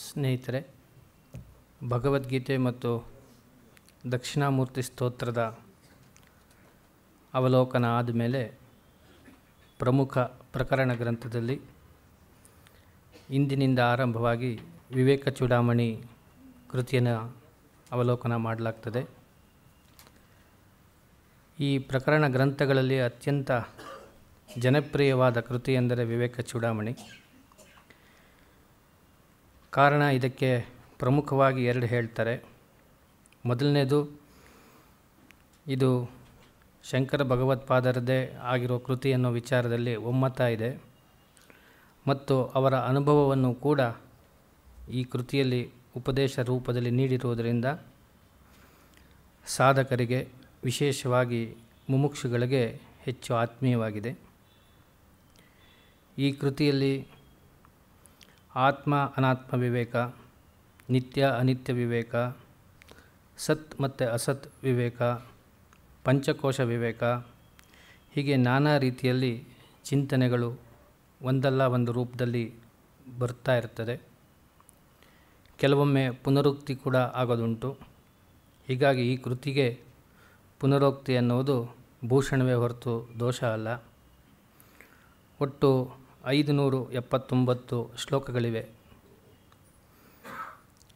ಸ್ನೇಹಿತರೆ, ಭಗವದ್ಗೀತೆ ಮತ್ತು ದಕ್ಷಿಣಾಮೂರ್ತಿ ಸ್ತೋತ್ರದ ಅವಲೋಕನ ಆದಮೇಲೆ ಪ್ರಮುಖ ಪ್ರಕರಣ ಗ್ರಂಥದಲ್ಲಿ ಇಂದಿನಿಂದ ಆರಂಭವಾಗಿ ವಿವೇಕ ಚೂಡಾಮಣಿ ಕೃತಿಯನ್ನು ಅವಲೋಕನ ಮಾಡಲಾಗ್ತದೆ. ಈ ಪ್ರಕರಣ ಗ್ರಂಥಗಳಲ್ಲಿ ಅತ್ಯಂತ ಜನಪ್ರಿಯವಾದ ಕೃತಿ ಎಂದರೆ ವಿವೇಕ ಚೂಡಾಮಣಿ. ಕಾರಣ ಇದಕ್ಕೆ ಪ್ರಮುಖವಾಗಿ ಎರಡು ಹೇಳ್ತಾರೆ. ಮೊದಲನೇದು, ಇದು ಶಂಕರ ಭಗವತ್ಪಾದರದೇ ಆಗಿರೋ ಕೃತಿ ಅನ್ನೋ ವಿಚಾರದಲ್ಲಿ ಒಮ್ಮತ ಇದೆ ಮತ್ತು ಅವರ ಅನುಭವವನ್ನು ಕೂಡ ಈ ಕೃತಿಯಲ್ಲಿ ಉಪದೇಶ ರೂಪದಲ್ಲಿ ನೀಡಿರುವುದರಿಂದ ಸಾಧಕರಿಗೆ, ವಿಶೇಷವಾಗಿ ಮುಮುಕ್ಷುಗಳಿಗೆ ಹೆಚ್ಚು ಆತ್ಮೀಯವಾಗಿದೆ. ಈ ಕೃತಿಯಲ್ಲಿ ಆತ್ಮ ಅನಾತ್ಮ ವಿವೇಕ, ನಿತ್ಯ ಅನಿತ್ಯ ವಿವೇಕ, ಸತ್ ಮತ್ತು ಅಸತ್ ವಿವೇಕ, ಪಂಚಕೋಶ ವಿವೇಕ, ಹೀಗೆ ನಾನಾ ರೀತಿಯಲ್ಲಿ ಚಿಂತನೆಗಳು ಒಂದಲ್ಲ ಒಂದು ರೂಪದಲ್ಲಿ ಬರ್ತಾ ಇರ್ತದೆ. ಕೆಲವೊಮ್ಮೆ ಪುನರುಕ್ತಿ ಕೂಡ ಆಗೋದುಂಟು. ಹೀಗಾಗಿ ಈ ಕೃತಿಗೆ ಪುನರುಕ್ತಿ ಅನ್ನುವುದು ಭೂಷಣವೇ ಹೊರತು ದೋಷ ಅಲ್ಲ. ಒಟ್ಟು 579 ಶ್ಲೋಕಗಳಿವೆ.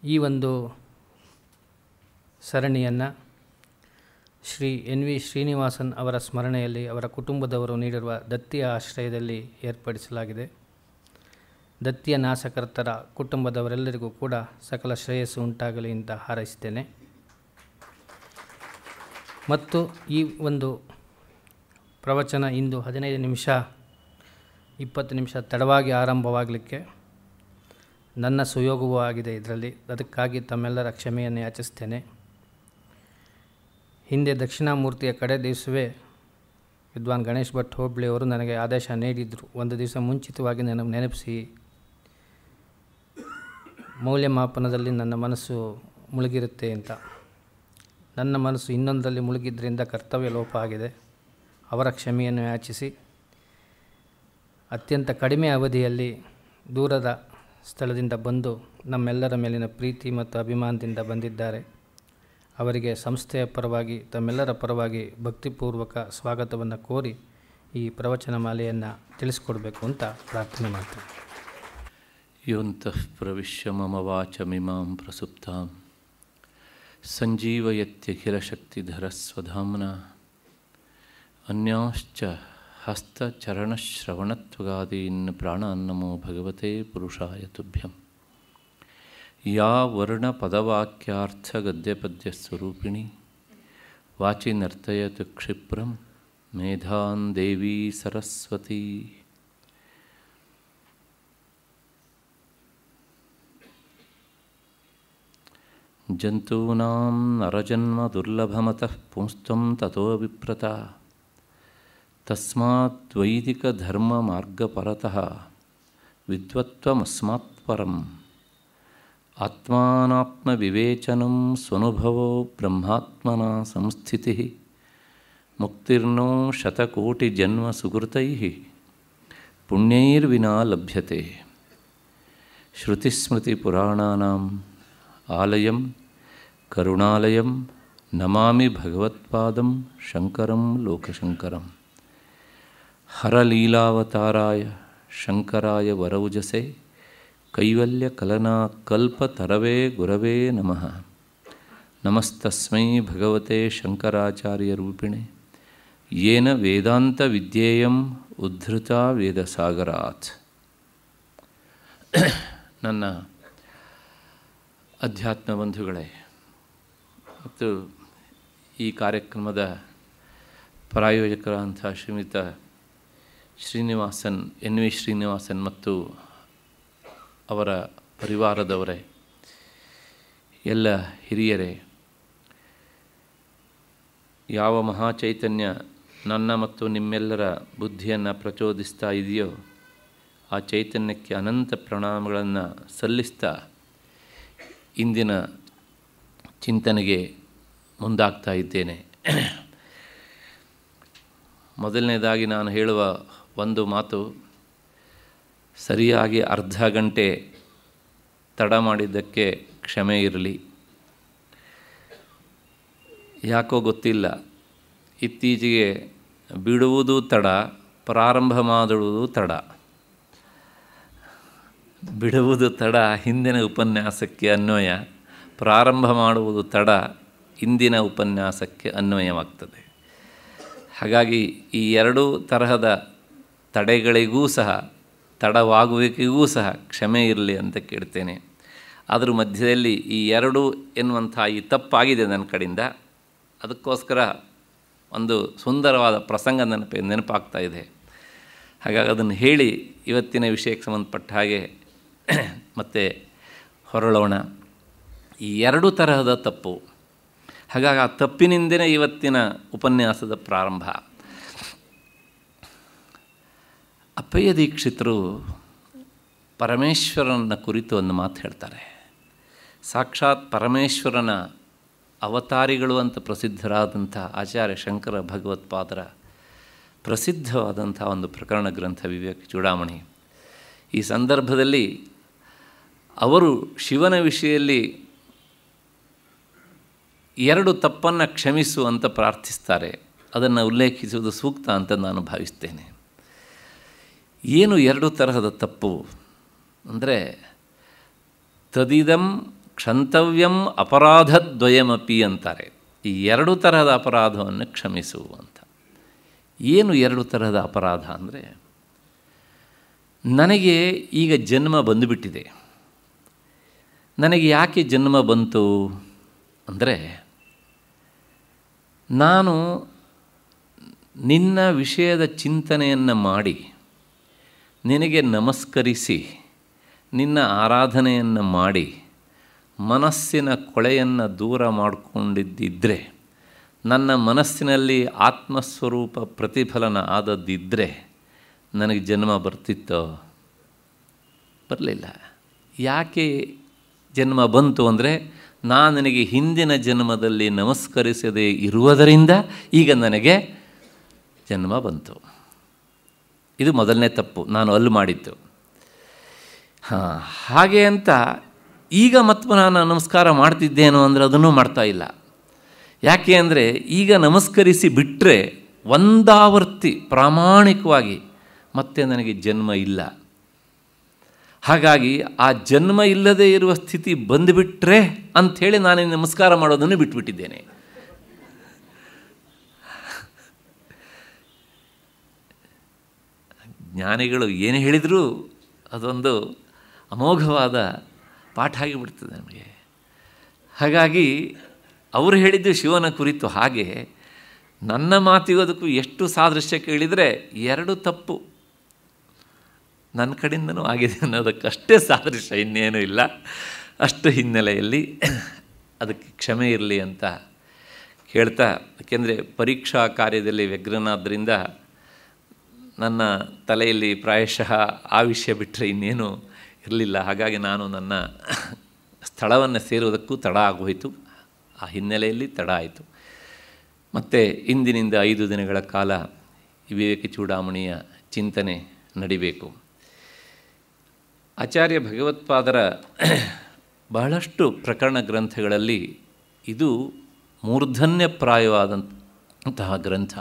ಈ ಒಂದು ಸರಣಿಯನ್ನು ಶ್ರೀ ಎನ್ ವಿ ಶ್ರೀನಿವಾಸನ್ ಅವರ ಸ್ಮರಣೆಯಲ್ಲಿ ಅವರ ಕುಟುಂಬದವರು ನೀಡಿರುವ ದತ್ತಿಯ ಆಶ್ರಯದಲ್ಲಿ ಏರ್ಪಡಿಸಲಾಗಿದೆ. ದತ್ತಿಯ ನಾಶಕರ್ತರ ಕುಟುಂಬದವರೆಲ್ಲರಿಗೂ ಕೂಡ ಸಕಲ ಶ್ರೇಯಸ್ಸು ಉಂಟಾಗಲಿ ಅಂತ ಹಾರೈಸ್ತೇನೆ. ಮತ್ತು ಈ ಒಂದು ಪ್ರವಚನ ಇಂದು 15 ನಿಮಿಷ 20 ನಿಮಿಷ ತಡವಾಗಿ ಆರಂಭವಾಗಲಿಕ್ಕೆ ನನ್ನ ಸುಯೋಗವೂ ಆಗಿದೆ ಇದರಲ್ಲಿ. ಅದಕ್ಕಾಗಿ ತಮ್ಮೆಲ್ಲರ ಕ್ಷಮೆಯನ್ನು ಯಾಚಿಸ್ತೇನೆ. ಹಿಂದೆ ದಕ್ಷಿಣಾಮೂರ್ತಿಯ ಕಡೆ ದಿವಸವೇ ವಿದ್ವಾನ್ ಗಣೇಶ್ ಭಟ್ ಹೋಬಳಿಯವರು ನನಗೆ ಆದೇಶ ನೀಡಿದರು, ಒಂದು ದಿವಸ ಮುಂಚಿತವಾಗಿ ನನಗೆ ನೆನಪಿಸಿ. ಮೌಲ್ಯಮಾಪನದಲ್ಲಿ ನನ್ನ ಮನಸ್ಸು ಮುಳುಗಿರುತ್ತೆ ಅಂತ. ನನ್ನ ಮನಸ್ಸು ಇನ್ನೊಂದರಲ್ಲಿ ಮುಳುಗಿದ್ದರಿಂದ ಕರ್ತವ್ಯ ಲೋಪ ಆಗಿದೆ. ಅವರ ಕ್ಷಮೆಯನ್ನು ಯಾಚಿಸಿ ಅತ್ಯಂತ ಕಡಿಮೆ ಅವಧಿಯಲ್ಲಿ ದೂರದ ಸ್ಥಳದಿಂದ ಬಂದು ನಮ್ಮೆಲ್ಲರ ಮೇಲಿನ ಪ್ರೀತಿ ಮತ್ತು ಅಭಿಮಾನದಿಂದ ಬಂದಿದ್ದಾರೆ. ಅವರಿಗೆ ಸಂಸ್ಥೆಯ ಪರವಾಗಿ, ತಮ್ಮೆಲ್ಲರ ಪರವಾಗಿ ಭಕ್ತಿಪೂರ್ವಕ ಸ್ವಾಗತವನ್ನು ಕೋರಿ ಈ ಪ್ರವಚನ ಮಾಲೆಯನ್ನು ತಿಳಿಸ್ಕೊಡ್ಬೇಕು ಅಂತ ಪ್ರಾರ್ಥನೆ ಮಾಡ್ತೇನೆ. ಯೋಂತಃ ಪ್ರವಿಶ್ಯ ಮಮ ವಾಚಮಿಮಾಂ ಪ್ರಸುಪ್ತಾಂ ಸಂಜೀವಯತ್ಯಖಿಲಶಕ್ತಿಧರಸ್ವಧಾಮ್ನಾ ಅನ್ಯಾಶ್ಚ ಹಸ್ತಚರಣಶ್ರವಣತ್ವಗಾದೀನ್ ಪ್ರಾಣಾನ್ನಮೋ ಭಗವತೆ ಪುರುಷಾಯ ತುಭ್ಯಂ. ಯಾ ವರ್ಣಪದವಾಕ್ಯಾರ್ಥಗದ್ಯಪದ್ಯಸ್ವರೂಪಿಣಿ ವಾಚಿ ನರ್ತಯತು ಕ್ಷಿಪ್ರಂ ಮೇಧಾನ್ ದೇವಿ ಸರಸ್ವತಿ. ಜಂತೂನಾಂ ನರಜನ್ಮ ದುರ್ಲಭಮತಃ ಪುಂಸ್ತ್ವಂ ತತೋ ವಿಪ್ರತ ತಸ್ಮಾತ್ ವೈದಿಕಧರ್ಮಮಾರ್ಗಪರತಃ ವಿದ್ವತ್ವಮಸ್ಮಾತ್ಪರಂ. ಆತ್ಮಾನಾತ್ಮವಿವೇಚನಂ ಸ್ವನುಭವೋ ಬ್ರಹ್ಮಾತ್ಮನಾ ಸಂಸ್ಥಿತಿಃ ಮುಕ್ತಿರ್ನೋ ಶತಕೋಟಿಜನ್ಮಸುಕೃತೈಃ ಪುಣ್ಯೈರ್ವಿನಾ ಲಭ್ಯತೆ. ಶ್ರುತಿಸ್ಮೃತಿಪುರಾಣಾನಾಂ ಆಲಯಂ ಕರುಣಾಲಯಂ ನಮಾಮಿ ಭಗವತ್ಪಾದಂ ಶಂಕರಂ ಲೋಕಶಂಕರಂ. ಹರಲೀಲಾವತಾರಾಯ ಶಂಕರಾಯ ವರೌಜಸೆ ಕೈವಲ್ಯಕಲನಾ ಕಲ್ಪತರವೇ ಗುರವೇ ನಮಃ. ನಮಸ್ತಸ್ಮೈ ಭಗವತೆ ಶಂಕರಾಚಾರ್ಯರೂಪಿಣೆ ಯೇನ ವೇದಾಂತವಿದ್ಯೇಯಂ ಉದ್ಧೃತಾ ವೇದಸಾಗರಾತ್. ನನ್ನ ಅಧ್ಯಾತ್ಮ ಬಂಧುಗಳೇ ಮತ್ತು ಈ ಕಾರ್ಯಕ್ರಮದ ಪ್ರಾಯೋಜಕರಂಥ ಶ್ರೀಯುತ ಶ್ರೀನಿವಾಸನ್, ಎನ್ ವಿ ಶ್ರೀನಿವಾಸನ್ ಮತ್ತು ಅವರ ಪರಿವಾರದವರೇ, ಎಲ್ಲ ಹಿರಿಯರೇ, ಯಾವ ಮಹಾಚೈತನ್ಯ ನನ್ನ ಮತ್ತು ನಿಮ್ಮೆಲ್ಲರ ಬುದ್ಧಿಯನ್ನು ಪ್ರಚೋದಿಸ್ತಾ ಇದೆಯೋ ಆ ಚೈತನ್ಯಕ್ಕೆ ಅನಂತ ಪ್ರಣಾಮಗಳನ್ನು ಸಲ್ಲಿಸ್ತಾ ಇಂದಿನ ಚಿಂತನೆಗೆ ಮುಂದಾಗ್ತಾ ಇದ್ದೇನೆ. ಮೊದಲನೇದಾಗಿ ನಾನು ಹೇಳುವ ಒಂದು ಮಾತು, ಸರಿಯಾಗಿ ಅರ್ಧ ಗಂಟೆ ತಡ ಮಾಡಿದ್ದಕ್ಕೆ ಕ್ಷಮೆ ಇರಲಿ. ಯಾಕೋ ಗೊತ್ತಿಲ್ಲ, ಇತ್ತೀಚೆಗೆ ಬಿಡುವುದು ತಡ, ಪ್ರಾರಂಭ ಮಾಡುವುದು ತಡ. ಬಿಡುವುದು ತಡ ಹಿಂದಿನ ಉಪನ್ಯಾಸಕ್ಕೆ ಅನ್ವಯ, ಪ್ರಾರಂಭ ಮಾಡುವುದು ತಡ ಇಂದಿನ ಉಪನ್ಯಾಸಕ್ಕೆ ಅನ್ವಯವಾಗ್ತದೆ. ಹಾಗಾಗಿ ಈ ಎರಡೂ ತರಹದ ತಡೆಗಳಿಗೂ ಸಹ, ತಡವಾಗುವಿಕೆಗೂ ಸಹ ಕ್ಷಮೆ ಇರಲಿ ಅಂತ ಕೇಳ್ತೇನೆ. ಅದರ ಮಧ್ಯದಲ್ಲಿ ಈ ಎರಡು ಎನ್ನುವಂಥ ಈ ತಪ್ಪಾಗಿದೆ ನನ್ನ ಕಡೆಯಿಂದ. ಅದಕ್ಕೋಸ್ಕರ ಒಂದು ಸುಂದರವಾದ ಪ್ರಸಂಗ ನೆನಪಾಗ್ತಾ ಇದೆ. ಹಾಗಾಗಿ ಅದನ್ನು ಹೇಳಿ ಇವತ್ತಿನ ವಿಷಯಕ್ಕೆ ಸಂಬಂಧಪಟ್ಟ ಹಾಗೆ ಮತ್ತೆ ಹೊರಳೋಣ. ಈ ಎರಡು ತರಹದ ತಪ್ಪು. ಹಾಗಾಗಿ ಆ ತಪ್ಪಿನಿಂದಲೇ ಇವತ್ತಿನ ಉಪನ್ಯಾಸದ ಪ್ರಾರಂಭ. ಅಪ್ಪಯ್ಯ ದೀಕ್ಷಿತರು ಪರಮೇಶ್ವರನ ಕುರಿತು ಒಂದು ಮಾತು ಹೇಳ್ತಾರೆ. ಸಾಕ್ಷಾತ್ ಪರಮೇಶ್ವರನ ಅವತಾರಿಗಳು ಅಂತ ಪ್ರಸಿದ್ಧರಾದಂಥ ಆಚಾರ್ಯ ಶಂಕರ ಭಗವತ್ಪಾದರ ಪ್ರಸಿದ್ಧವಾದಂಥ ಒಂದು ಪ್ರಕರಣ ಗ್ರಂಥ ವಿವೇಕ ಚೂಡಾಮಣಿ. ಈ ಸಂದರ್ಭದಲ್ಲಿ ಅವರು ಶಿವನ ವಿಷಯದಲ್ಲಿ ಎರಡು ತಪ್ಪನ್ನು ಕ್ಷಮಿಸು ಅಂತ ಪ್ರಾರ್ಥಿಸ್ತಾರೆ. ಅದನ್ನು ಉಲ್ಲೇಖಿಸುವುದು ಸೂಕ್ತ ಅಂತ ನಾನು ಭಾವಿಸ್ತೇನೆ. ಏನು ಎರಡು ತರಹದ ತಪ್ಪು ಅಂದರೆ, ತದಿದಂ ಕ್ಷಂತವ್ಯಂ ಅಪರಾಧದ್ವಯಮಪಿ ಅಂತಾರೆ. ಈ ಎರಡು ತರಹದ ಅಪರಾಧವನ್ನು ಕ್ಷಮಿಸು ಅಂತ. ಏನು ಎರಡು ತರಹದ ಅಪರಾಧ ಅಂದರೆ, ನನಗೆ ಈಗ ಜನ್ಮ ಬಂದುಬಿಟ್ಟಿದೆ. ನನಗೆ ಯಾಕೆ ಜನ್ಮ ಬಂತು ಅಂದರೆ, ನಾನು ನಿನ್ನ ವಿಷಯದ ಚಿಂತನೆಯನ್ನು ಮಾಡಿ, ನಿನಗೆ ನಮಸ್ಕರಿಸಿ, ನಿನ್ನ ಆರಾಧನೆಯನ್ನು ಮಾಡಿ, ಮನಸ್ಸಿನ ಕೊಳೆಯನ್ನು ದೂರ ಮಾಡಿಕೊಂಡಿದ್ದಿದ್ದರೆ, ನನ್ನ ಮನಸ್ಸಿನಲ್ಲಿ ಆತ್ಮಸ್ವರೂಪ ಪ್ರತಿಫಲನ ಆದದ್ದಿದ್ದರೆ ನನಗೆ ಜನ್ಮ ಬರ್ತಿತ್ತೋ? ಬರಲಿಲ್ಲ. ಯಾಕೆ ಜನ್ಮ ಬಂತು ಅಂದರೆ, ನಾನು ನನಗೆ ಹಿಂದಿನ ಜನ್ಮದಲ್ಲಿ ನಮಸ್ಕರಿಸದೇ ಇರುವುದರಿಂದ ಈಗ ನನಗೆ ಜನ್ಮ ಬಂತು. ಇದು ಮೊದಲನೇ ತಪ್ಪು, ನಾನು ಅಲ್ಲಿ ಮಾಡಿದ್ದು. ಹಾಗೆ ಅಂತ ಈಗ ಮತ್ತೆ ನಾನು ನಮಸ್ಕಾರ ಮಾಡ್ತಿದ್ದೇನೋ ಅಂದರೆ ಅದನ್ನೂ ಮಾಡ್ತಾಯಿಲ್ಲ. ಯಾಕೆ ಅಂದರೆ, ಈಗ ನಮಸ್ಕರಿಸಿ ಬಿಟ್ಟರೆ ಒಂದಾವರ್ತಿ ಪ್ರಾಮಾಣಿಕವಾಗಿ ಮತ್ತೆ ನನಗೆ ಜನ್ಮ ಇಲ್ಲ. ಹಾಗಾಗಿ ಆ ಜನ್ಮ ಇಲ್ಲದೇ ಇರುವ ಸ್ಥಿತಿ ಬಂದುಬಿಟ್ರೆ ಅಂಥೇಳಿ ನಾನು ನಮಸ್ಕಾರ ಮಾಡೋದನ್ನು ಬಿಟ್ಟುಬಿಟ್ಟಿದ್ದೇನೆ. ಜ್ಞಾನಿಗಳು ಏನು ಹೇಳಿದರೂ ಅದೊಂದು ಅಮೋಘವಾದ ಪಾಠ ಆಗಿಬಿಡ್ತದೆ ನಮಗೆ. ಹಾಗಾಗಿ ಅವರು ಹೇಳಿದ್ದು ಶಿವನ ಕುರಿತು. ಹಾಗೆ ನನ್ನ ಮಾತಿಗೋದಕ್ಕೂ ಎಷ್ಟು ಸಾದೃಶ್ಯ ಕೇಳಿದರೆ ಎರಡು ತಪ್ಪು ನನ್ನ ಕಡೆಯಿಂದನೂ ಆಗಿದೆ ಅನ್ನೋದಕ್ಕಷ್ಟೇ ಸಾದೃಶ್ಯ, ಇನ್ನೇನೂ ಇಲ್ಲ. ಅಷ್ಟು ಹಿನ್ನೆಲೆಯಲ್ಲಿ ಅದಕ್ಕೆ ಕ್ಷಮೆ ಇರಲಿ ಅಂತ ಕೇಳ್ತಾ, ಏಕೆಂದರೆ ಪರೀಕ್ಷಾ ಕಾರ್ಯದಲ್ಲಿ ವ್ಯಗ್ರನಾದ್ದರಿಂದ ನನ್ನ ತಲೆಯಲ್ಲಿ ಪ್ರಾಯಶಃ ಆ ವಿಷಯ ಬಿಟ್ಟರೆ ಇನ್ನೇನು ಇರಲಿಲ್ಲ. ಹಾಗಾಗಿ ನಾನು ನನ್ನ ಸ್ಥಳವನ್ನು ಸೇರುವುದಕ್ಕೂ ತಡ ಆಗೋಯಿತು. ಆ ಹಿನ್ನೆಲೆಯಲ್ಲಿ ತಡ ಆಯಿತು. ಮತ್ತು ಇಂದಿನಿಂದ 5 ದಿನಗಳ ಕಾಲ ವಿವೇಕ ಚೂಡಾಮಣಿಯ ಚಿಂತನೆ ನಡಿಬೇಕು. ಆಚಾರ್ಯ ಭಗವತ್ಪಾದರ ಬಹಳಷ್ಟು ಪ್ರಕರಣ ಗ್ರಂಥಗಳಲ್ಲಿ ಇದು ಮೂರ್ಧನ್ಯಪ್ರಾಯವಾದಂತಹ ಗ್ರಂಥ.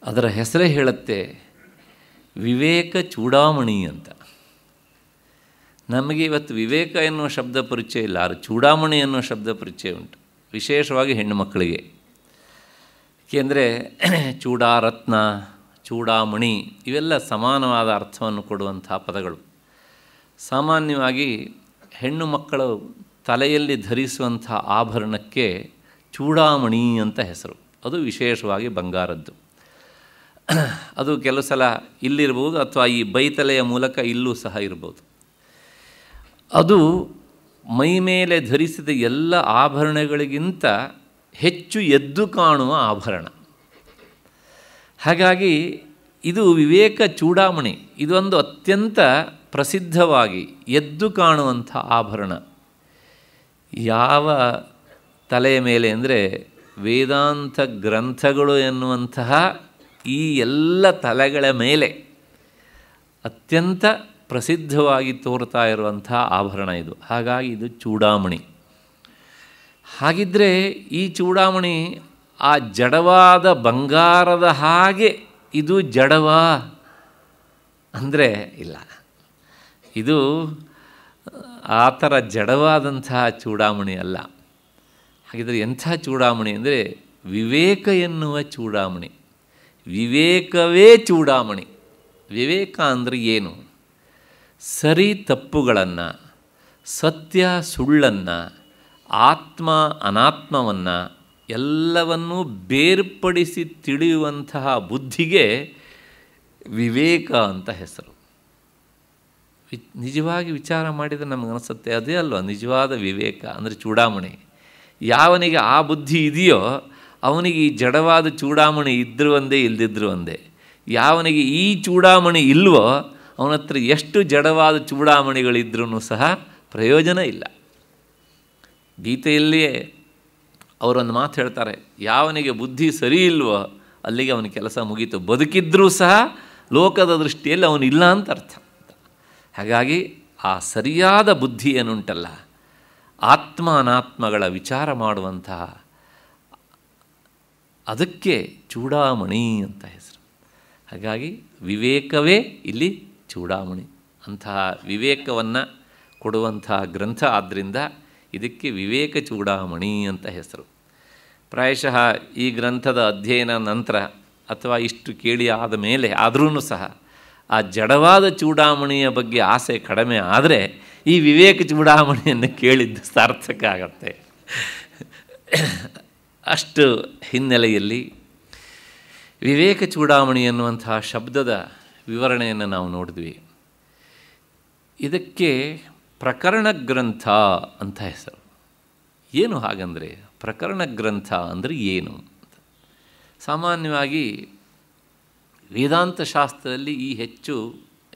ಅದರ ಹೆಸರೇ ಹೇಳುತ್ತೆ ವಿವೇಕ ಚೂಡಾಮಣಿ ಅಂತ. ನಮಗೆ ಇವತ್ತು ವಿವೇಕ ಎನ್ನುವ ಶಬ್ದ ಪರಿಚಯ ಇಲ್ಲ, ಆದರೆ ಚೂಡಾಮಣಿ ಎನ್ನುವ ಶಬ್ದ ಪರಿಚಯ ಉಂಟು, ವಿಶೇಷವಾಗಿ ಹೆಣ್ಣು ಮಕ್ಕಳಿಗೆ. ಏಕೆಂದರೆ ಚೂಡಾರತ್ನ, ಚೂಡಾಮಣಿ ಇವೆಲ್ಲ ಸಮಾನವಾದ ಅರ್ಥವನ್ನು ಕೊಡುವಂಥ ಪದಗಳು. ಸಾಮಾನ್ಯವಾಗಿ ಹೆಣ್ಣು ಮಕ್ಕಳು ತಲೆಯಲ್ಲಿ ಧರಿಸುವಂಥ ಆಭರಣಕ್ಕೆ ಚೂಡಾಮಣಿ ಅಂತ ಹೆಸರು. ಅದು ವಿಶೇಷವಾಗಿ ಬಂಗಾರದ್ದು. ಅದು ಕೆಲವು ಸಲ ಇಲ್ಲಿರ್ಬೋದು ಅಥವಾ ಈ ಬೈತಲೆಯ ಮೂಲಕ ಇಲ್ಲೂ ಸಹ ಇರ್ಬೋದು. ಅದು ಮೈಮೇಲೆ ಧರಿಸಿದ ಎಲ್ಲ ಆಭರಣಗಳಿಗಿಂತ ಹೆಚ್ಚು ಎದ್ದು ಕಾಣುವ ಆಭರಣ. ಹಾಗಾಗಿ ಇದು ವಿವೇಕ ಚೂಡಾಮಣಿ. ಇದೊಂದು ಅತ್ಯಂತ ಪ್ರಸಿದ್ಧವಾಗಿ ಎದ್ದು ಕಾಣುವಂಥ ಆಭರಣ. ಯಾವ ತಲೆಯ ಮೇಲೆ ಅಂದರೆ ವೇದಾಂತ ಗ್ರಂಥಗಳು ಎನ್ನುವಂತಹ ಈ ಎಲ್ಲ ತಲೆಗಳ ಮೇಲೆ ಅತ್ಯಂತ ಪ್ರಸಿದ್ಧವಾಗಿ ತೋರ್ತಾ ಇರುವಂಥ ಆಭರಣ ಇದು. ಹಾಗಾಗಿ ಇದು ಚೂಡಾಮಣಿ. ಹಾಗಿದ್ದರೆ ಈ ಚೂಡಾಮಣಿ ಆ ಜಡವಾದ ಬಂಗಾರದ ಹಾಗೆ ಇದು ಜಡವಾ ಅಂದರೆ ಇಲ್ಲ, ಇದು ಆ ಥರ ಜಡವಾದಂತಹ ಚೂಡಾಮಣಿ ಅಲ್ಲ. ಹಾಗಿದ್ರೆ ಎಂಥ ಚೂಡಾಮಣಿ ಅಂದರೆ ವಿವೇಕ ಎನ್ನುವ ಚೂಡಾಮಣಿ. ವಿವೇಕವೇ ಚೂಡಾಮಣಿ. ವಿವೇಕ ಅಂದರೆ ಏನು? ಸರಿ ತಪ್ಪುಗಳನ್ನು, ಸತ್ಯ ಸುಳ್ಳನ್ನು, ಆತ್ಮ ಅನಾತ್ಮವನ್ನು ಎಲ್ಲವನ್ನೂ ಬೇರ್ಪಡಿಸಿ ತಿಳಿಯುವಂತಹ ಬುದ್ಧಿಗೆ ವಿವೇಕ ಅಂತ ಹೆಸರು. ನಿಜವಾಗಿ ವಿಚಾರ ಮಾಡಿದರೆ ನಮಗನಿಸುತ್ತೆ ಅದೇ ಅಲ್ವ ನಿಜವಾದ ವಿವೇಕ ಅಂದರೆ ಚೂಡಾಮಣಿ. ಯಾವನಿಗೆ ಆ ಬುದ್ಧಿ ಇದೆಯೋ ಅವನಿಗೆ ಈ ಜಡವಾದ ಚೂಡಾಮಣಿ ಇದ್ದರೂ ಒಂದೇ ಇಲ್ಲದಿದ್ದರೂ ಒಂದೇ. ಯಾವನಿಗೆ ಈ ಚೂಡಾಮಣಿ ಇಲ್ವೋ ಅವನ ಹತ್ರ ಎಷ್ಟು ಜಡವಾದ ಚೂಡಾಮಣಿಗಳಿದ್ರೂ ಸಹ ಪ್ರಯೋಜನ ಇಲ್ಲ. ಗೀತೆಯಲ್ಲಿಯೇ ಅವರೊಂದು ಮಾತು ಹೇಳ್ತಾರೆ, ಯಾವನಿಗೆ ಬುದ್ಧಿ ಸರಿ ಇಲ್ವೋ ಅಲ್ಲಿಗೆ ಅವನ ಕೆಲಸ ಮುಗೀತು, ಬದುಕಿದ್ರೂ ಸಹ ಲೋಕದ ದೃಷ್ಟಿಯಲ್ಲಿ ಅವನಿಲ್ಲ ಅಂತ ಅರ್ಥ. ಹಾಗಾಗಿ ಆ ಸರಿಯಾದ ಬುದ್ಧಿ ಏನುಂಟಲ್ಲ, ಆತ್ಮ ಅನಾತ್ಮಗಳ ವಿಚಾರ ಮಾಡುವಂತಹ ಅದಕ್ಕೆ ಚೂಡಾಮಣಿ ಅಂತ ಹೆಸರು. ಹಾಗಾಗಿ ವಿವೇಕವೇ ಇಲ್ಲಿ ಚೂಡಾಮಣಿ. ಅಂತಹ ವಿವೇಕವನ್ನು ಕೊಡುವಂತಹ ಗ್ರಂಥ ಆದ್ದರಿಂದ ಇದಕ್ಕೆ ವಿವೇಕ ಚೂಡಾಮಣಿ ಅಂತ ಹೆಸರು. ಪ್ರಾಯಶಃ ಈ ಗ್ರಂಥದ ಅಧ್ಯಯನ ನಂತರ ಅಥವಾ ಇಷ್ಟು ಕೇಳಿ ಆದ ಮೇಲೆ ಆದರೂ ಸಹ ಆ ಜಡವಾದ ಚೂಡಾಮಣಿಯ ಬಗ್ಗೆ ಆಸೆ ಕಡಿಮೆ ಆದರೆ ಈ ವಿವೇಕ ಚೂಡಾಮಣಿಯನ್ನು ಕೇಳಿದ್ದು ಸಾರ್ಥಕ ಆಗತ್ತೆ. ಅಷ್ಟು ಹಿನ್ನೆಲೆಯಲ್ಲಿ ವಿವೇಕ ಚೂಡಾಮಣಿ ಎನ್ನುವಂತಹ ಶಬ್ದದ ವಿವರಣೆಯನ್ನು ನಾವು ನೋಡಿದ್ವಿ. ಇದಕ್ಕೆ ಪ್ರಕರಣ ಗ್ರಂಥ ಅಂತ ಹೆಸರು. ಏನು ಹಾಗಂದರೆ ಪ್ರಕರಣ ಗ್ರಂಥ ಅಂದರೆ ಏನು? ಸಾಮಾನ್ಯವಾಗಿ ವೇದಾಂತ ಶಾಸ್ತ್ರದಲ್ಲಿ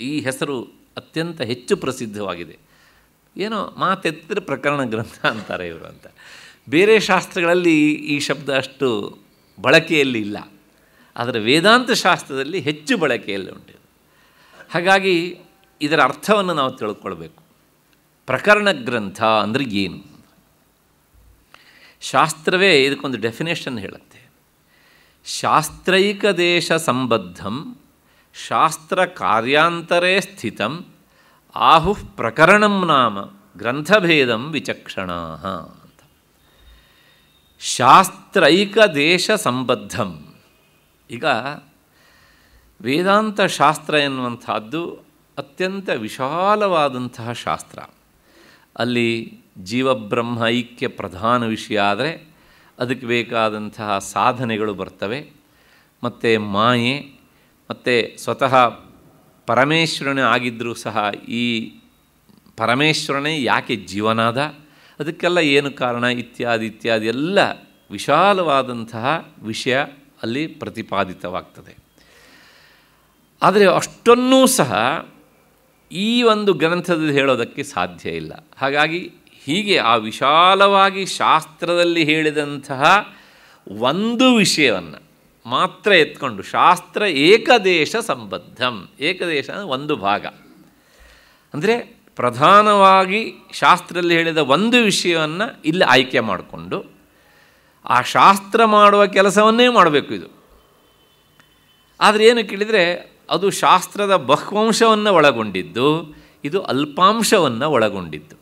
ಈ ಹೆಸರು ಅತ್ಯಂತ ಹೆಚ್ಚು ಪ್ರಸಿದ್ಧವಾಗಿದೆ. ಏನೋ ಮಾತೆತ್ತಿದ್ರೆ ಪ್ರಕರಣ ಗ್ರಂಥ ಅಂತಾರೆ ಇವರು ಅಂತ. ಬೇರೆ ಶಾಸ್ತ್ರಗಳಲ್ಲಿ ಈ ಶಬ್ದ ಅಷ್ಟು ಬಳಕೆಯಲ್ಲಿ ಇಲ್ಲ, ಆದರೆ ವೇದಾಂತ ಶಾಸ್ತ್ರದಲ್ಲಿ ಹೆಚ್ಚು ಬಳಕೆಯಲ್ಲಿ ಉಂಟು. ಹಾಗಾಗಿ ಇದರ ಅರ್ಥವನ್ನು ನಾವು ತಿಳ್ಕೊಳ್ಬೇಕು. ಪ್ರಕರಣ ಗ್ರಂಥ ಅಂದರೆ ಏನು? ಶಾಸ್ತ್ರವೇ ಇದಕ್ಕೊಂದು ಡೆಫಿನೇಷನ್ ಹೇಳುತ್ತೆ. ಶಾಸ್ತ್ರೈಕ ದೇಶ ಸಂಬದ್ಧಂ ಶಾಸ್ತ್ರ ಕಾರ್ಯಾಂತರೇ ಸ್ಥಿತಂ ಆಹುಃ ಪ್ರಕರಣಂ ನಾಮ ಗ್ರಂಥಭೇದಂ ವಿಚಕ್ಷಣಾ ಅಂತ. ಶಾಸ್ತ್ರೈಕ ದೇಶ ಸಂಬದ್ಧಂ. ಈಗ ವೇದಾಂತ ಶಾಸ್ತ್ರ ಎನ್ನುವಂಥದ್ದು ಅತ್ಯಂತ ವಿಶಾಲವಾದಂತಹ ಶಾಸ್ತ್ರ. ಅಲ್ಲಿ ಜೀವಬ್ರಹ್ಮ ಐಕ್ಯ ಪ್ರಧಾನ ವಿಷಯ ಆದರೆ ಅದಕ್ಕೆ ಬೇಕಾದಂತಹ ಸಾಧನೆಗಳು ಬರ್ತವೆ, ಮತ್ತು ಮಾಯೆ, ಮತ್ತು ಸ್ವತಃ ಪರಮೇಶ್ವರನೇ ಆಗಿದ್ದರೂ ಸಹ ಈ ಪರಮೇಶ್ವರನೇ ಯಾಕೆ ಜೀವನಾದ, ಅದಕ್ಕೆಲ್ಲ ಏನು ಕಾರಣ ಇತ್ಯಾದಿ ಇತ್ಯಾದಿ ಎಲ್ಲ ವಿಶಾಲವಾದಂತಹ ವಿಷಯ ಅಲ್ಲಿ ಪ್ರತಿಪಾದಿತವಾಗ್ತದೆ. ಆದರೆ ಅಷ್ಟನ್ನೂ ಸಹ ಈ ಒಂದು ಗ್ರಂಥದಲ್ಲಿ ಹೇಳೋದಕ್ಕೆ ಸಾಧ್ಯ ಇಲ್ಲ. ಹಾಗಾಗಿ ಹೀಗೆ ಆ ವಿಶಾಲವಾಗಿ ಶಾಸ್ತ್ರದಲ್ಲಿ ಹೇಳಿದಂತಹ ಒಂದು ವಿಷಯವನ್ನು ಮಾತ್ರ ಎತ್ಕೊಂಡು ಶಾಸ್ತ್ರ ಏಕದೇಶ ಸಂಬದ್ಧಂ. ಏಕದೇಶ ಅಂದರೆ ಒಂದು ಭಾಗ, ಅಂದರೆ ಪ್ರಧಾನವಾಗಿ ಶಾಸ್ತ್ರದಲ್ಲಿ ಹೇಳಿದ ಒಂದು ವಿಷಯವನ್ನು ಇಲ್ಲಿ ಆಯ್ಕೆ ಮಾಡಿಕೊಂಡು ಆ ಶಾಸ್ತ್ರ ಮಾಡುವ ಕೆಲಸವನ್ನೇ ಮಾಡಬೇಕು ಇದು. ಆದರೆ ಏನು ಕೇಳಿದರೆ ಅದು ಶಾಸ್ತ್ರದ ಬಹುವಂಶವನ್ನು ಒಳಗೊಂಡಿದ್ದು, ಇದು ಅಲ್ಪಾಂಶವನ್ನು ಒಳಗೊಂಡಿದ್ದು.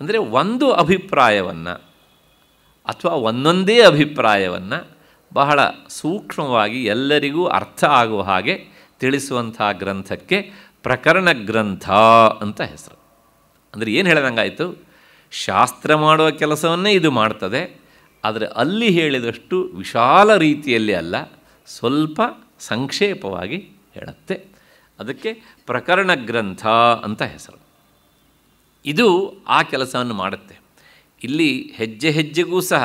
ಅಂದರೆ ಒಂದು ಅಭಿಪ್ರಾಯವನ್ನು ಅಥವಾ ಒಂದೊಂದೇ ಅಭಿಪ್ರಾಯವನ್ನು ಬಹಳ ಸೂಕ್ಷ್ಮವಾಗಿ ಎಲ್ಲರಿಗೂ ಅರ್ಥ ಆಗುವ ಹಾಗೆ ತಿಳಿಸುವಂಥ ಗ್ರಂಥಕ್ಕೆ ಪ್ರಕರಣ ಗ್ರಂಥ ಅಂತ ಹೆಸರು. ಅಂದರೆ ಏನು ಹೇಳಿದಂಗಾಯಿತು, ಶಾಸ್ತ್ರ ಮಾಡುವ ಕೆಲಸವನ್ನೇ ಇದು ಮಾಡ್ತದೆ, ಆದರೆ ಅಲ್ಲಿ ಹೇಳಿದಷ್ಟು ವಿಶಾಲ ರೀತಿಯಲ್ಲಿ ಅಲ್ಲ, ಸ್ವಲ್ಪ ಸಂಕ್ಷೇಪವಾಗಿ ಹೇಳುತ್ತೆ. ಅದಕ್ಕೆ ಪ್ರಕರಣ ಗ್ರಂಥ ಅಂತ ಹೆಸರು. ಇದು ಆ ಕೆಲಸವನ್ನು ಮಾಡುತ್ತೆ. ಇಲ್ಲಿ ಹೆಜ್ಜೆ ಹೆಜ್ಜೆಗೂ ಸಹ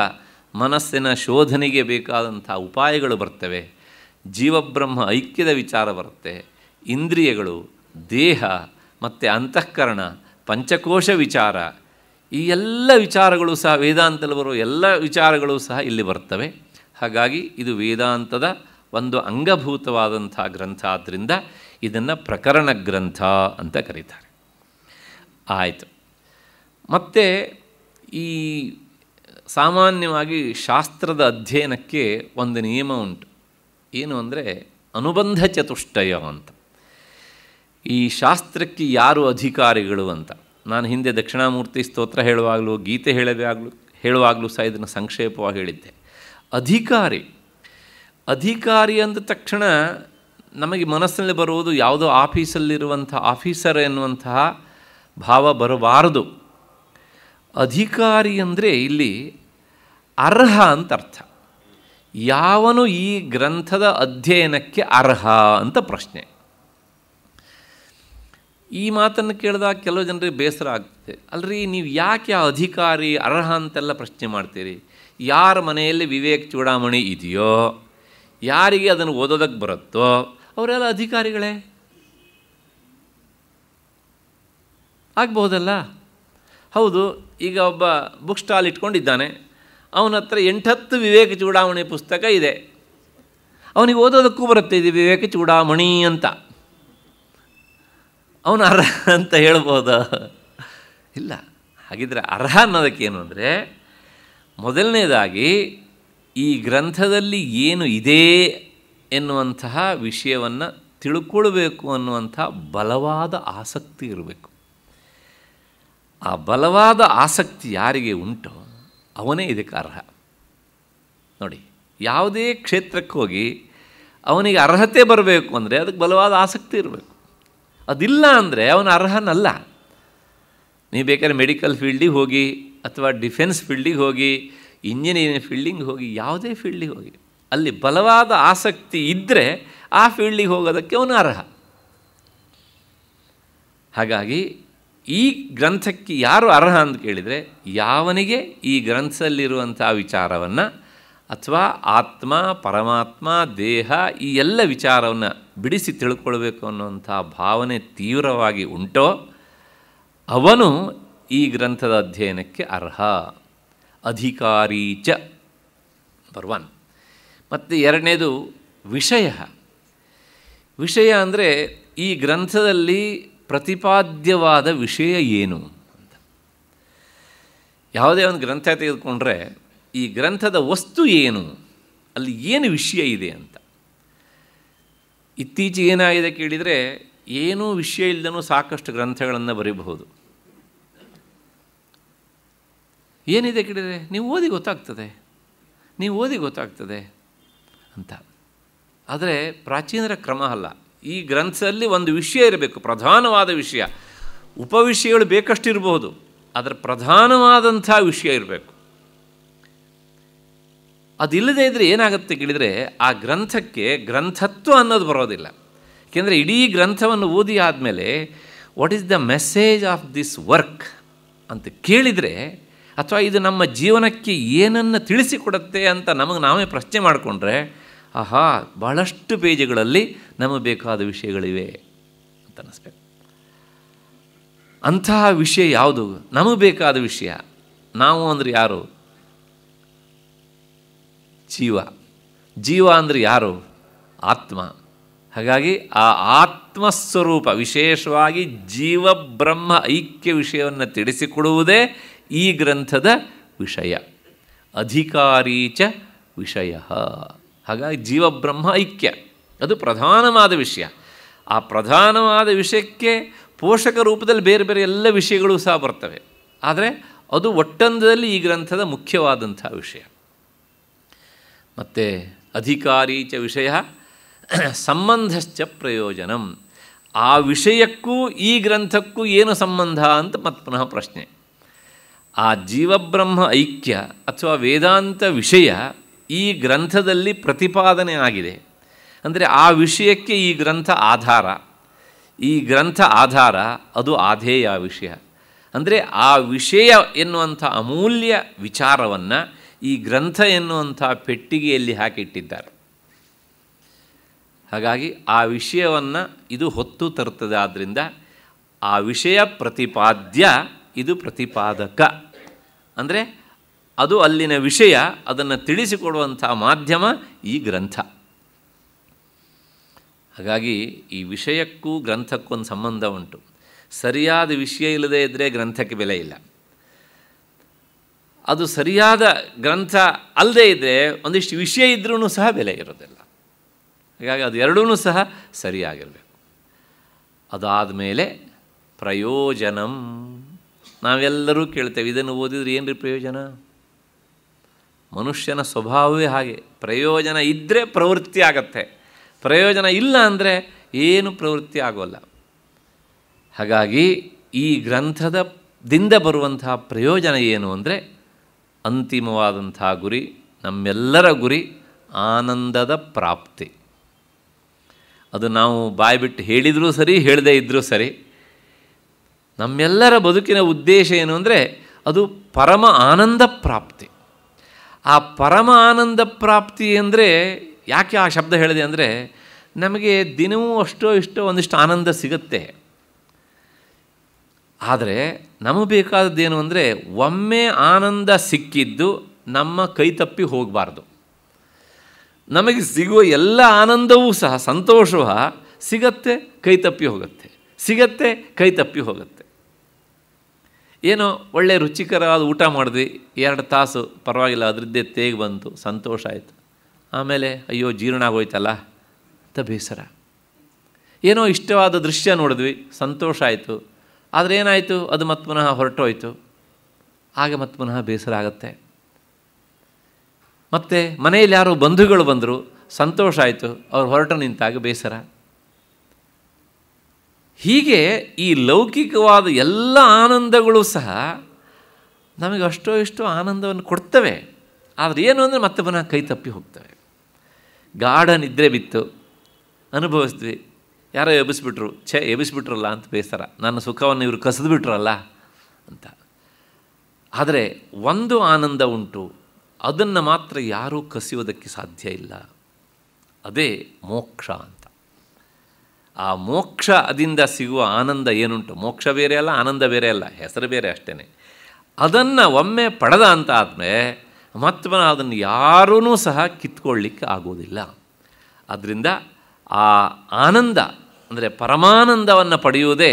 ಮನಸ್ಸಿನ ಶೋಧನೆಗೆ ಬೇಕಾದಂಥ ಉಪಾಯಗಳು ಬರ್ತವೆ. ಜೀವಬ್ರಹ್ಮ ಐಕ್ಯದ ವಿಚಾರ ಬರುತ್ತೆ. ಇಂದ್ರಿಯಗಳು, ದೇಹ ಮತ್ತು ಅಂತಃಕರಣ, ಪಂಚಕೋಶ ವಿಚಾರ, ಈ ಎಲ್ಲ ವಿಚಾರಗಳು ಸಹ ವೇದಾಂತದಲ್ಲಿ ಬರುವ ಎಲ್ಲ ವಿಚಾರಗಳು ಸಹ ಇಲ್ಲಿ ಬರ್ತವೆ. ಹಾಗಾಗಿ ಇದು ವೇದಾಂತದ ಒಂದು ಅಂಗಭೂತವಾದಂಥ ಗ್ರಂಥ ಆದ್ದರಿಂದ ಇದನ್ನು ಪ್ರಕರಣ ಗ್ರಂಥ ಅಂತ ಕರೀತಾರೆ. ಆಯಿತು. ಮತ್ತು ಈ ಸಾಮಾನ್ಯವಾಗಿ ಶಾಸ್ತ್ರದ ಅಧ್ಯಯನಕ್ಕೆ ಒಂದು ನಿಯಮ ಉಂಟು. ಏನು ಅಂದರೆ ಅನುಬಂಧ ಚತುಷ್ಟಯ ಅಂತ. ಈ ಶಾಸ್ತ್ರಕ್ಕೆ ಯಾರು ಅಧಿಕಾರಿಗಳು ಅಂತ ನಾನು ಹಿಂದೆ ದಕ್ಷಿಣಾಮೂರ್ತಿ ಸ್ತೋತ್ರ ಹೇಳುವಾಗಲೂ ಗೀತೆ ಹೇಳುವಾಗಲೂ ಸಹ ಇದನ್ನು ಸಂಕ್ಷೇಪವಾಗಿ ಹೇಳಿದ್ದೆ. ಅಧಿಕಾರಿ ಅಂದ ತಕ್ಷಣ ನಮಗೆ ಮನಸ್ಸಿನಲ್ಲಿ ಬರುವುದು ಯಾವುದೋ ಆಫೀಸಲ್ಲಿರುವಂಥ ಆಫೀಸರ್ ಎನ್ನುವಂತಹ ಭಾವ ಬರಬಾರದು. ಅಧಿಕಾರಿ ಅಂದರೆ ಇಲ್ಲಿ ಅರ್ಹ ಅಂತ ಅರ್ಥ. ಯಾವನು ಈ ಗ್ರಂಥದ ಅಧ್ಯಯನಕ್ಕೆ ಅರ್ಹ ಅಂತ ಪ್ರಶ್ನೆ. ಈ ಮಾತನ್ನು ಕೇಳಿದಾಗ ಕೆಲವು ಜನರಿಗೆ ಬೇಸರ ಆಗ್ತದೆ. ಅಲ್ರಿ, ನೀವು ಯಾಕೆ ಆ ಅಧಿಕಾರಿ ಅರ್ಹ ಅಂತೆಲ್ಲ ಪ್ರಶ್ನೆ ಮಾಡ್ತೀರಿ? ಯಾರ ಮನೆಯಲ್ಲಿ ವಿವೇಕ್ ಚೂಡಾಮಣಿ ಇದೆಯೋ, ಯಾರಿಗೆ ಅದನ್ನು ಓದೋದಕ್ಕೆ ಬರುತ್ತೋ ಅವರೆಲ್ಲ ಅಧಿಕಾರಿಗಳೇ ಆಗ್ಬಹುದಲ್ಲ? ಹೌದು. ಈಗ ಒಬ್ಬ ಬುಕ್ ಸ್ಟಾಲ್ ಇಟ್ಕೊಂಡಿದ್ದಾನೆ, ಅವನ ಹತ್ರ 8-10 ವಿವೇಕ ಚೂಡಾಮಣಿ ಪುಸ್ತಕ ಇದೆ. ಅವನಿಗೆ ಓದೋದಕ್ಕೂ ಬರುತ್ತೆ ಇದು ವಿವೇಕ ಚೂಡಾಮಣಿ ಅಂತ. ಅವನು ಅರ್ಹ ಅಂತ ಹೇಳ್ಬೋದಾ? ಇಲ್ಲ. ಹಾಗಿದ್ರೆ ಅರ್ಹ ಅನ್ನೋದಕ್ಕೇನು ಅಂದರೆ, ಮೊದಲನೇದಾಗಿ ಈ ಗ್ರಂಥದಲ್ಲಿ ಏನು ಇದೆ ಎನ್ನುವಂತಹ ವಿಷಯವನ್ನು ತಿಳ್ಕೊಳ್ಬೇಕು ಅನ್ನುವಂಥ ಬಲವಾದ ಆಸಕ್ತಿ ಇರಬೇಕು. ಆ ಬಲವಾದ ಆಸಕ್ತಿ ಯಾರಿಗೆ ಉಂಟೋ ಅವನೇ ಇದಕ್ಕೆ ಅರ್ಹ. ನೋಡಿ, ಯಾವುದೇ ಕ್ಷೇತ್ರಕ್ಕೆ ಹೋಗಿ ಅವನಿಗೆ ಅರ್ಹತೆ ಬರಬೇಕು ಅಂದರೆ ಅದಕ್ಕೆ ಬಲವಾದ ಆಸಕ್ತಿ ಇರಬೇಕು. ಅದಿಲ್ಲ ಅಂದರೆ ಅವನು ಅರ್ಹನಲ್ಲ. ನೀವು ಬೇಕಾದ್ರೆ ಮೆಡಿಕಲ್ ಫೀಲ್ಡಿಗೆ ಹೋಗಿ, ಅಥವಾ ಡಿಫೆನ್ಸ್ ಫೀಲ್ಡಿಗೆ ಹೋಗಿ, ಇಂಜಿನಿಯರಿಂಗ್ ಫೀಲ್ಡಿಗೆ ಹೋಗಿ, ಯಾವುದೇ ಫೀಲ್ಡಿಗೆ ಹೋಗಿ, ಅಲ್ಲಿ ಬಲವಾದ ಆಸಕ್ತಿ ಇದ್ದರೆ ಆ ಫೀಲ್ಡಿಗೆ ಹೋಗೋದಕ್ಕೆ ಅವನು ಅರ್ಹ. ಹಾಗಾಗಿ ಈ ಗ್ರಂಥಕ್ಕೆ ಯಾರು ಅರ್ಹ ಅಂತ ಕೇಳಿದರೆ, ಯಾವನಿಗೆ ಈ ಗ್ರಂಥದಲ್ಲಿರುವಂಥ ವಿಚಾರವನ್ನು ಅಥವಾ ಆತ್ಮ, ಪರಮಾತ್ಮ, ದೇಹ ಈ ಎಲ್ಲ ವಿಚಾರವನ್ನು ಬಿಡಿಸಿ ತಿಳ್ಕೊಳ್ಬೇಕು ಅನ್ನುವಂಥ ಭಾವನೆ ತೀವ್ರವಾಗಿ ಉಂಟೋ ಅವನು ಈ ಗ್ರಂಥದ ಅಧ್ಯಯನಕ್ಕೆ ಅರ್ಹ. ಅಧಿಕಾರಿ ಚ ನಂಬರ್ 1. ಮತ್ತು ಎರಡನೇದು ವಿಷಯ. ವಿಷಯ ಅಂದರೆ ಈ ಗ್ರಂಥದಲ್ಲಿ ಪ್ರತಿಪಾದ್ಯವಾದ ವಿಷಯ ಏನು ಅಂತ. ಯಾವುದೇ ಒಂದು ಗ್ರಂಥ ತೆಗೆದುಕೊಂಡ್ರೆ ಈ ಗ್ರಂಥದ ವಸ್ತು ಏನು, ಅಲ್ಲಿ ಏನು ವಿಷಯ ಇದೆ ಅಂತ. ಇತ್ತೀಚೆಗೆ ಏನಾಗಿದೆ ಕೇಳಿದರೆ, ಏನೂ ವಿಷಯ ಇಲ್ಲದನೂ ಸಾಕಷ್ಟು ಗ್ರಂಥಗಳನ್ನು ಬರೀಬಹುದು. ಏನಿದೆ ಕೇಳಿದರೆ ನೀವು ಓದಿ ಗೊತ್ತಾಗ್ತದೆ ಅಂತ. ಆದರೆ ಪ್ರಾಚೀನರ ಕ್ರಮ ಅಲ್ಲ. ಈ ಗ್ರಂಥದಲ್ಲಿ ಒಂದು ವಿಷಯ ಇರಬೇಕು, ಪ್ರಧಾನವಾದ ವಿಷಯ. ಉಪವಿಷಯಗಳು ಬೇಕಷ್ಟು ಇರಬಹುದು, ಅದರ ಪ್ರಧಾನವಾದಂಥ ವಿಷಯ ಇರಬೇಕು. ಅದಿಲ್ಲದೆ ಇದ್ದರೆ ಏನಾಗುತ್ತೆ ಕೇಳಿದರೆ ಆ ಗ್ರಂಥಕ್ಕೆ ಗ್ರಂಥತ್ವ ಅನ್ನೋದು ಬರೋದಿಲ್ಲ. ಏಕೆಂದರೆ ಇಡೀ ಗ್ರಂಥವನ್ನು ಓದಿ ಆದಮೇಲೆ what is the message of this work ಅಂತ ಕೇಳಿದರೆ, ಅಥವಾ ಇದು ನಮ್ಮ ಜೀವನಕ್ಕೆ ಏನನ್ನು ತಿಳಿಸಿಕೊಡುತ್ತೆ ಅಂತ ನಮಗೆ ನಾವೇ ಪ್ರಶ್ನೆ ಮಾಡಿಕೊಂಡ್ರೆ, ಆಹಾ, ಭಾಳಷ್ಟು ಪೇಜುಗಳಲ್ಲಿ ನಮಗೆ ಬೇಕಾದ ವಿಷಯಗಳಿವೆ ಅಂತ ಅನ್ನಿಸ್ಬೇಕು. ಅಂತಹ ವಿಷಯ ಯಾವುದು? ನಮಗೆ ಬೇಕಾದ ವಿಷಯ. ನಾವು ಅಂದರೆ ಯಾರು? ಜೀವ ಅಂದರೆ ಯಾರು? ಆತ್ಮ. ಹಾಗಾಗಿ ಆ ಆತ್ಮಸ್ವರೂಪ, ವಿಶೇಷವಾಗಿ ಜೀವಬ್ರಹ್ಮ ಐಕ್ಯ ವಿಷಯವನ್ನು ತಿಳಿಸಿಕೊಡುವುದೇ ಈ ಗ್ರಂಥದ ವಿಷಯ. ಅಧಿಕಾರಿ ಚ ವಿಷಯ. ಹಾಗಾಗಿ ಜೀವಬ್ರಹ್ಮ ಐಕ್ಯ ಅದು ಪ್ರಧಾನವಾದ ವಿಷಯ. ಆ ಪ್ರಧಾನವಾದ ವಿಷಯಕ್ಕೆ ಪೋಷಕ ರೂಪದಲ್ಲಿ ಬೇರೆ ಬೇರೆ ಎಲ್ಲ ವಿಷಯಗಳು ಸಹ ಬರ್ತವೆ. ಆದರೆ ಅದು ಒಟ್ಟಂದದಲ್ಲಿ ಈ ಗ್ರಂಥದ ಮುಖ್ಯವಾದಂಥ ವಿಷಯ. ಮತ್ತು ಅಧಿಕಾರಿ ಚ ವಿಷಯ ಸಂಬಂಧಶ್ಚ ಪ್ರಯೋಜನಂ. ಆ ವಿಷಯಕ್ಕೂ ಈ ಗ್ರಂಥಕ್ಕೂ ಏನು ಸಂಬಂಧ ಅಂತ ಮತ್ತೆ ಪುನಃ ಪ್ರಶ್ನೆ. ಆ ಜೀವಬ್ರಹ್ಮ ಐಕ್ಯ ಅಥವಾ ವೇದಾಂತ ವಿಷಯ ಈ ಗ್ರಂಥದಲ್ಲಿ ಪ್ರತಿಪಾದನೆ ಆಗಿದೆ. ಅಂದರೆ ಆ ವಿಷಯಕ್ಕೆ ಈ ಗ್ರಂಥ ಆಧಾರ. ಈ ಗ್ರಂಥ ಆಧಾರ, ಅದು ಆಧೇಯ ವಿಷಯ. ಅಂದರೆ ಆ ವಿಷಯ ಎನ್ನುವಂಥ ಅಮೂಲ್ಯ ವಿಚಾರವನ್ನು ಈ ಗ್ರಂಥ ಎನ್ನುವಂಥ ಪೆಟ್ಟಿಗೆಯಲ್ಲಿ ಹಾಕಿಟ್ಟಿದ್ದಾರೆ. ಹಾಗಾಗಿ ಆ ವಿಷಯವನ್ನು ಇದು ಹೊತ್ತು ತರುತ್ತದೆ. ಆದ್ದರಿಂದ ಆ ವಿಷಯ ಪ್ರತಿಪಾದ್ಯ, ಇದು ಪ್ರತಿಪಾದಕ. ಅಂದರೆ ಅದು ಅಲ್ಲಿನ ವಿಷಯ, ಅದನ್ನು ತಿಳಿಸಿಕೊಡುವಂಥ ಮಾಧ್ಯಮ ಈ ಗ್ರಂಥ. ಹಾಗಾಗಿ ಈ ವಿಷಯಕ್ಕೂ ಗ್ರಂಥಕ್ಕೊಂದು ಸಂಬಂಧ ಉಂಟು. ಸರಿಯಾದ ವಿಷಯ ಇಲ್ಲದೇ ಇದ್ದರೆ ಗ್ರಂಥಕ್ಕೆ ಬೆಲೆ ಇಲ್ಲ. ಅದು ಸರಿಯಾದ ಗ್ರಂಥ ಅಲ್ಲದೇ ಇದ್ದರೆ ಒಂದಿಷ್ಟು ವಿಷಯ ಇದ್ರೂ ಸಹ ಬೆಲೆ ಇರೋದಿಲ್ಲ. ಹಾಗಾಗಿ ಅದು ಎರಡೂ ಸಹ ಸರಿಯಾಗಿರಬೇಕು. ಅದಾದ ಮೇಲೆ ಪ್ರಯೋಜನಂ. ನಾವೆಲ್ಲರೂ ಕೇಳ್ತೇವೆ, ಇದನ್ನು ಓದಿದ್ರೆ ಏನು ರೀ ಪ್ರಯೋಜನ? ಮನುಷ್ಯನ ಸ್ವಭಾವವೇ ಹಾಗೆ. ಪ್ರಯೋಜನ ಇದ್ದರೆ ಪ್ರವೃತ್ತಿ ಆಗತ್ತೆ, ಪ್ರಯೋಜನ ಇಲ್ಲ ಅಂದರೆ ಏನು ಪ್ರವೃತ್ತಿ ಆಗೋಲ್ಲ. ಹಾಗಾಗಿ ಈ ಗ್ರಂಥದಿಂದ ಬರುವಂತಹ ಪ್ರಯೋಜನ ಏನು ಅಂದರೆ, ಅಂತಿಮವಾದಂಥ ಗುರಿ, ನಮ್ಮೆಲ್ಲರ ಗುರಿ ಆನಂದದ ಪ್ರಾಪ್ತಿ. ಅದು ನಾವು ಬಾಯ್ಬಿಟ್ಟು ಹೇಳಿದರೂ ಸರಿ, ಹೇಳದೇ ಇದ್ದರೂ ಸರಿ, ನಮ್ಮೆಲ್ಲರ ಬದುಕಿನ ಉದ್ದೇಶ ಏನು ಅಂದರೆ ಅದು ಪರಮ ಆನಂದ ಪ್ರಾಪ್ತಿ. ಆ ಪರಮ ಆನಂದ ಪ್ರಾಪ್ತಿ ಅಂದರೆ ಯಾಕೆ ಆ ಶಬ್ದ ಹೇಳಿದೆ ಅಂದರೆ, ನಮಗೆ ದಿನವೂ ಅಷ್ಟೋ ಇಷ್ಟೋ ಒಂದಿಷ್ಟು ಆನಂದ ಸಿಗುತ್ತೆ. ಆದರೆ ನಮಗೆ ಬೇಕಾದದ್ದೇನು ಅಂದರೆ, ಒಮ್ಮೆ ಆನಂದ ಸಿಕ್ಕಿದ್ದು ನಮ್ಮ ಕೈ ತಪ್ಪಿ ಹೋಗಬಾರ್ದು. ನಮಗೆ ಸಿಗುವ ಎಲ್ಲ ಆನಂದವೂ ಸಹ, ಸಂತೋಷವೂ ಸಿಗತ್ತೆ, ಕೈ ತಪ್ಪಿ ಹೋಗುತ್ತೆ, ಸಿಗತ್ತೆ, ಕೈ ತಪ್ಪಿ ಹೋಗುತ್ತೆ. ಏನೋ ಒಳ್ಳೆ ರುಚಿಕರವಾದ ಊಟ ಮಾಡಿದ್ವಿ, 2 ತಾಸು ಪರವಾಗಿಲ್ಲ, ಅದರದ್ದೇ ತೇಗಿ ಬಂತು, ಸಂತೋಷ ಆಯಿತು. ಆಮೇಲೆ ಅಯ್ಯೋ ಜೀರ್ಣ ಆಗೋಯ್ತಲ್ಲ ಅಂತ ಬೇಸರ. ಏನೋ ಇಷ್ಟವಾದ ದೃಶ್ಯ ನೋಡಿದ್ವಿ, ಸಂತೋಷ ಆಯಿತು, ಆದರೆ ಏನಾಯಿತು, ಅದು ಮತ್ತೆ ಪುನಃ ಹೊರಟೋಯ್ತು, ಆಗ ಮತ್ತೆ ಪುನಃ ಬೇಸರ ಆಗುತ್ತೆ. ಮತ್ತು ಮನೆಯಲ್ಲಿ ಯಾರೋ ಬಂಧುಗಳು ಬಂದರು, ಸಂತೋಷ ಆಯಿತು, ಅವ್ರು ಹೊರಟು ನಿಂತಾಗ ಬೇಸರ. ಹೀಗೆ ಈ ಲೌಕಿಕವಾದ ಎಲ್ಲ ಆನಂದಗಳು ಸಹ ನಮಗೆ ಅಷ್ಟೋ ಇಷ್ಟೋ ಆನಂದವನ್ನು ಕೊಡ್ತವೆ. ಆದರೆ ಏನು ಅಂದರೆ ಮತ್ತೆ ಪುನಃ ಕೈ ತಪ್ಪಿ ಹೋಗ್ತವೆ. ಗಾಢ ನಿದ್ರೆ ಬಿತ್ತು, ಅನುಭವಿಸ್ತೀವಿ, ಯಾರೋ ಎಬ್ಬಿಸ್ಬಿಟ್ರು, ಎಬ್ಬಿಸ್ಬಿಟ್ರಲ್ಲ ಅಂತ ಬೇಸರ, ನನ್ನ ಸುಖವನ್ನು ಇವರು ಕಸಿದ್ಬಿಟ್ರಲ್ಲ ಅಂತ. ಆದರೆ ಒಂದು ಆನಂದ ಉಂಟು, ಅದನ್ನು ಮಾತ್ರ ಯಾರೂ ಕಸಿಯೋದಕ್ಕೆ ಸಾಧ್ಯ ಇಲ್ಲ, ಅದೇ ಮೋಕ್ಷ ಅಂತ. ಆ ಮೋಕ್ಷದಿಂದ ಸಿಗುವ ಆನಂದ ಏನುಂಟು, ಮೋಕ್ಷ ಬೇರೆ ಅಲ್ಲ, ಆನಂದ ಬೇರೆ ಅಲ್ಲ, ಹೆಸರು ಬೇರೆ ಅಷ್ಟೇ. ಅದನ್ನು ಒಮ್ಮೆ ಪಡೆದ ಅಂತ ಆದಮೇಲೆ ಮತ್ತೆ ಅದನ್ನು ಯಾರೂ ಸಹ ಕಿತ್ಕೊಳ್ಳಿಕ್ಕೆ ಆಗೋದಿಲ್ಲ. ಆದ್ದರಿಂದ ಆ ಆನಂದ ಅಂದರೆ ಪರಮಾನಂದವನ್ನು ಪಡೆಯುವುದೇ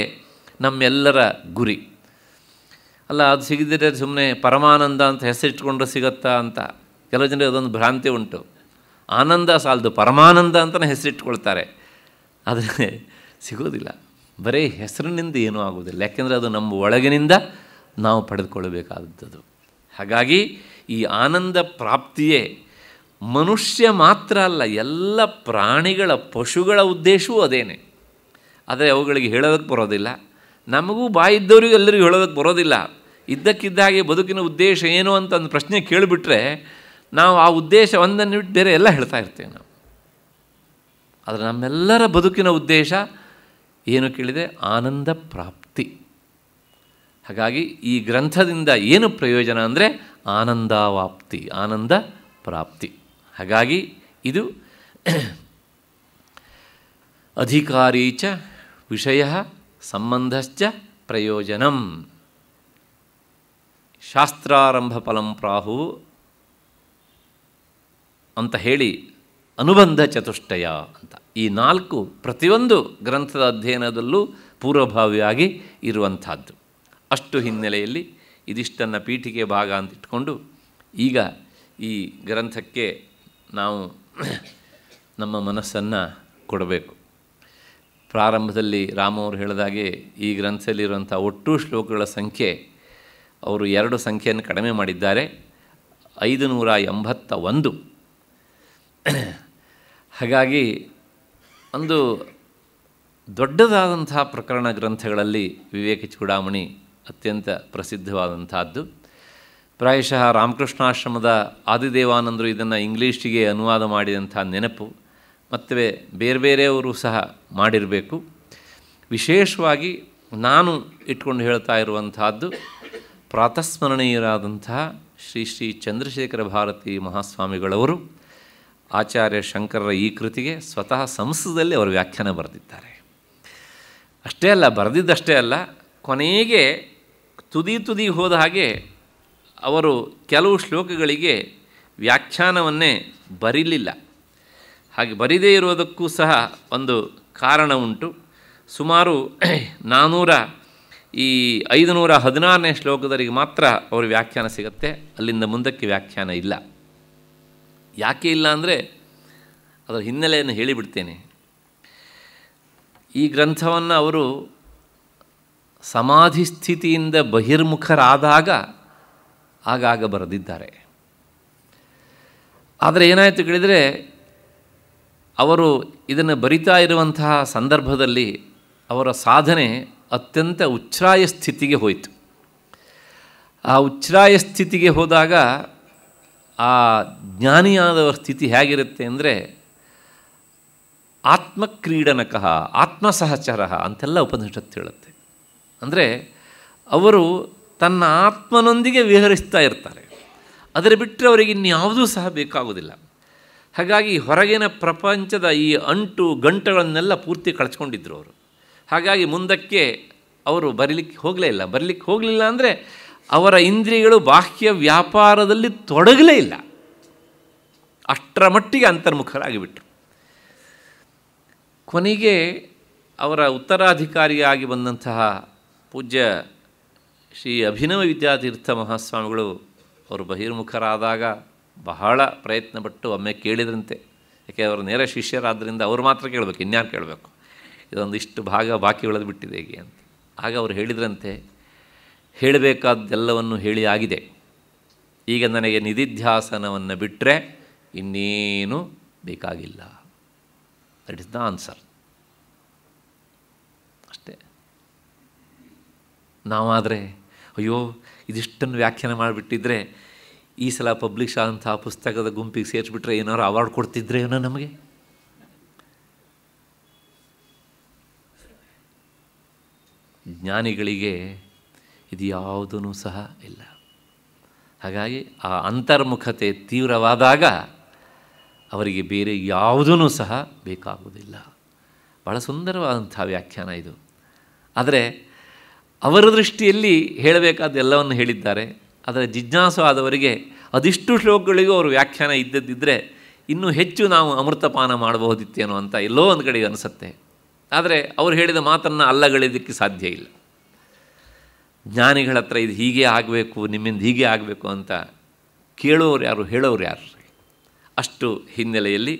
ನಮ್ಮೆಲ್ಲರ ಗುರಿ. ಅಲ್ಲ, ಅದು ಸಿಗದಿದ್ದರೆ ಸುಮ್ಮನೆ ಪರಮಾನಂದ ಅಂತ ಹೆಸರಿಟ್ಕೊಂಡ್ರೆ ಸಿಗತ್ತಾ ಅಂತ ಕೆಲವು ಜನರಿಗೆ ಅದೊಂದು ಭ್ರಾಂತಿ ಉಂಟು. ಆನಂದ ಸಾಲದು, ಪರಮಾನಂದ ಅಂತಲೇ ಹೆಸರಿಟ್ಕೊಳ್ತಾರೆ, ಆದರೆ ಸಿಗೋದಿಲ್ಲ. ಬರೀ ಹೆಸರಿನಿಂದ ಏನೂ ಆಗೋದಿಲ್ಲ, ಯಾಕೆಂದರೆ ಅದು ನಮ್ಮ ಒಳಗಿನಿಂದ ನಾವು ಪಡೆದುಕೊಳ್ಳಬೇಕಾದದ್ದು. ಹಾಗಾಗಿ ಈ ಆನಂದ ಪ್ರಾಪ್ತಿಯೇ ಮನುಷ್ಯ ಮಾತ್ರ ಅಲ್ಲ, ಎಲ್ಲ ಪ್ರಾಣಿಗಳ, ಪಶುಗಳ ಉದ್ದೇಶವೂ ಅದೇನೆ. ಆದರೆ ಅವುಗಳಿಗೆ ಹೇಳೋದಕ್ಕೆ ಬರೋದಿಲ್ಲ, ನಮಗೂ ಬಾಯಿದ್ದವರಿಗೂ ಎಲ್ಲರಿಗೂ ಹೇಳೋದಕ್ಕೆ ಬರೋದಿಲ್ಲ. ಇದ್ದಕ್ಕಿದ್ದಾಗೆ ಬದುಕಿನ ಉದ್ದೇಶ ಏನು ಅಂತ ಒಂದು ಪ್ರಶ್ನೆ ಕೇಳಿಬಿಟ್ರೆ ನಾವು ಆ ಉದ್ದೇಶ ಒಂದನ್ನು ಬಿಟ್ಟು ಬೇರೆ ಎಲ್ಲ ಹೇಳ್ತಾ ಇರ್ತೇವೆ ನಾವು. ಆದರೆ ನಮ್ಮೆಲ್ಲರ ಬದುಕಿನ ಉದ್ದೇಶ ಏನು ಕೇಳಿದೆ? ಆನಂದ ಪ್ರಾಪ್ತಿ. ಹಾಗಾಗಿ ಈ ಗ್ರಂಥದಿಂದ ಏನು ಪ್ರಯೋಜನ ಅಂದರೆ ಆನಂದವಾಪ್ತಿ, ಆನಂದ ಪ್ರಾಪ್ತಿ. ಹಾಗಾಗಿ ಇದು ಅಧಿಕಾರಿ ಚ ವಿಷಯ ಸಂಬಂಧಶ್ಚ ಪ್ರಯೋಜನಂ ಶಾಸ್ತ್ರಾರಂಭ ಫಲಂ ಪ್ರಾಹು ಅಂತ ಹೇಳಿ ಅನುಬಂಧ ಚತುಷ್ಟಯ ಅಂತ ಈ 4 ಪ್ರತಿಯೊಂದು ಗ್ರಂಥದ ಅಧ್ಯಯನದಲ್ಲೂ ಪೂರ್ವಭಾವಿಯಾಗಿ ಇರುವಂಥದ್ದು. ಅಷ್ಟು ಹಿನ್ನೆಲೆಯಲ್ಲಿ ಇದಿಷ್ಟನ್ನು ಪೀಠಿಕೆ ಭಾಗ ಅಂತ ಇಟ್ಕೊಂಡು ಈಗ ಈ ಗ್ರಂಥಕ್ಕೆ ನಾವು ನಮ್ಮ ಮನಸ್ಸನ್ನು ಕೊಡಬೇಕು. ಪ್ರಾರಂಭದಲ್ಲಿ ರಾಮವರು ಹೇಳಿದಾಗೆ ಈ ಗ್ರಂಥದಲ್ಲಿರುವಂಥ ಒಟ್ಟು ಶ್ಲೋಕಗಳ ಸಂಖ್ಯೆ ಅವರು 2 ಸಂಖ್ಯೆಯನ್ನು ಕಡಿಮೆ ಮಾಡಿದ್ದಾರೆ, 581. ಹಾಗಾಗಿ ಒಂದು ದೊಡ್ಡದಾದಂತಹ ಪ್ರಕರಣ ಗ್ರಂಥಗಳಲ್ಲಿ ವಿವೇಕ ಚೂಡಾಮಣಿ ಅತ್ಯಂತ ಪ್ರಸಿದ್ಧವಾದಂಥದ್ದು. ಪ್ರಾಯಶಃ ರಾಮಕೃಷ್ಣಾಶ್ರಮದ ಆದಿದೇವಾನಂದರು ಇದನ್ನು ಇಂಗ್ಲೀಷಿಗೆ ಅನುವಾದ ಮಾಡಿದಂಥ ನೆನಪು, ಮತ್ತು ಬೇರೆ ಬೇರೆಯವರು ಸಹ ಮಾಡಿರಬೇಕು. ವಿಶೇಷವಾಗಿ ನಾನು ಇಟ್ಕೊಂಡು ಹೇಳ್ತಾ ಇರುವಂತಹದ್ದು ಪ್ರಾತಸ್ಮರಣೀಯರಾದಂತಹ ಶ್ರೀ ಶ್ರೀ ಚಂದ್ರಶೇಖರ ಭಾರತಿ ಮಹಾಸ್ವಾಮಿಗಳವರು ಆಚಾರ್ಯ ಶಂಕರರ ಈ ಕೃತಿಗೆ ಸ್ವತಃ ಸಂಸ್ಕೃತದಲ್ಲಿ ಅವರು ವ್ಯಾಖ್ಯಾನ ಬರೆದಿದ್ದಾರೆ. ಅಷ್ಟೇ ಅಲ್ಲ, ಬರೆದಿದ್ದಷ್ಟೇ ಅಲ್ಲ, ಕೊನೆಗೆ ತುದಿ ಹೋದ ಹಾಗೆ ಅವರು ಕೆಲವು ಶ್ಲೋಕಗಳಿಗೆ ವ್ಯಾಖ್ಯಾನವನ್ನೇ ಬರೀಲಿಲ್ಲ. ಹಾಗೆ ಬರಿದೇ ಇರುವುದಕ್ಕೂ ಸಹ ಒಂದು ಕಾರಣ ಉಂಟು. ಸುಮಾರು 516ನೇ ಶ್ಲೋಕದವರೆಗೆ ಮಾತ್ರ ಅವ್ರ ವ್ಯಾಖ್ಯಾನ ಸಿಗುತ್ತೆ. ಅಲ್ಲಿಂದ ಮುಂದಕ್ಕೆ ವ್ಯಾಖ್ಯಾನ ಇಲ್ಲ. ಯಾಕೆ ಇಲ್ಲ ಅಂದರೆ ಅದರ ಹಿನ್ನೆಲೆಯನ್ನು ಹೇಳಿಬಿಡ್ತೇನೆ. ಈ ಗ್ರಂಥವನ್ನು ಅವರು ಸಮಾಧಿ ಸ್ಥಿತಿಯಿಂದ ಬಹಿರ್ಮುಖರಾದಾಗ ಆಗಾಗ ಬರೆದಿದ್ದಾರೆ. ಆದರೆ ಏನಾಯಿತು ಕೇಳಿದರೆ, ಅವರು ಇದನ್ನು ಬರಿತಾ ಇರುವಂತಹ ಸಂದರ್ಭದಲ್ಲಿ ಅವರ ಸಾಧನೆ ಅತ್ಯಂತ ಉಚ್ಛ್ರಾಯ ಸ್ಥಿತಿಗೆ ಹೋಯಿತು. ಆ ಉಚ್ಛ್ರಾಯ ಸ್ಥಿತಿಗೆ ಹೋದಾಗ ಆ ಜ್ಞಾನಿಯಾದವರ ಸ್ಥಿತಿ ಹೇಗಿರುತ್ತೆ ಅಂದರೆ, ಆತ್ಮಕ್ರೀಡನಕಃ ಆತ್ಮಸಹಚರ ಅಂತೆಲ್ಲ ಉಪನಿಷತ್ತು ಹೇಳುತ್ತೆ. ಅಂದರೆ ಅವರು ತನ್ನ ಆತ್ಮನೊಂದಿಗೆ ವಿಹರಿಸ್ತಾ ಇರ್ತಾರೆ. ಅದರ ಬಿಟ್ಟರೆ ಅವರಿಗೆ ಇನ್ಯಾವುದೂ ಸಹ ಬೇಕಾಗೋದಿಲ್ಲ. ಹಾಗಾಗಿ ಹೊರಗಿನ ಪ್ರಪಂಚದ ಈ ಅಂಟು ಗಂಟುಗಳನ್ನೆಲ್ಲ ಪೂರ್ತಿ ಕಳ್ಚ್ಕೊಂಡಿದ್ರು ಅವರು. ಹಾಗಾಗಿ ಮುಂದಕ್ಕೆ ಅವರು ಬರೀಲಿಕ್ಕೆ ಹೋಗಲಿಲ್ಲ ಅಂದರೆ ಅವರ ಇಂದ್ರಿಯಗಳು ಬಾಹ್ಯ ವ್ಯಾಪಾರದಲ್ಲಿ ತೊಡಗಲೇ ಇಲ್ಲ. ಅಷ್ಟರ ಮಟ್ಟಿಗೆ ಅಂತರ್ಮುಖರಾಗಿಬಿಟ್ರು. ಕೊನೆಗೆ ಅವರ ಉತ್ತರಾಧಿಕಾರಿಯಾಗಿ ಬಂದಂತಹ ಪೂಜ್ಯ ಶ್ರೀ ಅಭಿನವ ವಿದ್ಯಾತೀರ್ಥ ಮಹಾಸ್ವಾಮಿಗಳು ಅವರು ಬಹಿರ್ಮುಖರಾದಾಗ ಬಹಳ ಪ್ರಯತ್ನಪಟ್ಟು ಒಮ್ಮೆ ಕೇಳಿದ್ರಂತೆ. ಯಾಕೆ ಅವರು ನೇರ ಶಿಷ್ಯರಾದ್ದರಿಂದ ಅವರು ಮಾತ್ರ ಕೇಳಬೇಕು, ಇನ್ಯಾರು ಕೇಳಬೇಕು, ಇದೊಂದಿಷ್ಟು ಭಾಗ ಬಾಕಿ ಉಳಿದು ಬಿಟ್ಟಿದೆ ಹೇಗೆ ಅಂತ. ಆಗ ಅವರು ಹೇಳಿದ್ರಂತೆ, ಹೇಳಬೇಕಾದ್ದೆಲ್ಲವನ್ನು ಹೇಳಿ ಆಗಿದೆ, ಈಗ ನನಗೆ ನಿಧಿಧ್ಯಾಸನವನ್ನು ಬಿಟ್ಟರೆ ಇನ್ನೇನು ಬೇಕಾಗಿಲ್ಲ. That is the answer. ಅಷ್ಟೇ. ನಾವಾದರೆ ಅಯ್ಯೋ ಇದಿಷ್ಟನ್ನು ವ್ಯಾಖ್ಯಾನ ಮಾಡಿಬಿಟ್ಟಿದ್ರೆ ಈ ಸಲ ಪಬ್ಲಿಷ್ ಆದಂಥ ಪುಸ್ತಕದ ಗುಂಪಿಗೆ ಸೇರಿಸ್ಬಿಟ್ರೆ ಏನಾದ್ರು ಅವಾರ್ಡ್ ಕೊಡ್ತಿದ್ರೆ ಏನೋ ನಮಗೆ. ಜ್ಞಾನಿಗಳಿಗೆ ಇದು ಯಾವುದೂ ಸಹ ಇಲ್ಲ. ಹಾಗಾಗಿ ಆ ಅಂತರ್ಮುಖತೆ ತೀವ್ರವಾದಾಗ ಅವರಿಗೆ ಬೇರೆ ಯಾವುದೂ ಸಹ ಬೇಕಾಗುವುದಿಲ್ಲ. ಭಾಳ ಸುಂದರವಾದಂಥ ವ್ಯಾಖ್ಯಾನ ಇದು. ಆದರೆ ಅವರ ದೃಷ್ಟಿಯಲ್ಲಿ ಹೇಳಬೇಕಾದ ಎಲ್ಲವನ್ನು ಹೇಳಿದ್ದಾರೆ. ಆದರೆ ಜಿಜ್ಞಾಸು ಆದವರಿಗೆ ಅದಿಷ್ಟು ಶ್ಲೋಕಗಳಿಗೂ ಅವರು ವ್ಯಾಖ್ಯಾನ ಇದ್ದದ್ದಿದ್ದರೆ ಇನ್ನೂ ಹೆಚ್ಚು ನಾವು ಅಮೃತಪಾನ ಮಾಡಬಹುದಿತ್ತೇನೋ ಅಂತ ಎಲ್ಲೋ ಒಂದು ಕಡೆಗೆ ಅನಿಸುತ್ತೆ. ಆದರೆ ಅವರು ಹೇಳಿದ ಮಾತನ್ನು ಅಲ್ಲಗಳೆಯೋದಕ್ಕೆ ಸಾಧ್ಯ ಇಲ್ಲ. ಜ್ಞಾನಿಗಳ ಹತ್ರ ಇದು ಹೀಗೆ ಆಗಬೇಕು, ನಿಮ್ಮಿಂದ ಹೀಗೆ ಆಗಬೇಕು ಅಂತ ಕೇಳೋರು ಯಾರು, ಹೇಳೋರು ಯಾರು? ಅಷ್ಟು ಹಿನ್ನೆಲೆಯಲ್ಲಿ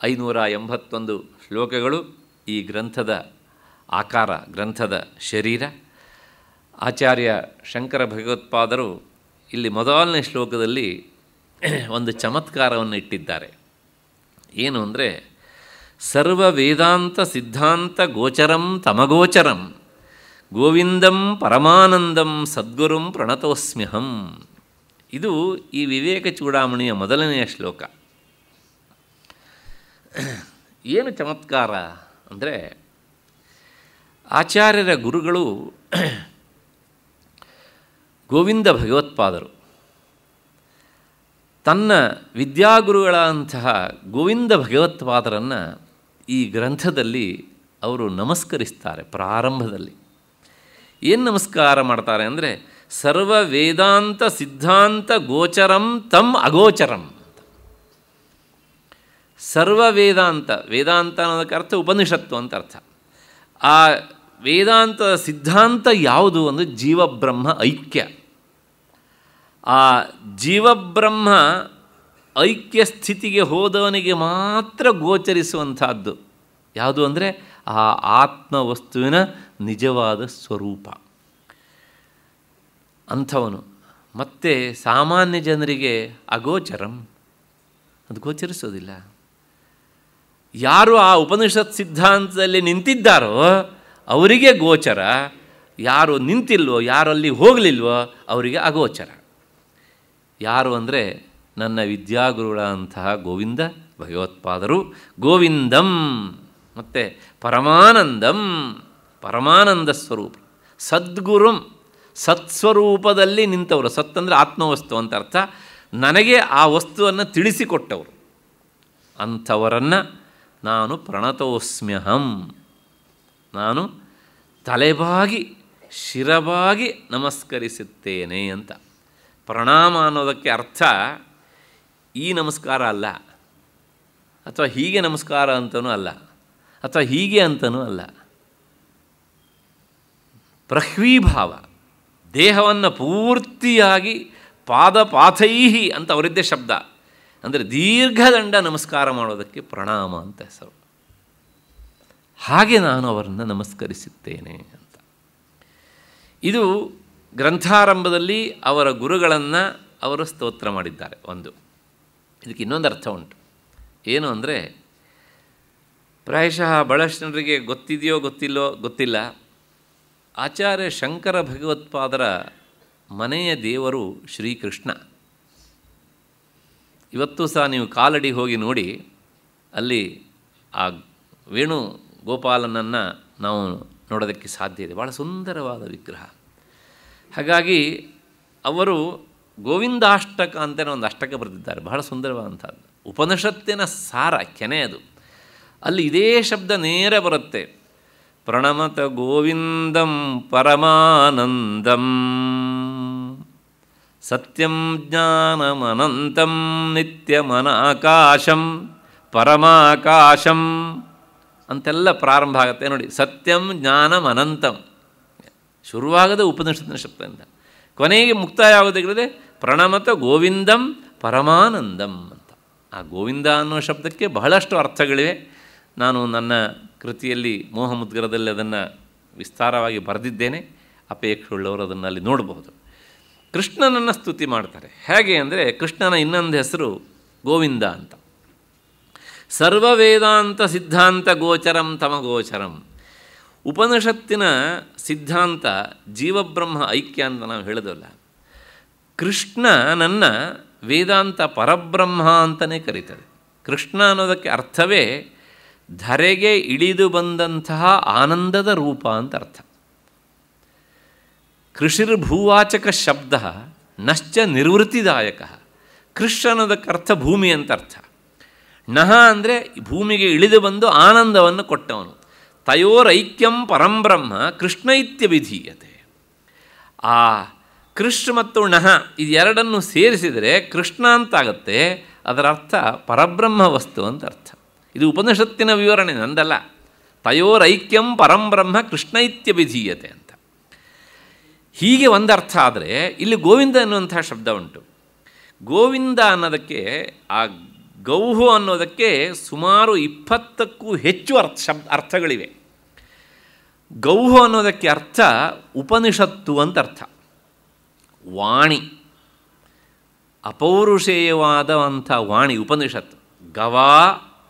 581 ಶ್ಲೋಕಗಳು ಈ ಗ್ರಂಥದ ಆಕಾರ, ಗ್ರಂಥದ ಶರೀರ. ಆಚಾರ್ಯ ಶಂಕರ ಭಗವತ್ಪಾದರು ಇಲ್ಲಿ ಮೊದಲನೇ ಶ್ಲೋಕದಲ್ಲಿ ಒಂದು ಚಮತ್ಕಾರವನ್ನು ಇಟ್ಟಿದ್ದಾರೆ. ಏನು ಅಂದರೆ, ಸರ್ವ ವೇದಾಂತ ಸಿದ್ಧಾಂತ ಗೋಚರಂ ತಮಗೋಚರಂ ಗೋವಿಂದಂ ಪರಮಾನಂದಂ ಸದ್ಗುರುಂ ಪ್ರಣತೋಸ್ಮ್ಯಹಂ. ಇದು ಈ ವಿವೇಕ ಚೂಡಾಮಣಿಯ ಮೊದಲನೆಯ ಶ್ಲೋಕ. ಏನು ಚಮತ್ಕಾರ ಅಂದರೆ, ಆಚಾರ್ಯರ ಗುರುಗಳು ಗೋವಿಂದ ಭಗವತ್ಪಾದರು ತನ್ನ ವಿದ್ಯಾಗುರುಗಳಂತಹ ಗೋವಿಂದ ಭಗವತ್ಪಾದರನ್ನು ಈ ಗ್ರಂಥದಲ್ಲಿ ಅವರು ನಮಸ್ಕರಿಸ್ತಾರೆ. ಪ್ರಾರಂಭದಲ್ಲಿ ಏನು ನಮಸ್ಕಾರ ಮಾಡ್ತಾರೆ ಅಂದರೆ, ಸರ್ವ ವೇದಾಂತ ಸಿದ್ಧಾಂತ ಗೋಚರಂ ತಮ್ ಅಗೋಚರಂ. ಸರ್ವ ವೇದಾಂತ, ವೇದಾಂತ ಅನ್ನೋದಕ್ಕೆ ಅರ್ಥ ಉಪನಿಷತ್ತು ಅಂತ ಅರ್ಥ. ಆ ವೇದಾಂತದ ಸಿದ್ಧಾಂತ ಯಾವುದು ಅಂದರೆ ಜೀವಬ್ರಹ್ಮ ಐಕ್ಯ. ಆ ಜೀವಬ್ರಹ್ಮ ಐಕ್ಯ ಸ್ಥಿತಿಗೆ ಹೋದವನಿಗೆ ಮಾತ್ರ ಗೋಚರಿಸುವಂಥದ್ದು ಯಾವುದು ಅಂದರೆ ಆ ಆತ್ಮವಸ್ತುವಿನ ನಿಜವಾದ ಸ್ವರೂಪ. ಅಂಥವನು ಮತ್ತು ಸಾಮಾನ್ಯ ಜನರಿಗೆ ಅಗೋಚರಂ, ಅದು ಗೋಚರಿಸೋದಿಲ್ಲ. ಯಾರು ಆ ಉಪನಿಷತ್ ಸಿದ್ಧಾಂತದಲ್ಲಿ ನಿಂತಿದ್ದಾರೋ ಅವರಿಗೆ ಗೋಚರ, ಯಾರು ನಿಂತಿಲ್ವೋ, ಯಾರು ಅಲ್ಲಿ ಹೋಗಲಿಲ್ವೋ ಅವರಿಗೆ ಅಗೋಚರ. ಯಾರು ಅಂದರೆ ನನ್ನ ವಿದ್ಯಾಗುರುಗಳಂತಹ ಗೋವಿಂದ ಭಗವತ್ಪಾದರು. ಗೋವಿಂದಂ ಮತ್ತು ಪರಮಾನಂದಂ, ಪರಮಾನಂದ ಸ್ವರೂಪ. ಸದ್ಗುರುಂ, ಸತ್ಸ್ವರೂಪದಲ್ಲಿ ನಿಂತವರು. ಸತ್ ಅಂದರೆ ಆತ್ಮವಸ್ತು ಅಂತ ಅರ್ಥ. ನನಗೆ ಆ ವಸ್ತುವನ್ನು ತಿಳಿಸಿಕೊಟ್ಟವರು. ಅಂಥವರನ್ನು ನಾನು ಪ್ರಣತೋಸ್ಮ್ಯಹಂ, ನಾನು ತಲೆಬಾಗಿ ಶಿರಬಾಗಿ ನಮಸ್ಕರಿಸುತ್ತೇನೆ ಅಂತ. ಪ್ರಣಾಮ ಅನ್ನೋದಕ್ಕೆ ಅರ್ಥ ಈ ನಮಸ್ಕಾರ ಅಲ್ಲ. ಅಥವಾ ಹೀಗೆ ನಮಸ್ಕಾರ ಅಂತನೂ ಅಲ್ಲ, ಅಥವಾ ಹೀಗೆ ಅಂತನೂ ಅಲ್ಲ. ಪ್ರಹ್ವೀಭಾವ, ದೇಹವನ್ನು ಪೂರ್ತಿಯಾಗಿ ಪಾದಪಾಥೈಹಿ ಅಂತ ಅವರಿದ್ದೇ ಶಬ್ದ. ಅಂದರೆ ದೀರ್ಘದಂಡ ನಮಸ್ಕಾರ ಮಾಡೋದಕ್ಕೆ ಪ್ರಣಾಮ ಅಂತ ಹೆಸರು. ಹಾಗೆ ನಾನು ಅವರನ್ನು ನಮಸ್ಕರಿಸುತ್ತೇನೆ ಅಂತ. ಇದು ಗ್ರಂಥಾರಂಭದಲ್ಲಿ ಅವರ ಗುರುಗಳನ್ನು ಅವರು ಸ್ತೋತ್ರ ಮಾಡಿದ್ದಾರೆ. ಒಂದು ಇದಕ್ಕೆ ಇನ್ನೊಂದು ಅರ್ಥ ಉಂಟು. ಏನು ಅಂದರೆ, ಪ್ರಾಯಶಃ ಬಹಳಷ್ಟು ಜನರಿಗೆ ಗೊತ್ತಿದೆಯೋ ಗೊತ್ತಿಲ್ಲೋ ಗೊತ್ತಿಲ್ಲ, ಆಚಾರ್ಯ ಶಂಕರ ಭಗವತ್ಪಾದರ ಮನೆಯ ದೇವರು ಶ್ರೀಕೃಷ್ಣ. ಇವತ್ತು ಸಹ ನೀವು ಕಾಲಡಿ ಹೋಗಿ ನೋಡಿ, ಅಲ್ಲಿ ಆ ವೇಣು ಗೋಪಾಲನನ್ನು ನಾವು ನೋಡೋದಕ್ಕೆ ಸಾಧ್ಯ ಇದೆ. ಭಾಳ ಸುಂದರವಾದ ವಿಗ್ರಹ. ಹಾಗಾಗಿ ಅವರು ಗೋವಿಂದಾಷ್ಟಕ ಅಂತಲೇ ಒಂದು ಅಷ್ಟಕ ಬರೆದಿದ್ದಾರೆ, ಬಹಳ ಸುಂದರವಾದಂಥದ್ದು. ಉಪನಿಷತ್ತಿನ ಸಾರ ಕೆನೆ ಅದು. ಅಲ್ಲಿ ಇದೇ ಶಬ್ದ ನೇರ ಬರುತ್ತೆ. ಪ್ರಣಮತ ಗೋವಿಂದಂ ಪರಮಾನಂದಂ ಸತ್ಯಂ ಜ್ಞಾನಮನಂತಂ ನಿತ್ಯಮನಾಕಾಶಂ ಪರಮಾಕಾಶಂ ಅಂತೆಲ್ಲ ಪ್ರಾರಂಭ ಆಗುತ್ತೆ ನೋಡಿ. ಸತ್ಯಂ ಜ್ಞಾನಂ ಅನಂತಂ ಶುರುವಾಗದೆ ಉಪನಿಷತ್ತಿನ ಶಬ್ದದಿಂದ, ಕೊನೆಗೆ ಮುಕ್ತಾಯ ಆಗೋದಾಗಿರದೆ ಪ್ರಣಮತ ಗೋವಿಂದಂ ಪರಮಾನಂದಂ ಅಂತ. ಆ ಗೋವಿಂದ ಅನ್ನೋ ಶಬ್ದಕ್ಕೆ ಬಹಳಷ್ಟು ಅರ್ಥಗಳಿವೆ. ನಾನು ನನ್ನ ಕೃತಿಯಲ್ಲಿ ಮೋಹಮುದ್ಗರದಲ್ಲಿ ಅದನ್ನು ವಿಸ್ತಾರವಾಗಿ ಬರೆದಿದ್ದೇನೆ. ಅಪೇಕ್ಷೆಯುಳ್ಳವರು ಅದನ್ನು ಅಲ್ಲಿ ನೋಡಬಹುದು. ಕೃಷ್ಣನನ್ನು ಸ್ತುತಿ ಮಾಡ್ತಾರೆ. ಹೇಗೆ ಅಂದರೆ, ಕೃಷ್ಣನ ಇನ್ನೊಂದು ಹೆಸರು ಗೋವಿಂದ ಅಂತ. ಸರ್ವವೇದಾಂತ ಸಿದ್ಧಾಂತ ಗೋಚರಂ ತಮಗೋಚರಂ. ಉಪನಿಷತ್ತಿನ ಸಿದ್ಧಾಂತ ಜೀವಬ್ರಹ್ಮ ಐಕ್ಯ ಅಂತ ನಾವು ಹೇಳಿದವಲ್ಲ, ಕೃಷ್ಣನನ್ನು ವೇದಾಂತ ಪರಬ್ರಹ್ಮ ಅಂತಲೇ ಕರೀತದೆ. ಕೃಷ್ಣ ಅನ್ನೋದಕ್ಕೆ ಅರ್ಥವೇ ಧರೆಗೆ ಇಳಿದು ಬಂದಂತಹ ಆನಂದದ ರೂಪ ಅಂತ ಅರ್ಥ. ಕೃಷಿರ್ಭೂವಾಚಕ ಶಬ್ದ ನಶ್ಚ ನಿರ್ವೃತ್ತಿದಾಯಕ. ಕೃಷ್ ಅನ್ನೋದಕ್ಕೆ ಅರ್ಥ ಭೂಮಿ ಅಂತ ಅರ್ಥ. ನಹ ಅಂದರೆ ಭೂಮಿಗೆ ಇಳಿದು ಬಂದು ಆನಂದವನ್ನು ಕೊಟ್ಟವನು. ತಯೋರೈಕ್ಯಂ ಪರಂಬ್ರಹ್ಮ ಕೃಷ್ಣ ಇತ್ಯಭಿಧೀಯತೆ. ಆ ಕೃಷ್ ಮತ್ತು ನಹ ಇದೆರಡನ್ನು ಸೇರಿಸಿದರೆ ಕೃಷ್ಣ ಅಂತಾಗತ್ತೆ. ಅದರ ಅರ್ಥ ಪರಬ್ರಹ್ಮ ವಸ್ತು ಅಂತ ಅರ್ಥ. ಇದು ಉಪನಿಷತ್ತಿನ ವಿವರಣೆ, ನಂದಲ್ಲ. ತಯೋರೈಕ್ಯಂ ಪರಂಬ್ರಹ್ಮ ಕೃಷ್ಣ ಇತ್ಯಭಿಧೀಯತೆ ಅಂತ. ಹೀಗೆ ಒಂದು ಅರ್ಥ ಆದರೆ, ಇಲ್ಲಿ ಗೋವಿಂದ ಅನ್ನುವಂಥ ಶಬ್ದ ಉಂಟು. ಗೋವಿಂದ ಅನ್ನೋದಕ್ಕೆ, ಆ ಗೌಹು ಅನ್ನೋದಕ್ಕೆ ಸುಮಾರು 20ಕ್ಕೂ ಹೆಚ್ಚು ಅರ್ಥಗಳಿವೆ. ಗೌಹು ಅನ್ನೋದಕ್ಕೆ ಅರ್ಥ ಉಪನಿಷತ್ತು ಅಂತ ಅರ್ಥ. ವಾಣಿ, ಅಪೌರುಷೇಯವಾದಂಥ ವಾಣಿ ಉಪನಿಷತ್ತು. ಗವಾ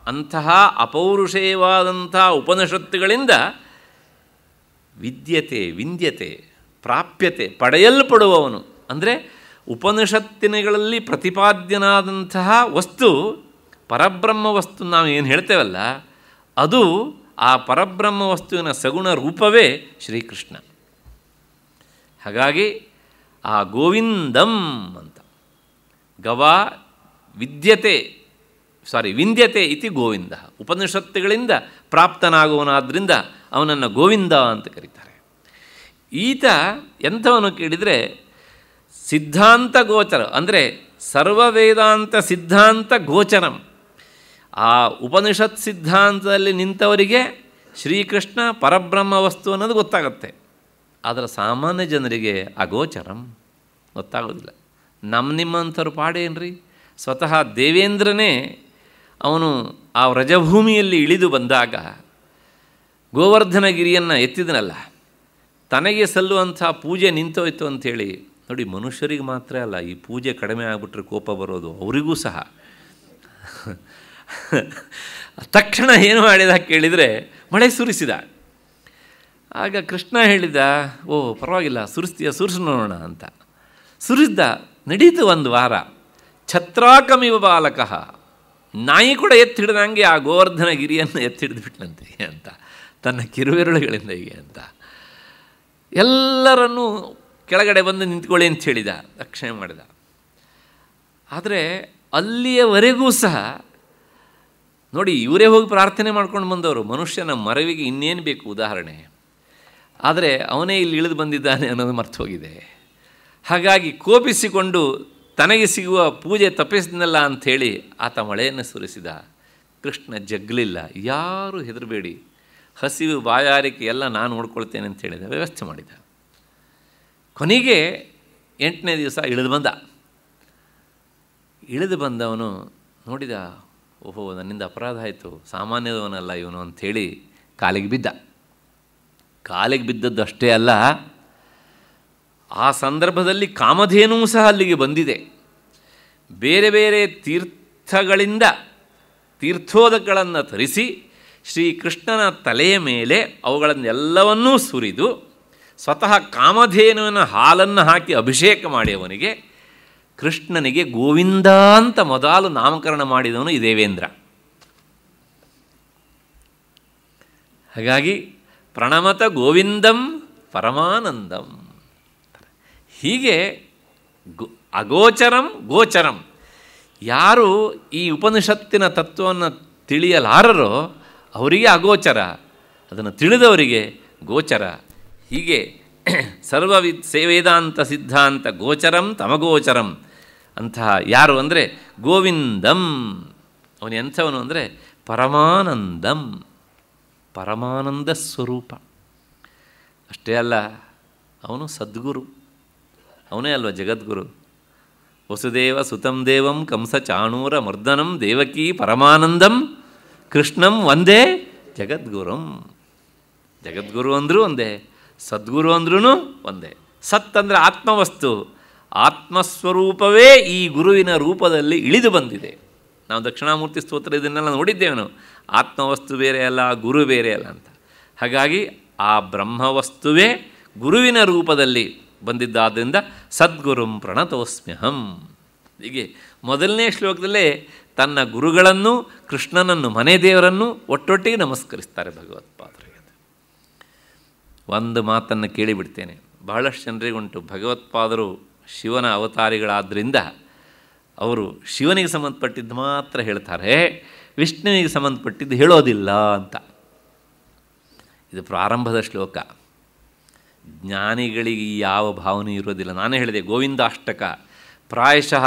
ಅಂತಹ ಅಪೌರುಷೇಯವಾದಂಥ ಉಪನಿಷತ್ತುಗಳಿಂದ ವಿದ್ಯತೆ, ವಿಂದ್ಯತೆ, ಪ್ರಾಪ್ಯತೆ, ಪಡೆಯಲ್ಪಡುವವನು. ಅಂದರೆ ಉಪನಿಷತ್ತಿನಗಳಲ್ಲಿ ಪ್ರತಿಪಾದ್ಯನಾದಂತಹ ವಸ್ತು ಪರಬ್ರಹ್ಮ ವಸ್ತು ನಾವು ಏನು ಹೇಳ್ತೇವಲ್ಲ, ಅದು ಆ ಪರಬ್ರಹ್ಮ ವಸ್ತುವಿನ ಸಗುಣ ರೂಪವೇ ಶ್ರೀಕೃಷ್ಣ. ಹಾಗಾಗಿ ಆ ಗೋವಿಂದಂ ಅಂತ. ಗವಾ ವಿಂದ್ಯತೆ ಇತಿ ಗೋವಿಂದ. ಉಪನಿಷತ್ತುಗಳಿಂದ ಪ್ರಾಪ್ತನಾಗುವನಾದ್ದರಿಂದ ಅವನನ್ನು ಗೋವಿಂದ ಅಂತ ಕರೀತಾರೆ. ಈತ ಎಂಥವನು ಕೇಳಿದರೆ, ಸಿದ್ಧಾಂತ ಗೋಚರ ಅಂದರೆ ಸರ್ವವೇದಾಂತ ಸಿದ್ಧಾಂತ ಗೋಚರಂ. ಆ ಉಪನಿಷತ್ ಸಿದ್ಧಾಂತದಲ್ಲಿ ನಿಂತವರಿಗೆ ಶ್ರೀಕೃಷ್ಣ ಪರಬ್ರಹ್ಮ ವಸ್ತು ಅನ್ನೋದು ಗೊತ್ತಾಗುತ್ತೆ. ಆದರೆ ಸಾಮಾನ್ಯ ಜನರಿಗೆ ಅಗೋಚರಂ, ಗೊತ್ತಾಗೋದಿಲ್ಲ. ನಿಮ್ಮಂಥವ್ರು ಪಾಡೇನ್ರಿ. ಸ್ವತಃ ದೇವೇಂದ್ರನೇ ಅವನು ಆ ವ್ರಜಭೂಮಿಯಲ್ಲಿ ಇಳಿದು ಬಂದಾಗ ಗೋವರ್ಧನಗಿರಿಯನ್ನು ಎತ್ತಿದನಲ್ಲ, ತನಗೆ ಸಲ್ಲುವಂಥ ಪೂಜೆ ನಿಂತೋಯ್ತು ಅಂಥೇಳಿ. ನೋಡಿ, ಮನುಷ್ಯರಿಗೆ ಮಾತ್ರ ಅಲ್ಲ, ಈ ಪೂಜೆ ಕಡಿಮೆ ಆಗಿಬಿಟ್ರೆ ಕೋಪ ಬರೋದು ಅವರಿಗೂ ಸಹ. ತಕ್ಷಣ ಏನು ಮಾಡಿದ ಕೇಳಿದರೆ, ಮಳೆ ಸುರಿಸಿದ. ಆಗ ಕೃಷ್ಣ ಹೇಳಿದ, ಓ ಪರವಾಗಿಲ್ಲ, ಸುರಿಸು ನೋಡೋಣ ಅಂತ. ಸುರಿಸ್ದ. ನಡೀತು ಒಂದು ವಾರ. ಛತ್ರಾಕಮಿವ ಬಾಲಕಃ, ನಾಯಿ ಕೂಡ ಎತ್ತಿಡ್ದಂಗೆ ಆ ಗೋವರ್ಧನ ಗಿರಿಯನ್ನು ಎತ್ತಿಡಿದ್ಬಿಟ್ಲಂತೆ ಅಂತ, ತನ್ನ ಕಿರುಬೆರಳುಗಳಿಂದ ಹೀಗೆ ಅಂತ. ಎಲ್ಲರನ್ನೂ ಕೆಳಗಡೆ ಬಂದು ನಿಂತ್ಕೊಳ್ಳಿ ಅಂತ ಹೇಳಿದ, ರಕ್ಷಣೆ ಮಾಡಿದ. ಆದರೆ ಅಲ್ಲಿಯವರೆಗೂ ಸಹ ನೋಡಿ, ಇವರೇ ಹೋಗಿ ಪ್ರಾರ್ಥನೆ ಮಾಡ್ಕೊಂಡು ಬಂದವರು. ಮನುಷ್ಯನ ಮರವಿಗೆ ಇನ್ನೇನು ಬೇಕು ಉದಾಹರಣೆ. ಆದರೆ ಅವನೇ ಇಲ್ಲಿ ಇಳಿದು ಬಂದಿದ್ದಾನೆ ಅನ್ನೋದು ಮರ್ತು ಹೋಗಿದೆ. ಹಾಗಾಗಿ ಕೋಪಿಸಿಕೊಂಡು ತನಗೆ ಸಿಗುವ ಪೂಜೆ ತಪ್ಪಿಸಿದ್ನಲ್ಲ ಅಂಥೇಳಿ ಆತ ಮಳೆಯನ್ನು ಸುರಿಸಿದ. ಕೃಷ್ಣ ಜಗ್ಲಿಲ್ಲ. ಯಾರೂ ಹೆದರಬೇಡಿ, ಹಸಿವು ಬಾಯಾರಿಕೆ ಎಲ್ಲ ನಾನು ನೋಡ್ಕೊಳ್ತೇನೆ ಅಂತ ಹೇಳಿದ, ವ್ಯವಸ್ಥೆ ಮಾಡಿದ. ಕೊನೆಗೆ 8ನೇ ದಿವಸ ಇಳಿದು ಬಂದವನು ನೋಡಿದ, ಓಹೋ ನನ್ನಿಂದ ಅಪರಾಧ ಆಯಿತು, ಸಾಮಾನ್ಯದವನಲ್ಲ ಇವನು ಅಂಥೇಳಿ ಕಾಲಿಗೆ ಬಿದ್ದದ್ದು ಅಷ್ಟೇ ಅಲ್ಲ, ಆ ಸಂದರ್ಭದಲ್ಲಿ ಕಾಮಧೇನೂ ಸಹ ಅಲ್ಲಿಗೆ ಬಂದಿದೆ. ಬೇರೆ ಬೇರೆ ತೀರ್ಥೋದಕಗಳನ್ನು ತರಿಸಿ ಶ್ರೀಕೃಷ್ಣನ ತಲೆಯ ಮೇಲೆ ಅವುಗಳನ್ನೆಲ್ಲವನ್ನೂ ಸುರಿದು ಸ್ವತಃ ಕಾಮಧೇನುವಿನ ಹಾಲನ್ನು ಹಾಕಿ ಅಭಿಷೇಕ ಮಾಡಿ ಅವನಿಗೆ ಕೃಷ್ಣನಿಗೆ ಗೋವಿಂದ ಅಂತ ಮೊದಲು ನಾಮಕರಣ ಮಾಡಿದವನು ಈ ದೇವೇಂದ್ರ. ಹಾಗಾಗಿ ಪ್ರಣಮತ ಗೋವಿಂದಂ ಪರಮಾನಂದಂ. ಹೀಗೆ ಅಗೋಚರಂ ಗೋಚರಂ. ಯಾರು ಈ ಉಪನಿಷತ್ತಿನ ತತ್ವವನ್ನು ತಿಳಿಯಲಾರರೋ ಅವರಿಗೆ ಅಗೋಚರ, ಅದನ್ನು ತಿಳಿದವರಿಗೆ ಗೋಚರ. ಹೀಗೆ ವೇದಾಂತ ಸಿದ್ಧಾಂತ ಗೋಚರಂ ತಮಗೋಚರಂ ಅಂತಹ ಯಾರು ಅಂದರೆ ಗೋವಿಂದಂ. ಅವನು ಎಂಥವನು ಅಂದರೆ ಪರಮಾನಂದಂ, ಪರಮಾನಂದ ಸ್ವರೂಪ. ಅಷ್ಟೇ ಅಲ್ಲ, ಅವನು ಸದ್ಗುರು, ಅವನೇ ಅಲ್ವ ಜಗದ್ಗುರು. ವಸುದೇವ ಸುತಂ ದೇವಂ ಕಂಸ ಚಾಣೂರ ಮರ್ದನಂ ದೇವಕೀ ಪರಮಾನಂದಂ ಕೃಷ್ಣಂ ಒಂದೇ ಜಗದ್ಗುರುಂ. ಜಗದ್ಗುರು ಅಂದರೂ ಒಂದೇ, ಸದ್ಗುರು ಅಂದ್ರೂ ಒಂದೇ. ಸತ್ ಅಂದರೆ ಆತ್ಮವಸ್ತು, ಆತ್ಮಸ್ವರೂಪವೇ ಈ ಗುರುವಿನ ರೂಪದಲ್ಲಿ ಇಳಿದು ಬಂದಿದೆ. ನಾವು ದಕ್ಷಿಣಾಮೂರ್ತಿ ಸ್ತೋತ್ರ ಇದನ್ನೆಲ್ಲ ನೋಡಿದ್ದೇವೆ ನಾವು. ಆತ್ಮವಸ್ತು ಬೇರೆ ಅಲ್ಲ, ಗುರು ಬೇರೆ ಅಲ್ಲ ಅಂತ. ಹಾಗಾಗಿ ಆ ಬ್ರಹ್ಮವಸ್ತುವೇ ಗುರುವಿನ ರೂಪದಲ್ಲಿ ಬಂದಿದ್ದಾದ್ದರಿಂದ ಸದ್ಗುರುಂ ಪ್ರಣತೋಸ್ಮ್ಯಹಂ. ಹೀಗೆ ಮೊದಲನೇ ಶ್ಲೋಕದಲ್ಲೇ ತನ್ನ ಗುರುಗಳನ್ನು, ಕೃಷ್ಣನನ್ನು, ಮನೆ ದೇವರನ್ನು ಒಟ್ಟೊಟ್ಟಿಗೆ ನಮಸ್ಕರಿಸ್ತಾರೆ ಭಗವತ್ಪಾದರಿಗೆ. ಒಂದು ಮಾತನ್ನು ಕೇಳಿಬಿಡ್ತೇನೆ, ಬಹಳಷ್ಟು ಜನರಿಗುಂಟು ಭಗವತ್ಪಾದರು ಶಿವನ ಅವತಾರಿಗಳಾದ್ದರಿಂದ ಅವರು ಶಿವನಿಗೆ ಸಂಬಂಧಪಟ್ಟಿದ್ದು ಮಾತ್ರ ಹೇಳ್ತಾರೆ, ವಿಷ್ಣುವಿಗೆ ಸಂಬಂಧಪಟ್ಟಿದ್ದು ಹೇಳೋದಿಲ್ಲ ಅಂತ. ಇದು ಪ್ರಾರಂಭದ ಶ್ಲೋಕ. ಜ್ಞಾನಿಗಳಿಗೆ ಯಾವ ಭಾವನೆ ಇರೋದಿಲ್ಲ. ನಾನೇ ಹೇಳಿದೆ, ಗೋವಿಂದಾಷ್ಟಕ ಪ್ರಾಯಶಃ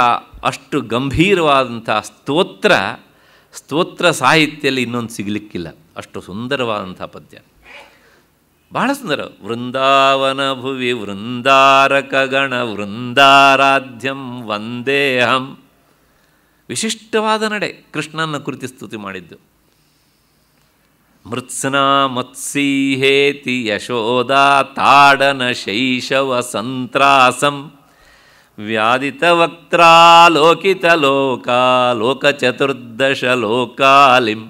ಅಷ್ಟು ಗಂಭೀರವಾದಂಥ ಸ್ತೋತ್ರ ಸಾಹಿತ್ಯದಲ್ಲಿ ಇನ್ನೊಂದು ಸಿಗಲಿಕ್ಕಿಲ್ಲ. ಅಷ್ಟು ಸುಂದರವಾದಂಥ ಪದ್ಯ, ಬಹಳ ಸುಂದರ. ವೃಂದಾವನ ಭುವಿ ವೃಂದಾರಕ ಗಣ ವೃಂದಾರಾಧ್ಯಂ ವಂದೇಹಂ. ವಿಶಿಷ್ಟವಾದ ನಡೆ, ಕೃಷ್ಣನ ಕುರಿತು ಸ್ತುತಿ ಮಾಡಿದ್ದು. ಮೃತ್ಸ್ನಾ ಮತ್ಸೀಹೇತಿ ಯಶೋದಾ ತಾಡನ ಶೈಶವ ಸಂತ್ರಾಸಂ ವ್ಯಾಧಿತವಕ್ತ್ರಾಲೋಕಿತಲೋಕಾ ಲೋಕಚತುರ್ದಶ ಲೋಕಾಲಿಂ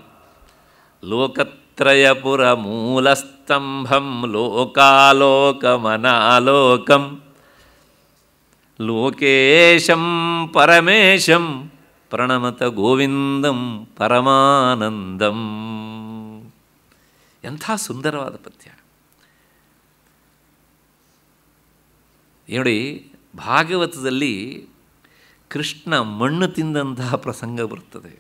ಲೋಕತ್ರಯಪುರ ಮೂಲಸ್ತಂಭಂ ಲೋಕಾಲೋಕಮನಾಲೋಕಂ ಲೋಕೇಶಂ ಪರಮೇಶಂ ಪ್ರಣಮತ ಗೋವಿಂದಂ ಪರಮಾನಂದಂ. ಎಂಥ ಸುಂದರವಾದ ಪದ್ಯ ನೋಡಿ. ಭಾಗವತದಲ್ಲಿ ಕೃಷ್ಣ ಮಣ್ಣು ತಿಂದಂತಹ ಪ್ರಸಂಗ ಬರ್ತದೆ.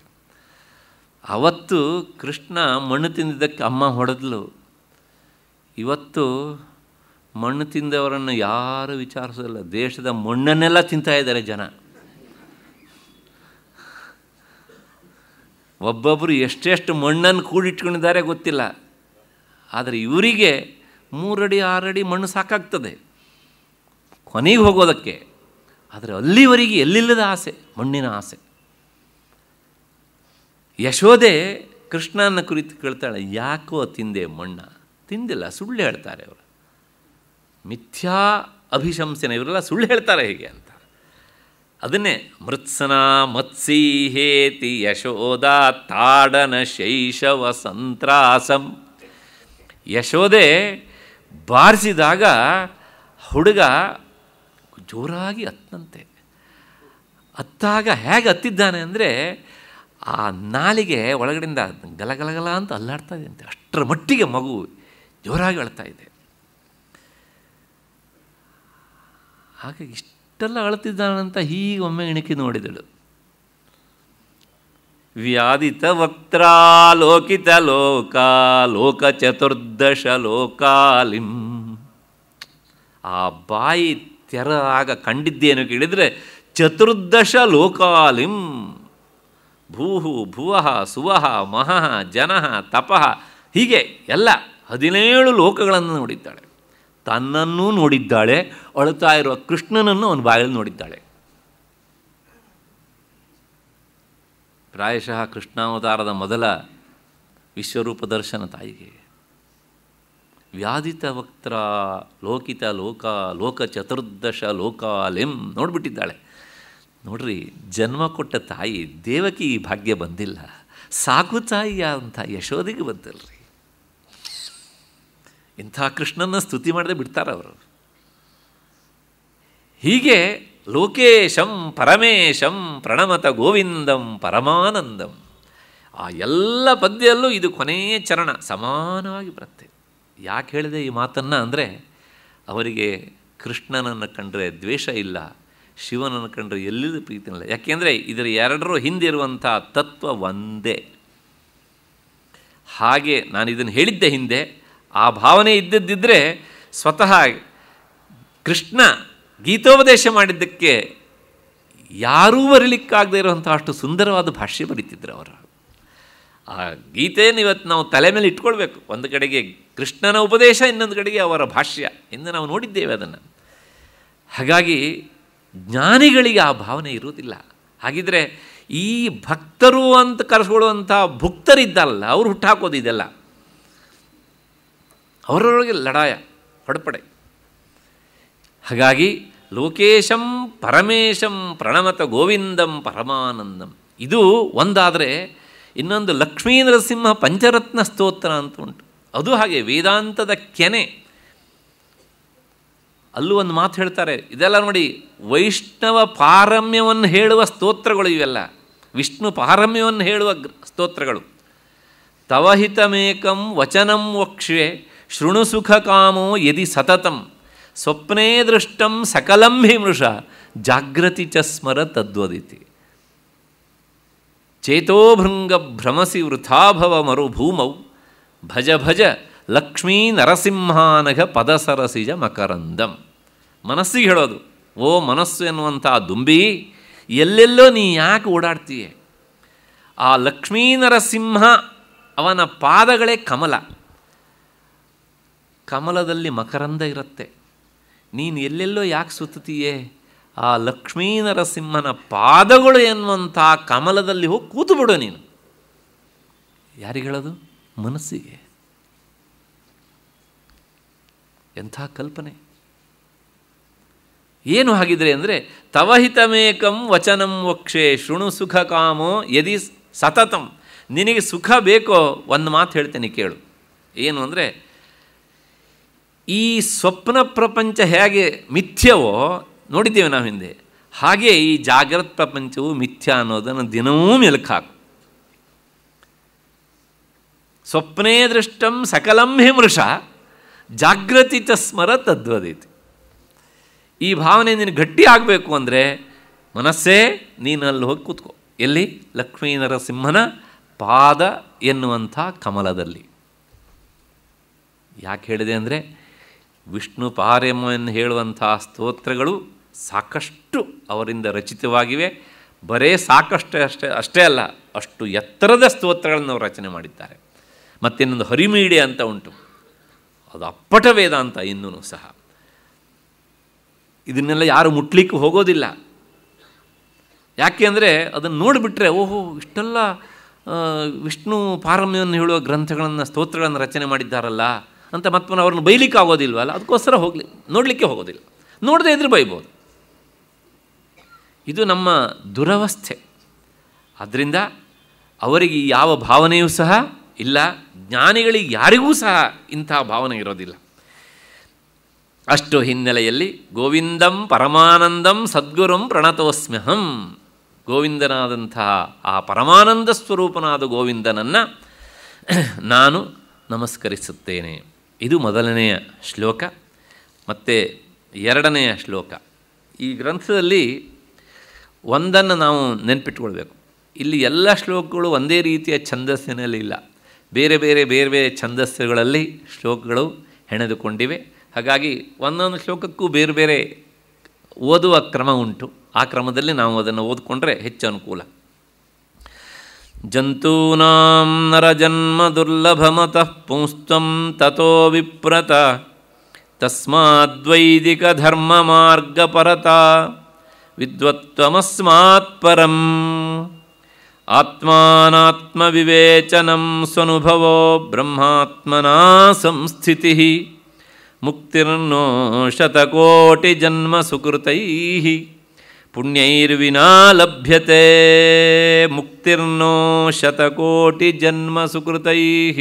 ಅವತ್ತು ಕೃಷ್ಣ ಮಣ್ಣು ತಿಂದಿದ್ದಕ್ಕೆ ಅಮ್ಮ ಹೊಡೆದಲು. ಇವತ್ತು ಮಣ್ಣು ತಿಂದವರನ್ನು ಯಾರೂ ವಿಚಾರಿಸೋದಿಲ್ಲ. ದೇಶದ ಮಣ್ಣನ್ನೆಲ್ಲ ತಿಂತಾಯಿದ್ದಾರೆ ಜನ. ಒಬ್ಬೊಬ್ಬರು ಎಷ್ಟೆಷ್ಟು ಮಣ್ಣನ್ನು ಕೂಡಿಟ್ಕೊಂಡಿದ್ದಾರೆ ಗೊತ್ತಿಲ್ಲ. ಆದರೆ ಇವರಿಗೆ 3 ಅಡಿ 6 ಅಡಿ ಮಣ್ಣು ಸಾಕಾಗ್ತದೆ ಕೊನೆಗೆ ಹೋಗೋದಕ್ಕೆ. ಆದರೆ ಅಲ್ಲಿವರೆಗೆ ಎಲ್ಲಿಲ್ಲದ ಆಸೆ, ಮಣ್ಣಿನ ಆಸೆ. ಯಶೋದೆ ಕೃಷ್ಣನ ಕುರಿತು ಕೇಳ್ತಾಳೆ, ಯಾಕೋ ತಿಂದೆ ಮಣ್ಣ? ತಿಂದಿಲ್ಲ, ಸುಳ್ಳು ಹೇಳ್ತಾರೆ ಅವರು. ಮಿಥ್ಯಾ ಅಭಿಶಂಸನೆ, ಇವರೆಲ್ಲ ಸುಳ್ಳು ಹೇಳ್ತಾರೆ ಹೀಗೆ ಅಂತ. ಅದನ್ನೇ ಮೃತ್ಸನಾ ಮತ್ಸೀಹೇತಿ ಯಶೋದಾ ತಾಡನ ಶೈಶವ ಸಂತ್ರಾಸಂ. ಯಶೋದೆ ಬಾರಿಸಿದಾಗ ಹುಡುಗ ಜೋರಾಗಿ ಅತ್ತಂತೆ. ಅತ್ತಾಗ ಹೇಗೆ ಅತ್ತಿದ್ದಾನೆ ಅಂದರೆ ಆ ನಾಲಿಗೆ ಒಳಗಡೆಯಿಂದ ಗಲಗಲಗಲ ಅಂತ ಅಲ್ಲಾಡ್ತಾ ಇದೆ ಅಂತೆ. ಅಷ್ಟರ ಮಟ್ಟಿಗೆ ಮಗು ಜೋರಾಗಿ ಅಳ್ತಾ ಇದೆ. ಹಾಗಾಗಿ ಇಷ್ಟೆಲ್ಲ ಅಳ್ತಿದ್ದಾನಂತ ಹೀಗೆ ಒಮ್ಮೆ ಇಣಕಿ ನೋಡಿದಳು. ವ್ಯಾಧಿತ ವಕ್ತ್ರಾಲೋಕಿತ ಲೋಕಾ ಲೋಕ ಚತುರ್ದಶ ಲೋಕಾಲಿಂ. ಆ ಬಾಯಿ ತೆರೆದಾಗ ಕಂಡಿದ್ದೇನು ಕೇಳಿದರೆ ಚತುರ್ದಶ ಲೋಕಾಲಿಂ, ಭೂಹು ಭುವಃ ಸುವಃ ಮಹಃ ಜನಃ ತಪಃ, ಹೀಗೆ ಎಲ್ಲ 17 ಲೋಕಗಳನ್ನು ನೋಡಿದ್ದಾಳೆ. ತನ್ನನ್ನೂ ನೋಡಿದ್ದಾಳೆ, ಅಳುತ್ತಾ ಇರುವ ಕೃಷ್ಣನನ್ನು ಅವನ ಬಾಯಲ್ಲಿ ನೋಡಿದ್ದಾಳೆ. ಪ್ರಾಯಶಃ ಕೃಷ್ಣಾವತಾರದ ಮೊದಲ ವಿಶ್ವರೂಪ ದರ್ಶನ ತಾಯಿಗೆ. ವ್ಯಾಧಿತ ವಕ್ತ್ರ ಲೋಕಿತ ಲೋಕ ಲೋಕ ಚತುರ್ದಶ ಲೋಕಾಲಿಂ ನೋಡಿಬಿಟ್ಟಿದ್ದಾಳೆ. ನೋಡ್ರಿ, ಜನ್ಮ ಕೊಟ್ಟ ತಾಯಿ ದೇವಕಿ ಈ ಭಾಗ್ಯ ಬಂದಿಲ್ಲ, ಸಾಕು ತಾಯಿಯ ಅಂತ ಯಶೋದಿಗೆ ಬಂತಲ್ರಿ. ಇಂಥ ಕೃಷ್ಣನ ಸ್ತುತಿ ಮಾಡದೆ ಬಿಡ್ತಾರೆ ಅವರು. ಹೀಗೆ ಲೋಕೇಶಂ ಪರಮೇಶಂ ಪ್ರಣಮತ ಗೋವಿಂದಂ ಪರಮಾನಂದಂ, ಆ ಎಲ್ಲ ಪದ್ಯಲ್ಲೂ ಇದು ಕೊನೆಯ ಚರಣ ಸಮಾನವಾಗಿ ಬರುತ್ತೆ. ಯಾಕೆ ಹೇಳಿದೆ ಈ ಮಾತನ್ನು ಅಂದರೆ, ಅವರಿಗೆ ಕೃಷ್ಣನನ್ನು ಕಂಡರೆ ದ್ವೇಷ ಇಲ್ಲ, ಶಿವನನ್ನು ಕಂಡರೆ ಎಲ್ಲಿಯೂ ಪ್ರೀತಿ ಇಲ್ಲ. ಯಾಕೆಂದರೆ ಇದರ ಎರಡರ ಹಿಂದಿರುವಂಥ ತತ್ವ ಒಂದೇ. ಹಾಗೆ ನಾನು ಇದನ್ನು ಹೇಳಿದ್ದೆ ಹಿಂದೆ, ಆ ಭಾವನೆ ಇದ್ದದ್ದಿದ್ದರೆ ಸ್ವತಃ ಕೃಷ್ಣ ಗೀತೋಪದೇಶ ಮಾಡಿದ್ದಕ್ಕೆ ಯಾರೂ ಬರಲಿಕ್ಕಾಗದೇ ಇರುವಂಥ ಅಷ್ಟು ಸುಂದರವಾದ ಭಾಷ್ಯ ಬರೀತಿದ್ರು ಅವರು. ಆ ಗೀತೆಯನ್ನು ಇವತ್ತು ನಾವು ತಲೆ ಮೇಲೆ ಇಟ್ಕೊಳ್ಬೇಕು. ಒಂದು ಕಡೆಗೆ ಕೃಷ್ಣನ ಉಪದೇಶ, ಇನ್ನೊಂದು ಕಡೆಗೆ ಅವರ ಭಾಷ್ಯ ಎಂದು ನಾವು ನೋಡಿದ್ದೇವೆ ಅದನ್ನು. ಹಾಗಾಗಿ ಜ್ಞಾನಿಗಳಿಗೆ ಆ ಭಾವನೆ ಇರುವುದಿಲ್ಲ. ಹಾಗಿದ್ರೆ ಈ ಭಕ್ತರು ಅಂತ ಕರೆಸ್ಕೊಳ್ಳುವಂಥ ಭುಕ್ತರಿದ್ದಲ್ಲ, ಅವರು ಹುಟ್ಟಾಕೋದು ಇದೆಲ್ಲ. ಅವರೊಳಗೆ ಲಡಾಯ ಹೊಡಪಡೆ. ಹಾಗಾಗಿ ಲೋಕೇಶಂ ಪರಮೇಶಂ ಪ್ರಣಮತ ಗೋವಿಂದಂ ಪರಮಾನಂದಂ ಇದು ಒಂದಾದರೆ, ಇನ್ನೊಂದು ಲಕ್ಷ್ಮೀ ನರಸಿಂಹ ಪಂಚರತ್ನ ಸ್ತೋತ್ರ ಅಂತ ಉಂಟು. ಅದು ಹಾಗೆ ವೇದಾಂತದ ಕೆನೆ. ಅಲ್ಲೂ ಒಂದು ಮಾತು ಹೇಳ್ತಾರೆ, ಇದೆಲ್ಲ ನೋಡಿ ವೈಷ್ಣವ ಪಾರಮ್ಯವನ್ನು ಹೇಳುವ ಸ್ತೋತ್ರಗಳು ಇವೆಲ್ಲ, ವಿಷ್ಣು ಪಾರಮ್ಯವನ್ನು ಹೇಳುವ ಸ್ತೋತ್ರಗಳು. ತವಹಿತಮೇಕಂ ವಚನಂ ವಕ್ಷ್ಯೆ ಶೃಣು ಸುಖ ಕಾಮೋ ಯದಿ ಸತತಂ ಸ್ವಪ್ನೇ ದೃಷ್ಟಂ ಸಕಲಂ ಹಿಮೃಷ ಜಾಗೃತಿ ಚ ಸ್ಮರ ತದ್ವದಿತಿ ಚೇತೋಭೃಂಗ ಭ್ರಮಸಿ ವೃಥಾಭವ ಮರುಭೂಮೌ ಭಜ ಭಜ ಲಕ್ಷ್ಮೀ ನರಸಿಂಹಾನಘ ಪದಸರಸಿಜ ಮಕರಂದಂ. ಮನಸ್ಸಿಗೆ ಹೇಳೋದು, ಓ ಮನಸ್ಸು ಎನ್ನುವಂಥ ದುಂಬಿ, ಎಲ್ಲೆಲ್ಲೋ ನೀ ಯಾಕೆ ಓಡಾಡ್ತೀಯೆ? ಆ ಲಕ್ಷ್ಮೀ ನರಸಿಂಹ ಅವನ ಪಾದಗಳೇ ಕಮಲ, ಕಮಲದಲ್ಲಿ ಮಕರಂದ ಇರುತ್ತೆ. ನೀನು ಎಲ್ಲೆಲ್ಲೋ ಯಾಕೆ ಸುತ್ತೀಯೇ? ಆ ಲಕ್ಷ್ಮೀ ನರಸಿಂಹನ ಪಾದಗಳು ಎನ್ನುವಂಥ ಕಮಲದಲ್ಲಿ ಹೋಗಿ ಕೂತು ಬಿಡು ನೀನು. ಯಾರಿಗೆ ಹೇಳೋದು? ಮನಸ್ಸಿಗೆ. ಎಂಥ ಕಲ್ಪನೆ! ಏನು ಹಾಗಿದ್ರೆ ಅಂದರೆ, ತವಹಿತಮೇಕಂ ವಚನಂ ವಕ್ಷೆ ಶೃಣು ಸುಖ ಕಾಮೋ ಯದಿ ಸತತಂ. ನಿನಗೆ ಸುಖ ಬೇಕೋ ಒಂದು ಮಾತು ಹೇಳ್ತೇನೆ ಕೇಳು. ಏನು ಅಂದರೆ, ಈ ಸ್ವಪ್ನ ಪ್ರಪಂಚ ಹೇಗೆ ಮಿಥ್ಯವೋ ನೋಡಿದ್ದೇವೆ ನಾವು ಹಿಂದೆ, ಹಾಗೆ ಈ ಜಾಗ್ರತ್ ಪ್ರಪಂಚವು ಮಿಥ್ಯ ಅನ್ನೋದನ್ನು ದಿನವೂ ಮೆಲುಕು ಹಾಕು. ಸ್ವಪ್ನೇ ದೃಷ್ಟಂ ಸಕಲಂ ಹಿಮೃಷ ಜಾಗೃತಿ ಚ ಸ್ಮರ ತದ್ವದಿತಿ. ಈ ಭಾವನೆ ನೀನು ಗಟ್ಟಿ ಆಗಬೇಕು ಅಂದರೆ ಮನಸ್ಸೇ ನೀನು ಅಲ್ಲಿ ಹೋಗಿ ಕೂತ್ಕೋ. ಎಲ್ಲಿ? ಲಕ್ಷ್ಮೀ ನರಸಿಂಹನ ಪಾದ ಎನ್ನುವಂಥ ಕಮಲದಲ್ಲಿ. ಯಾಕೆ ಹೇಳಿದೆ ಅಂದರೆ, ವಿಷ್ಣು ಪಾರಮ್ಯವನ್ನು ಹೇಳುವಂಥ ಸ್ತೋತ್ರಗಳು ಸಾಕಷ್ಟು ಅವರಿಂದ ರಚಿತವಾಗಿವೆ. ಬರೇ ಸಾಕಷ್ಟು ಅಷ್ಟೇ ಅಲ್ಲ, ಅಷ್ಟು ಎತ್ತರದ ಸ್ತೋತ್ರಗಳನ್ನು ಅವರು ರಚನೆ ಮಾಡಿದ್ದಾರೆ. ಮತ್ತಿನ್ನೊಂದು ಹರಿಮೀಡೆ ಅಂತ ಉಂಟು, ಅದು ಅಪ್ಪಟ ವೇದಾಂತ ಇನ್ನೂ ಸಹ. ಇದನ್ನೆಲ್ಲ ಯಾರು ಮುಟ್ಲಿಕ್ಕೆ ಹೋಗೋದಿಲ್ಲ. ಯಾಕೆ ಅಂದರೆ ಅದನ್ನು ನೋಡಿಬಿಟ್ರೆ ಓಹೋ ಇಷ್ಟೆಲ್ಲ ವಿಷ್ಣು ಪಾರಮ್ಯವನ್ನು ಹೇಳುವ ಗ್ರಂಥಗಳನ್ನು ಸ್ತೋತ್ರಗಳನ್ನು ರಚನೆ ಮಾಡಿದ್ದಾರಲ್ಲ ಅಂತ ಮತ್ತೆ ಅವ್ರನ್ನ ಬೈಲಿಕ್ಕೆ ಆಗೋದಿಲ್ವಲ್ಲ, ಅದಕ್ಕೋಸ್ಕರ ನೋಡಲಿಕ್ಕೆ ಹೋಗೋದಿಲ್ಲ. ನೋಡದೇ ಇದ್ರೆ ಬೈಬೋದು. ಇದು ನಮ್ಮ ದುರವಸ್ಥೆ. ಆದ್ದರಿಂದ ಅವರಿಗೆ ಯಾವ ಭಾವನೆಯೂ ಸಹ ಇಲ್ಲ, ಜ್ಞಾನಿಗಳಿಗೆ ಯಾರಿಗೂ ಸಹ ಇಂಥ ಭಾವನೆ ಇರೋದಿಲ್ಲ. ಅಷ್ಟು ಹಿನ್ನೆಲೆಯಲ್ಲಿ ಗೋವಿಂದಂ ಪರಮಾನಂದಂ ಸದ್ಗುರುಂ ಪ್ರಣತೋಸ್ಮ್ಯಹಂ, ಗೋವಿಂದನಾದಂತಹ ಆ ಪರಮಾನಂದ ಸ್ವರೂಪನಾದ ಗೋವಿಂದನನ್ನು ನಾನು ನಮಸ್ಕರಿಸುತ್ತೇನೆ. ಇದು ಮೊದಲನೆಯ ಶ್ಲೋಕ. ಮತ್ತು ಎರಡನೆಯ ಶ್ಲೋಕ. ಈ ಗ್ರಂಥದಲ್ಲಿ ಒಂದನ್ನು ನಾವು ನೆನಪಿಟ್ಕೊಳ್ಬೇಕು. ಇಲ್ಲಿ ಎಲ್ಲ ಶ್ಲೋಕಗಳು ಒಂದೇ ರೀತಿಯ ಛಂದಸ್ಸಿನಲ್ಲಿ ಇಲ್ಲ, ಬೇರೆ ಬೇರೆ ಬೇರೆ ಬೇರೆ ಛಂದಸ್ಸುಗಳಲ್ಲಿ ಶ್ಲೋಕಗಳು ಹೆಣೆದುಕೊಂಡಿವೆ. ಹಾಗಾಗಿ ಒಂದೊಂದು ಶ್ಲೋಕಕ್ಕೂ ಬೇರೆ ಬೇರೆ ಓದುವ ಕ್ರಮ ಉಂಟು. ಆ ಕ್ರಮದಲ್ಲಿ ನಾವು ಅದನ್ನು ಓದಿಕೊಂಡ್ರೆ ಹೆಚ್ಚು ಅನುಕೂಲ. ಜಂತೂನಾಂ ನರಜನ್ಮ ದುರ್ಲಭಮತಃ ಪುಂಸ್ತ್ವಂ ತತೋ ವಿಪ್ರತ ತಸ್ಮಾದ್ವೈದಿಕ ಧರ್ಮ ಮಾರ್ಗಪರತಾ ವಿದ್ವತ್ವಮಸ್ಮಾತ್ ಪರಂ ಆತ್ಮಾನಾತ್ಮವಿವೇಚನಂ ಸ್ವನುಭವೋ ಬ್ರಹ್ಮಾತ್ಮನಾ ಸಂಸ್ಥಿತಿಃ ಮುಕ್ತಿರ್ನೋ ಶತಕೋಟಿಜನ್ಮ ಸುಕೃತೈಃ ಪುಣ್ಯೈರ್ವಿನಾ ಲಭ್ಯತೆ. ಮುಕ್ತಿರ್ನೋ ಶತಕೋಟಿಜನ್ಮ ಸುಕೃತೈಃ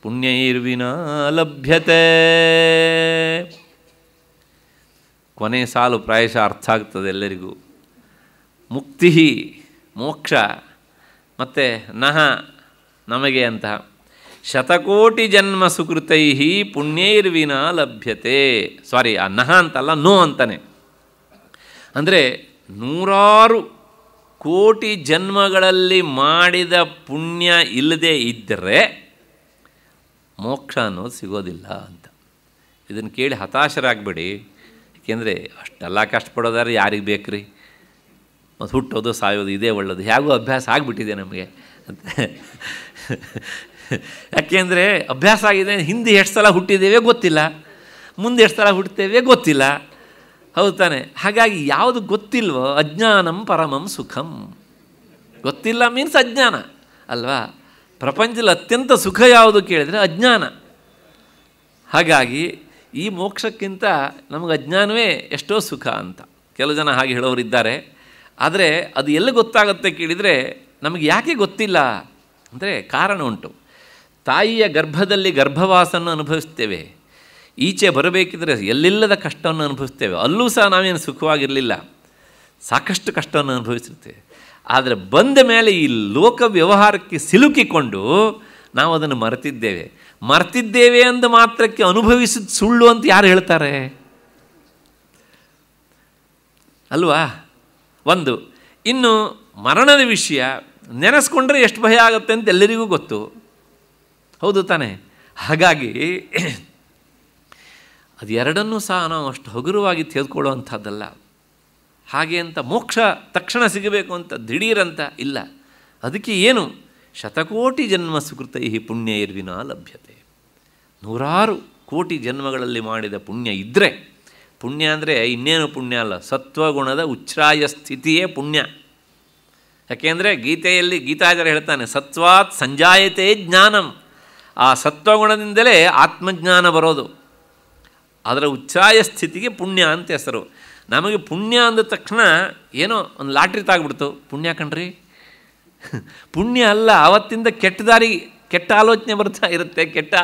ಪುಣ್ಯೈರ್ವಿನಾ ಲಭ್ಯತೆ. ಕೊನೆ ಸಾಲು ಪ್ರಾಯಶಃ ಅರ್ಥ ಆಗ್ತದೆ ಎಲ್ಲರಿಗೂ. ಮುಕ್ತಿ ಮೋಕ್ಷ ಮತ್ತು ನಮಗೆ ಅಂತ ಶತಕೋಟಿ ಜನ್ಮ ಸುಕೃತೈ ಪುಣ್ಯೈರ್ವಿನಾ ಲಭ್ಯತೆ. ಸಾರಿ, ಆ ಅಂತಲ್ಲ, ನೋ ಅಂತಾನೆ. ಅಂದರೆ 100 ಕೋಟಿ ಜನ್ಮಗಳಲ್ಲಿ ಮಾಡಿದ ಪುಣ್ಯ ಇಲ್ಲದೆ ಇದ್ದರೆ ಮೋಕ್ಷ ಅನ್ನೋದು ಸಿಗೋದಿಲ್ಲ ಅಂತ. ಇದನ್ನು ಕೇಳಿ ಹತಾಶರಾಗಬೇಡಿ. ಏಕೆಂದರೆ ಅಷ್ಟೆಲ್ಲ ಕಷ್ಟಪಡೋದಾದ್ರೆ ಯಾರಿಗೆ ಬೇಕ್ರಿ? ಮತ್ತು ಹುಟ್ಟೋದು ಸಾಯೋದು ಇದೇ ಒಳ್ಳೆಯದು, ಹೇಗೂ ಅಭ್ಯಾಸ ಆಗಿಬಿಟ್ಟಿದೆ ನಮಗೆ ಅಂತ. ಯಾಕೆಂದರೆ ಅಭ್ಯಾಸ ಆಗಿದೆ. ಹಿಂದೆ ಎಷ್ಟು ಸಲ ಹುಟ್ಟಿದ್ದೇವೆ ಗೊತ್ತಿಲ್ಲ, ಮುಂದೆ ಎಷ್ಟು ಸಲ ಹುಟ್ಟುತ್ತೇವೆ ಗೊತ್ತಿಲ್ಲ. ಹೌದು ತಾನೆ? ಹಾಗಾಗಿ ಯಾವುದು ಗೊತ್ತಿಲ್ವೋ ಅಜ್ಞಾನಂ ಪರಮಂ ಸುಖಂ. ಗೊತ್ತಿಲ್ಲ ಮೀನ್ಸ್ ಅಜ್ಞಾನ ಅಲ್ವಾ? ಪ್ರಪಂಚದಲ್ಲಿ ಅತ್ಯಂತ ಸುಖ ಯಾವುದು ಕೇಳಿದರೆ ಅಜ್ಞಾನ. ಹಾಗಾಗಿ ಈ ಮೋಕ್ಷಕ್ಕಿಂತ ನಮಗೆ ಅಜ್ಞಾನವೇ ಎಷ್ಟೋ ಸುಖ ಅಂತ ಕೆಲವು ಜನ ಹಾಗೆ ಹೇಳೋರಿದ್ದಾರೆ. ಆದರೆ ಅದು ಎಲ್ಲಿ ಗೊತ್ತಾಗುತ್ತೆ ಕೇಳಿದರೆ ನಮಗೆ ಯಾಕೆ ಗೊತ್ತಿಲ್ಲ ಅಂದರೆ ಕಾರಣ ಉಂಟು. ತಾಯಿಯ ಗರ್ಭದಲ್ಲಿ ಗರ್ಭವಾಸವನ್ನು ಅನುಭವಿಸ್ತೇವೆ, ಈಚೆ ಬರಬೇಕಿದ್ರೆ ಎಲ್ಲಿಲ್ಲದ ಕಷ್ಟವನ್ನು ಅನುಭವಿಸ್ತೇವೆ. ಅಲ್ಲೂ ಸಹ ನಾವೇನು ಸುಖವಾಗಿರಲಿಲ್ಲ, ಸಾಕಷ್ಟು ಕಷ್ಟವನ್ನು ಅನುಭವಿಸಿರ್ತೇವೆ. ಆದರೆ ಬಂದ ಮೇಲೆ ಈ ಲೋಕ ವ್ಯವಹಾರಕ್ಕೆ ಸಿಲುಕಿಕೊಂಡು ನಾವು ಅದನ್ನು ಮರೆತಿದ್ದೇವೆ ಅಂದ ಮಾತ್ರಕ್ಕೆ ಅನುಭವಿಸಿದ ಸುಳ್ಳು ಅಂತ ಯಾರು ಹೇಳ್ತಾರೆ ಅಲ್ವಾ? ಒಂದು. ಇನ್ನು ಮರಣದ ವಿಷಯ ನೆನೆಸ್ಕೊಂಡ್ರೆ ಎಷ್ಟು ಭಯ ಆಗುತ್ತೆ ಅಂತ ಎಲ್ಲರಿಗೂ ಗೊತ್ತು, ಹೌದು ತಾನೆ? ಹಾಗಾಗಿ ಅದು ಎರಡನ್ನೂ ಸಹ ನಾವು ಅಷ್ಟು ಹಗುರವಾಗಿ ತೆಗೆದುಕೊಳ್ಳುವಂಥದ್ದಲ್ಲ. ಹಾಗೆ ಅಂತ ಮೋಕ್ಷ ತಕ್ಷಣ ಸಿಗಬೇಕು ಅಂತ ದಿಢೀರಂತ ಇಲ್ಲ. ಅದಕ್ಕೆ ಏನು? ಶತಕೋಟಿ ಜನ್ಮ ಸುಕೃತೈ ಪುಣ್ಯೈರ್ವಿನಾ ಲಭ್ಯತೆ. 100 ಕೋಟಿ ಜನ್ಮಗಳಲ್ಲಿ ಮಾಡಿದ ಪುಣ್ಯ ಇದ್ದರೆ, ಪುಣ್ಯ ಅಂದರೆ ಇನ್ನೇನು ಪುಣ್ಯ ಅಲ್ಲ, ಸತ್ವಗುಣದ ಉಚ್ಛ್ರಾಯ ಸ್ಥಿತಿಯೇ ಪುಣ್ಯ. ಯಾಕೆಂದರೆ ಗೀತೆಯಲ್ಲಿ ಗೀತಾಚಾರ್ಯ ಹೇಳ್ತಾನೆ, ಸತ್ವಾತ್ ಸಂಜಾಯತೆ ಜ್ಞಾನಂ. ಆ ಸತ್ವಗುಣದಿಂದಲೇ ಆತ್ಮಜ್ಞಾನ ಬರೋದು. ಅದರ ಉಚ್ಛ್ರಾಯ ಸ್ಥಿತಿಗೆ ಪುಣ್ಯ ಅಂತ ಹೆಸರು. ನಮಗೆ ಪುಣ್ಯ ಅಂದ ತಕ್ಷಣ ಏನೋ ಒಂದು ಲಾಟ್ರಿ ತಾಗ್ಬಿಡ್ತು, ಪುಣ್ಯ ಕಣ್ರಿ. ಪುಣ್ಯ ಅಲ್ಲ, ಆವತ್ತಿಂದ ಕೆಟ್ಟ ಆಲೋಚನೆ ಬರ್ತಾ ಇರುತ್ತೆ, ಕೆಟ್ಟ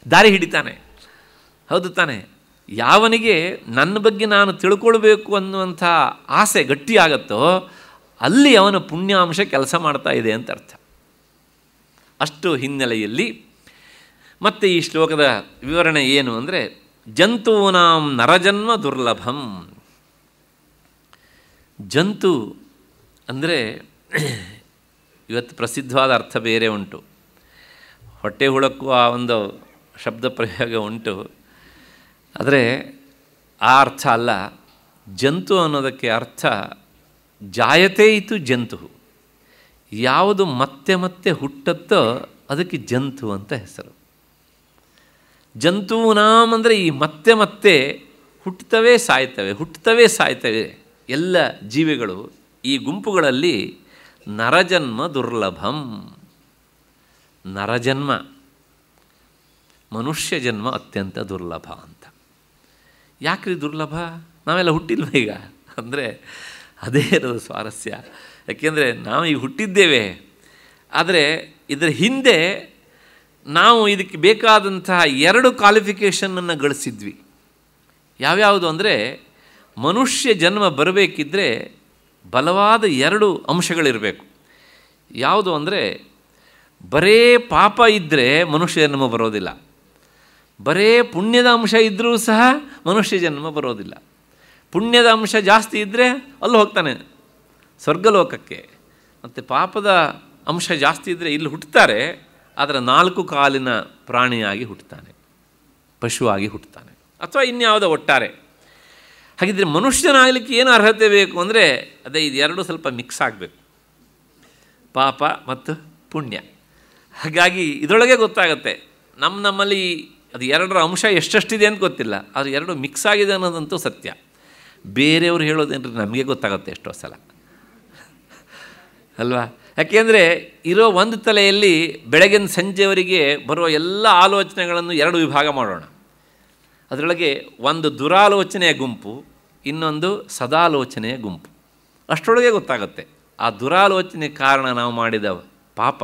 ದಾರಿ ಹಿಡಿತಾನೆ, ಹೌದು ತಾನೆ? ಯಾವನಿಗೆ ನನ್ನ ಬಗ್ಗೆ ನಾನು ತಿಳ್ಕೊಳ್ಬೇಕು ಅನ್ನುವಂಥ ಆಸೆ ಗಟ್ಟಿಯಾಗತ್ತೋ ಅಲ್ಲಿ ಅವನ ಪುಣ್ಯಾಂಶ ಕೆಲಸ ಮಾಡ್ತಾ ಇದೆ ಅಂತ ಅರ್ಥ. ಅಷ್ಟು ಹಿನ್ನೆಲೆಯಲ್ಲಿ ಮತ್ತು ಈ ಶ್ಲೋಕದ ವಿವರಣೆ ಏನು ಅಂದರೆ, ಜಂತೂನಾಂ ನರಜನ್ಮ ದುರ್ಲಭಂ. ಜಂತು ಅಂದರೆ ಇವತ್ತು ಪ್ರಸಿದ್ಧವಾದ ಅರ್ಥ ಬೇರೆ ಉಂಟು. ಹೊಟ್ಟೆ ಹುಳಕ್ಕೂ ಆ ಒಂದು ಶಬ್ದ ಪ್ರಯೋಗ ಉಂಟು, ಆದರೆ ಆ ಅರ್ಥ ಅಲ್ಲ. ಜಂತು ಅನ್ನೋದಕ್ಕೆ ಅರ್ಥ ಜಾಯತೆ ಇತು ಜಂತು. ಯಾವುದು ಮತ್ತೆ ಮತ್ತೆ ಹುಟ್ಟತ್ತೋ ಅದಕ್ಕೆ ಜಂತು ಅಂತ ಹೆಸರು. ಜಂತೂನಾಂ ಅಂದರೆ ಈ ಮತ್ತೆ ಮತ್ತೆ ಹುಟ್ಟುತ್ತವೆ ಸಾಯ್ತವೆ ಎಲ್ಲ ಜೀವಿಗಳು. ಈ ಗುಂಪುಗಳಲ್ಲಿ ನರಜನ್ಮ ದುರ್ಲಭಂ. ನರಜನ್ಮ, ಮನುಷ್ಯ ಜನ್ಮ ಅತ್ಯಂತ ದುರ್ಲಭ ಅಂತ. ಯಾಕ್ರಿ ದುರ್ಲಭ? ನಾವೆಲ್ಲ ಹುಟ್ಟಿಲ್ವ ಈಗ ಅಂದರೆ ಅದೇ ಇರೋದು ಸ್ವಾರಸ್ಯ. ಯಾಕೆಂದರೆ ನಾವು ಈಗ ಹುಟ್ಟಿದ್ದೇವೆ, ಆದರೆ ಇದರ ಹಿಂದೆ ನಾವು ಇದಕ್ಕೆ ಬೇಕಾದಂತಹ 2 ಕ್ವಾಲಿಫಿಕೇಷನನ್ನು ಗಳಿಸಿದ್ವಿ. ಯಾವ್ಯಾವುದು ಅಂದರೆ, ಮನುಷ್ಯ ಜನ್ಮ ಬರಬೇಕಿದ್ರೆ ಬಲವಾದ 2 ಅಂಶಗಳಿರಬೇಕು. ಯಾವುದು ಅಂದರೆ, ಬರೇ ಪಾಪ ಇದ್ದರೆ ಮನುಷ್ಯ ಜನ್ಮ ಬರೋದಿಲ್ಲ, ಬರೇ ಪುಣ್ಯದ ಅಂಶ ಇದ್ದರೂ ಸಹ ಮನುಷ್ಯ ಜನ್ಮ ಬರೋದಿಲ್ಲ. ಪುಣ್ಯದ ಅಂಶ ಜಾಸ್ತಿ ಇದ್ದರೆ ಅಲ್ಲಿ ಹೋಗ್ತಾನೆ ಸ್ವರ್ಗಲೋಕಕ್ಕೆ, ಮತ್ತು ಪಾಪದ ಅಂಶ ಜಾಸ್ತಿ ಇದ್ದರೆ ಇಲ್ಲಿ ಹುಟ್ಟುತ್ತಾರೆ, ಆದರೆ 4 ಕಾಲಿನ ಪ್ರಾಣಿಯಾಗಿ ಹುಟ್ಟುತ್ತಾನೆ, ಪಶುವಾಗಿ ಹುಟ್ಟುತ್ತಾನೆ, ಅಥವಾ ಇನ್ಯಾವುದೋ ಒಟ್ಟಾರೆ. ಹಾಗಿದ್ದರೆ ಮನುಷ್ಯನಾಗಲಿಕ್ಕೆ ಏನು ಅರ್ಹತೆ ಬೇಕು ಅಂದರೆ ಅದೇ ಇದು 2 ಸ್ವಲ್ಪ ಮಿಕ್ಸ್ ಆಗಬೇಕು. ಪಾಪ ಮತ್ತು ಪುಣ್ಯ. ಹಾಗಾಗಿ ಇದರೊಳಗೆ ಗೊತ್ತಾಗುತ್ತೆ ನಮ್ಮಲ್ಲಿ ಅದು ಎರಡರ ಅಂಶ ಎಷ್ಟೆಷ್ಟಿದೆ ಅಂತ ಗೊತ್ತಿಲ್ಲ, ಅದು ಎರಡು ಮಿಕ್ಸ್ ಆಗಿದೆ ಅನ್ನೋದಂತೂ ಸತ್ಯ. ಬೇರೆಯವ್ರು ಹೇಳೋದೇನ್ರಿ ನಮಗೆ ಗೊತ್ತಾಗುತ್ತೆ ಎಷ್ಟೋ ಸಲ ಅಲ್ವಾ? ಯಾಕೆಂದರೆ ಇರೋ ಒಂದು ತಲೆಯಲ್ಲಿ ಬೆಳಗಿನ ಸಂಜೆವರೆಗೆ ಬರುವ ಎಲ್ಲ ಆಲೋಚನೆಗಳನ್ನು ಎರಡು ವಿಭಾಗ ಮಾಡೋಣ. ಅದರೊಳಗೆ ಒಂದು ದುರಾಲೋಚನೆಯ ಗುಂಪು, ಇನ್ನೊಂದು ಸದಾಲೋಚನೆಯ ಗುಂಪು. ಅಷ್ಟರೊಳಗೆ ಗೊತ್ತಾಗುತ್ತೆ ಆ ದುರಾಲೋಚನೆ ಕಾರಣ ನಾವು ಮಾಡಿದ ಪಾಪ,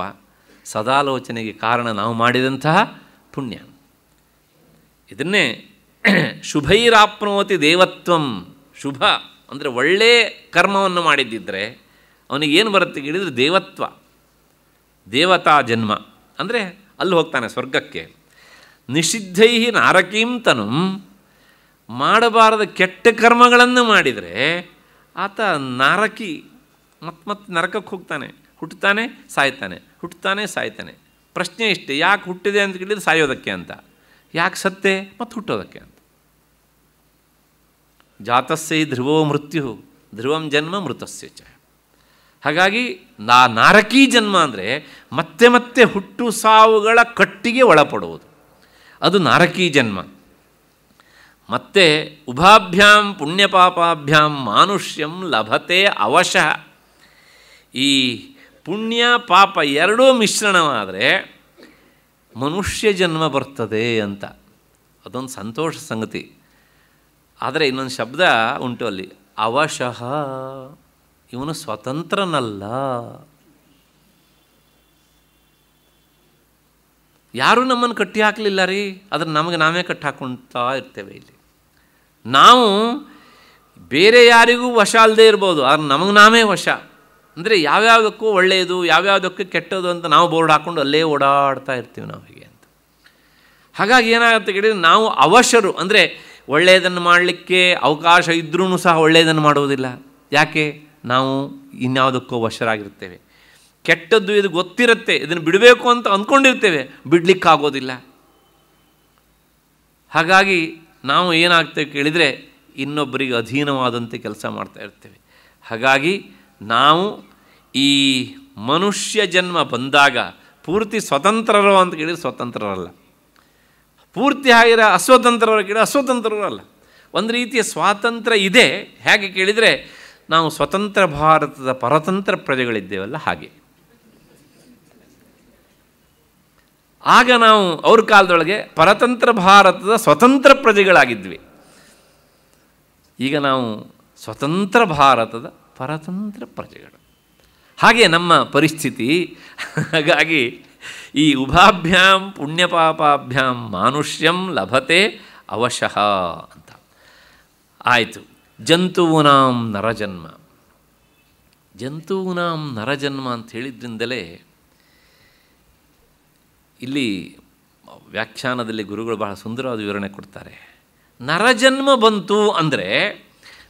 ಸದಾಲೋಚನೆಗೆ ಕಾರಣ ನಾವು ಮಾಡಿದಂತಹ ಪುಣ್ಯ. ಇದನ್ನೇ ಶುಭೈರಾಪ್ನೋತಿ ದೇವತ್ವಂ. ಶುಭ ಅಂದರೆ ಒಳ್ಳೆಯ ಕರ್ಮವನ್ನು ಮಾಡಿದ್ದಿದ್ದರೆ ಅವನಿಗೇನು ಬರುತ್ತೆ ಹೇಳಿದರೆ ದೇವತ್ವ, ದೇವತಾ ಜನ್ಮ. ಅಂದರೆ ಅಲ್ಲಿ ಹೋಗ್ತಾನೆ ಸ್ವರ್ಗಕ್ಕೆ. ನಿಷಿದ್ಧೈ ನಾರಕೀಂ ತನು, ಮಾಡಬಾರದ ಕೆಟ್ಟ ಕರ್ಮಗಳನ್ನು ಮಾಡಿದರೆ ಆತ ನಾರಕಿ, ಮತ್ತೆ ನರಕಕ್ಕೆ ಹೋಗ್ತಾನೆ, ಹುಟ್ಟುತ್ತಾನೆ ಸಾಯ್ತಾನೆ, ಹುಟ್ಟುತ್ತಾನೆ ಸಾಯ್ತಾನೆ. ಪ್ರಶ್ನೆ ಇಷ್ಟೇ, ಯಾಕೆ ಹುಟ್ಟಿದೆ ಅಂತ ಕೇಳಿದರೆ ಸಾಯೋದಕ್ಕೆ ಅಂತ, ಯಾಕೆ ಸತ್ತೆ ಮತ್ತು ಹುಟ್ಟೋದಕ್ಕೆ ಅಂತ. ಜಾತಸ್ಸೈ ಧ್ರುವೋ ಮೃತ್ಯು ಧ್ರುವಂ ಜನ್ಮ ಮೃತಸ್ಯ ಚ. ಹಾಗಾಗಿ ನಾರಕೀ ಜನ್ಮ ಅಂದರೆ ಮತ್ತೆ ಮತ್ತೆ ಹುಟ್ಟು ಸಾವುಗಳ ಕಟ್ಟಿಗೆ ಒಳಪಡುವುದು, ಅದು ನಾರಕೀ ಜನ್ಮ. ಮತ್ತು ಉಭಾಭ್ಯಾಂ ಪುಣ್ಯಪಾಪಾಭ್ಯಾಂ ಮಾನುಷ್ಯಂ ಲಭತೆ ಅವಶಃ. ಈ ಪುಣ್ಯ ಪಾಪ ಎರಡೂ ಮಿಶ್ರಣವಾದರೆ ಮನುಷ್ಯ ಜನ್ಮ ಬರ್ತದೆ ಅಂತ. ಅದೊಂದು ಸಂತೋಷ ಸಂಗತಿ. ಆದರೆ ಇನ್ನೊಂದು ಶಬ್ದ ಉಂಟು ಅಲ್ಲಿ, ಅವಶಃ. ಇವನು ಸ್ವತಂತ್ರನಲ್ಲ. ಯಾರೂ ನಮ್ಮನ್ನು ಕಟ್ಟಿ ಹಾಕಲಿಲ್ಲ ರೀ, ಆದರೆ ನಮಗೆ ನಾವೇ ಕಟ್ಟಿ ಹಾಕ್ಕೊಳ್ತಾ ಇರ್ತೇವೆ. ಇಲ್ಲಿ ನಾವು ಬೇರೆ ಯಾರಿಗೂ ವಶ ಅಲ್ಲದೆ ಇರ್ಬೋದು, ಆದರೆ ನಮಗೆ ನಾವೇ ವಶ. ಅಂದರೆ ಯಾವ್ಯಾವುದಕ್ಕೂ ಒಳ್ಳೆಯದು ಯಾವ್ಯಾವುದಕ್ಕೂ ಕೆಟ್ಟದು ಅಂತ ನಾವು ಬೋರ್ಡ್ ಹಾಕ್ಕೊಂಡು ಅಲ್ಲೇ ಓಡಾಡ್ತಾ ಇರ್ತೀವಿ ನಾವು ಹೀಗೆ ಅಂತ. ಹಾಗಾಗಿ ಏನಾಗುತ್ತೆ ಕೇಳಿದರೆ ನಾವು ಅವಶರು. ಅಂದರೆ ಒಳ್ಳೆಯದನ್ನು ಮಾಡಲಿಕ್ಕೆ ಅವಕಾಶ ಇದ್ರೂ ಸಹ ಒಳ್ಳೆಯದನ್ನು ಮಾಡುವುದಿಲ್ಲ. ಯಾಕೆ? ನಾವು ಇನ್ಯಾವುದಕ್ಕೋ ವಶರಾಗಿರ್ತೇವೆ. ಕೆಟ್ಟದ್ದು ಇದು ಗೊತ್ತಿರುತ್ತೆ, ಇದನ್ನು ಬಿಡಬೇಕು ಅಂತ ಅಂದ್ಕೊಂಡಿರ್ತೇವೆ, ಬಿಡಲಿಕ್ಕಾಗೋದಿಲ್ಲ. ಹಾಗಾಗಿ ನಾವು ಏನಾಗ್ತೇವೆ ಕೇಳಿದರೆ ಇನ್ನೊಬ್ಬರಿಗೆ ಅಧೀನವಾದಂತೆ ಕೆಲಸ ಮಾಡ್ತಾ ಇರ್ತೇವೆ. ಹಾಗಾಗಿ ನಾವು ಈ ಮನುಷ್ಯ ಜನ್ಮ ಬಂದಾಗ ಪೂರ್ತಿ ಸ್ವತಂತ್ರರು ಅಂತ ಕೇಳಿದರೆ ಸ್ವತಂತ್ರರಲ್ಲ, ಪೂರ್ತಿ ಆಗಿರೋ ಅಸ್ವತಂತ್ರರ ಕೇಳಿದರೆ ಅಸ್ವತಂತ್ರರು ಅಲ್ಲ. ಒಂದು ರೀತಿಯ ಸ್ವಾತಂತ್ರ್ಯ ಇದೆ. ಹೇಗೆ ಕೇಳಿದರೆ ನಾವು ಸ್ವತಂತ್ರ ಭಾರತದ ಪರತಂತ್ರ ಪ್ರಜೆಗಳಿದ್ದೇವಲ್ಲ ಹಾಗೆ. ಆಗ ನಾವು ಅವ್ರ ಕಾಲದೊಳಗೆ ಪರತಂತ್ರ ಭಾರತದ ಸ್ವತಂತ್ರ ಪ್ರಜೆಗಳಾಗಿದ್ವಿ. ಈಗ ನಾವು ಸ್ವತಂತ್ರ ಭಾರತದ ಪರತಂತ್ರ ಪ್ರಜೆಗಳು. ಹಾಗೆ ನಮ್ಮ ಪರಿಸ್ಥಿತಿ. ಹಾಗಾಗಿ ಈ ಉಭಾಭ್ಯಾಂ ಪುಣ್ಯಪಾಪಾಭ್ಯಾಂ ಮಾನುಷ್ಯಂ ಲಭತೆ ಅವಶಃ ಅಂತ ಆಯಿತು. ಜಂತೂನಾಂ ನರಜನ್ಮ. ಜಂತೂನಾಂ ನರಜನ್ಮ ಅಂತ ಹೇಳಿದ್ರಿಂದಲೇ ಇಲ್ಲಿ ವ್ಯಾಖ್ಯಾನದಲ್ಲಿ ಗುರುಗಳು ಬಹಳ ಸುಂದರವಾದ ವಿವರಣೆ ಕೊಡ್ತಾರೆ. ನರಜನ್ಮ ಬಂತು ಅಂದರೆ